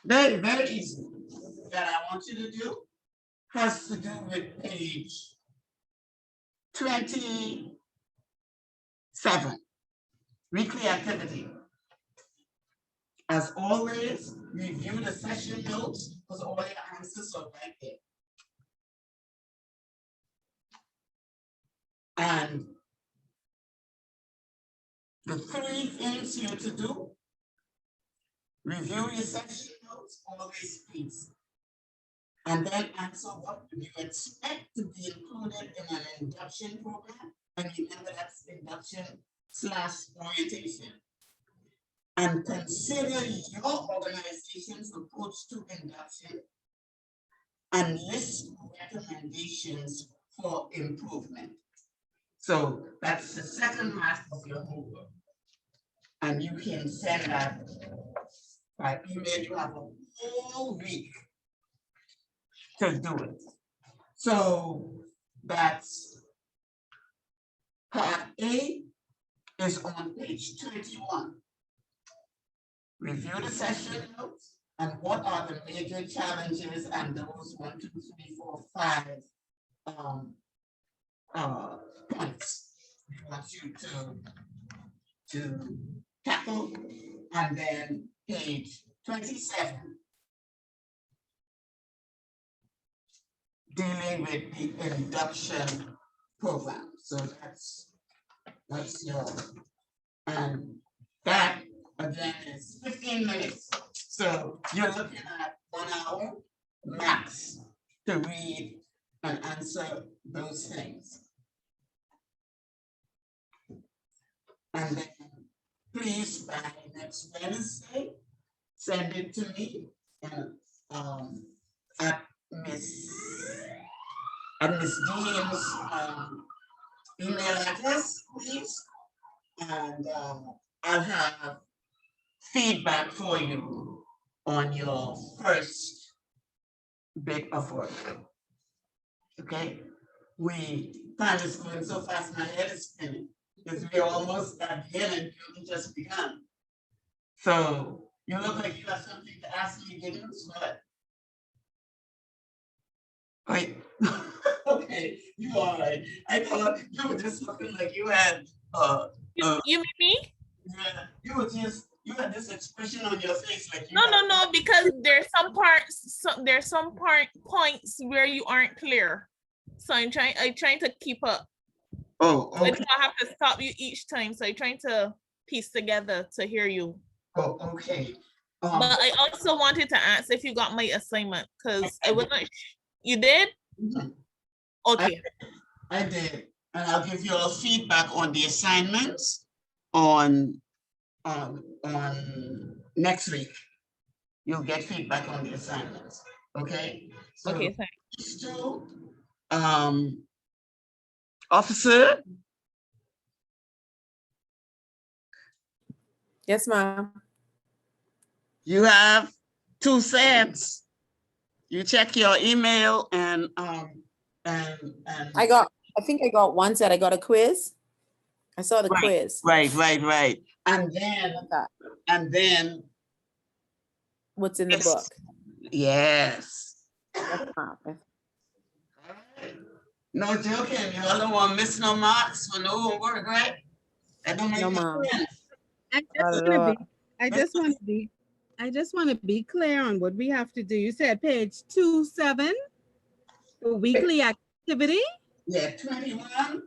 very, very easy that I want you to do has to do with page 27, weekly activity. As always, review the session notes because all your answers are right there. And the 3 things you to do: review your session notes, always please. And then answer what you expect to be included in an induction program. And remember, that's induction/orientation. And consider your organization's approach to induction and list recommendations for improvement. So that's the second half of your homework. And you can send that by email. You have a whole week to do it. So that's part A is on page 21. Review the session notes and what are the major challenges and those 1, 2, 3, 4, 5 points we want you to tackle. And then page 27, dealing with the induction program. So that's your, and that again is 15 minutes. So you're looking at 1 hour max to read and answer those things. And then please, by next Wednesday, send it to me and at Miss Dean's email address, please. And I'll have feedback for you on your first bit of work. Okay? Time is going so fast, my head is spinning. Because we're almost at the end and you just begun. So you look like you have something to ask me, Gideons, but wait. Okay, you all right. I thought you were just looking like you had You mean me? yeah, you had this expression on your face like you No, because there's some points where you aren't clear. So I'm trying to keep up. Oh, okay. So I have to stop you each time. So I'm trying to piece together to hear you. Oh, okay. But I also wanted to ask if you got my assignment because I wasn't. You did? Okay. I did, and I'll give you all feedback on the assignments on next week. You'll get feedback on the assignments. Okay. So Okay. Thanks. these two, officer. Yes, ma'am. You have 2 sets. You check your email and I got I think I got one said I got a quiz. I saw the Right. quiz. Right. Okay. And then, What's in the Yes. book? yes. Yes, ma'am. No joking, y'all don't want to miss no marks for no homework, right? That don't make No, no ma'am. sense. I Not just at want to all. be, I just want to be clear on what we have to do. You said page 27, the weekly activity. Yeah, 21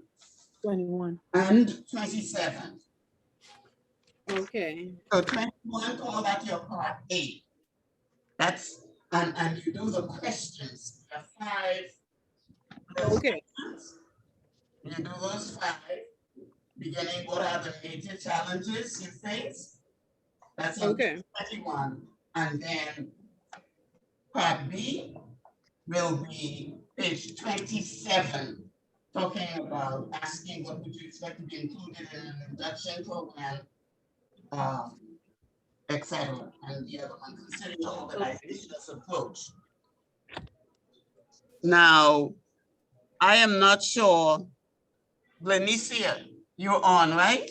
21. and 27. Okay. So 21, call that your part A. That's, and you do the questions, the 5. Okay. You do those 5, beginning, what are the major challenges you face? That's on Okay. 21. And then part B will be page 27, talking about asking what would you expect to be included in an induction program, etc. And the other one, consider your organization's approach. Now, I am not sure, Glenicia, you're on, right?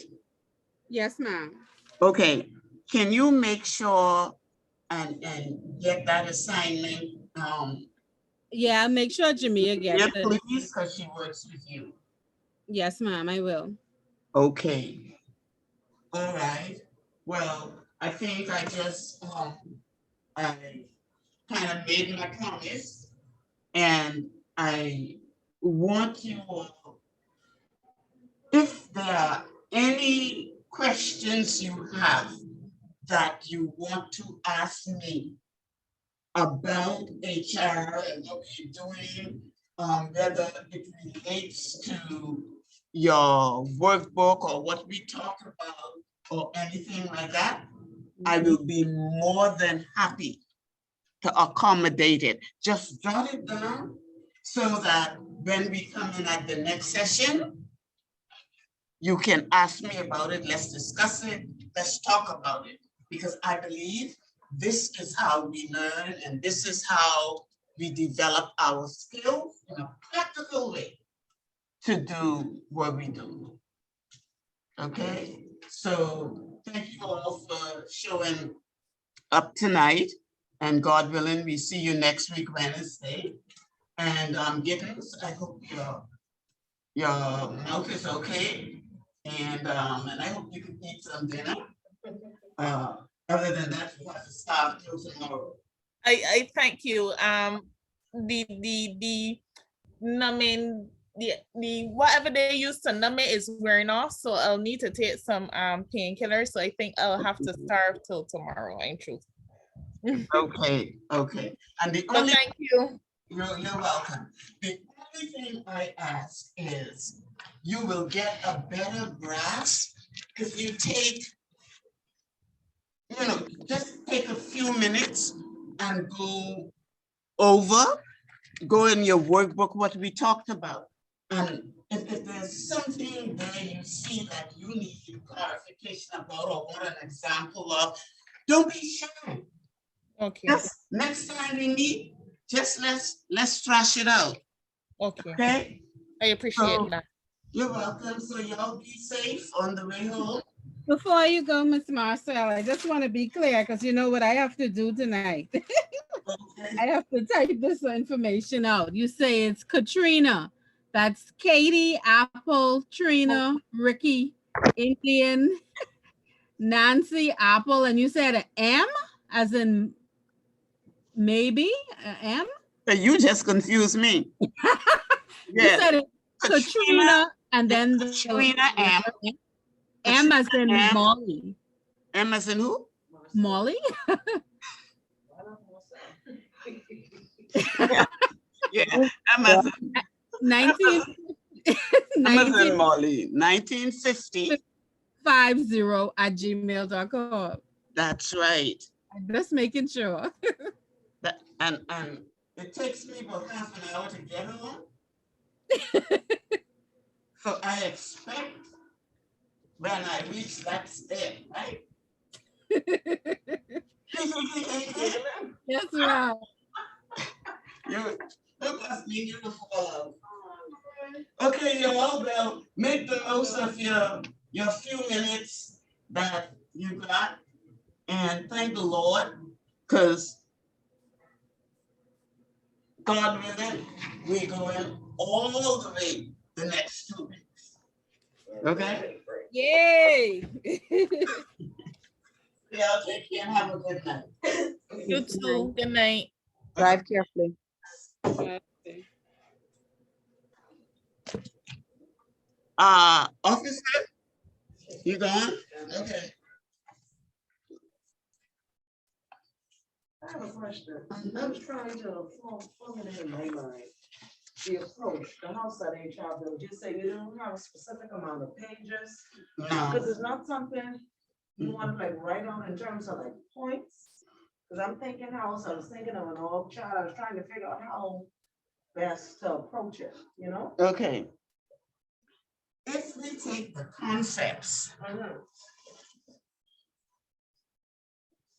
Yes, ma'am. Okay, can you make sure and get that assignment? Yeah, I'll make sure Jamia Yeah, gets it. please, because she works with you. Yes, ma'am, I will. Okay. All right. Well, I think I just I kind of made my promise, and I want you all, if there are any questions you have that you want to ask me about HR and what we're doing, whether it relates to your workbook or what we talk about or anything like that, I will be more than happy to accommodate it. Just jot it down so that when we come in at the next session, you can ask me about it. Let's discuss it. Let's talk about it. Because I believe this is how we learn and this is how we develop our skills in a practical way to do what we do. Okay, so thank you all for showing up tonight, and God willing, we see you next week, Wednesday. And Giddens, I hope your mouth is okay, and I hope you can eat some dinner. Other than that, you have to start till tomorrow. I thank you. The numbing, the whatever they use to numb it is wearing off, so I'll need to take some painkillers. So I think I'll have to starve till tomorrow. In truth. Okay, and the But only thank you. you're welcome. The only thing I ask is you will get a better grasp if you take, just take a few minutes and go in your workbook what we talked about. And if there's something there you see that you need clarification about or want an example of, don't be shy. Okay. Just next time we meet, just let's thrash it out. Okay. Okay? I appreciate So, that. you're welcome. So y'all be safe on the way home. Before you go, Miss Marcel, I just want to be clear because you know what I have to do tonight. Okay. I have to type this information out. You say it's Katrina. That's Katie, Apple, Trina, Ricky, Indian, Nancy, Apple, and you said an M as in maybe a M? You just confused me. You Yeah. said it Katrina and then Katrina M. M as in M. Molly. M as in who? Molly? Yeah. M as in 19, Molly. 1950. 50@gmail.com. That's right. I'm just making sure. That and it takes me about half an hour to get home. So I expect when I reach that step, right? Yes, right. You must be beautiful. Okay, y'all, well, make the most of your few minutes that you got, and thank the Lord, because God willing, we're going all the way the next 2 weeks. Okay? Yay! Y'all take care and have a good night. You too. Good night. Drive carefully. Officer, you gone? Okay. I have a question. I was trying to formulate in my mind the approach, the house that HR built. You say you don't have a specific amount of pages, No. because it's not something you want to like write on in terms of like points. Because I'm thinking house, I was thinking of an org chart. I was trying to figure out how best to approach it, you know? Okay. If we take the concepts,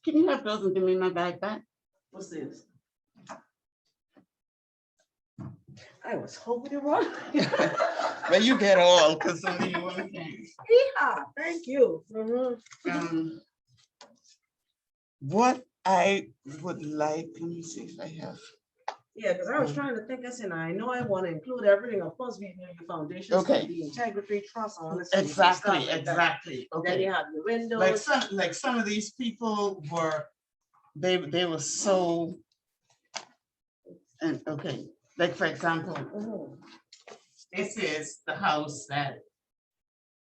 can you have those and give me my bag back? What's this? I was hoping it was. Well, you get all, because only you one thing. Yeah, thank you. What I would like, let me see if I have. Yeah, because I was trying to think, I said, I know I want to include everything, of course, we know your foundation, Okay. the integrity, trust, honesty. and Exactly, stuff like that. exactly. Then Okay. you have your windows. Like some of these people were, they were so, and okay, like for example, this is the house that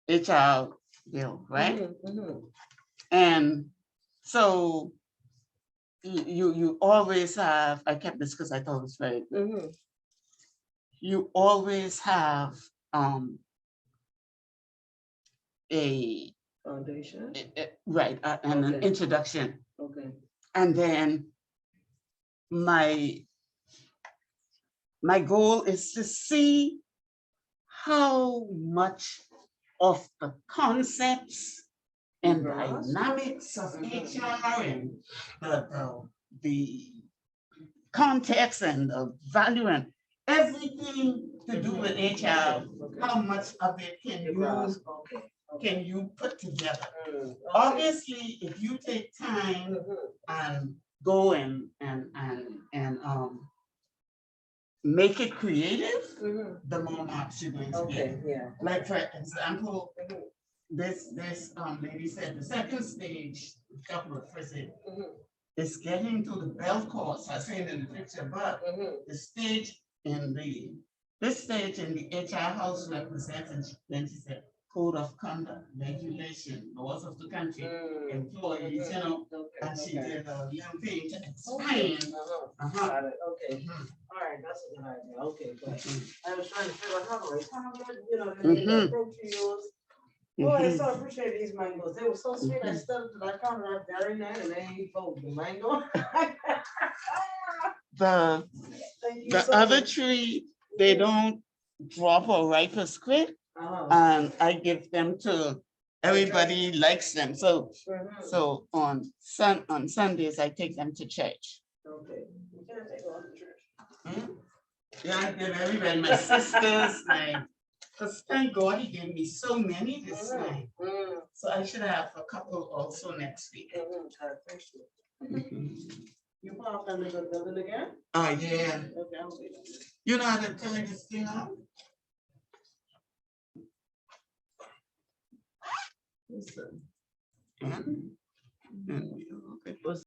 HR built, right? And so you always have, I kept this because I thought it was very good. You always have a Foundation. right, and an Okay. introduction. Okay. And then my goal is to see how much of the concepts and dynamics of HR and the context and the value and everything to do with HR, how much of it can you put together? Obviously, if you take time and go and make it creative, the more marks you're going to get. Yeah. Like for example, this lady said the second stage, couple of first aid, is getting to the bell course. I seen it in the picture, but the stage in this stage in the HR house represents, then she said, code of conduct, regulation, laws of the country, employees, you know, and she did a young thing to explain. Got it. Okay. All right, that's a good idea. Okay, but I was trying to figure out how to write, you know, the approach you use. Well, I so appreciate these mangoes. They were so sweet. I stuck to that counter that very night and they ain't both the mango. The other tree, they don't drop or ripe as quick, and I give them to everybody likes them. So on Sundays I take them to church. Okay. You can't take off the church. Yeah, I give everybody, my sisters, because thank God he gave me so many this night. So I should have a couple also next week. I appreciate it. You pop in the building again? Oh, yeah. Okay, I'll be there. You know how to turn this thing on? Listen. Okay.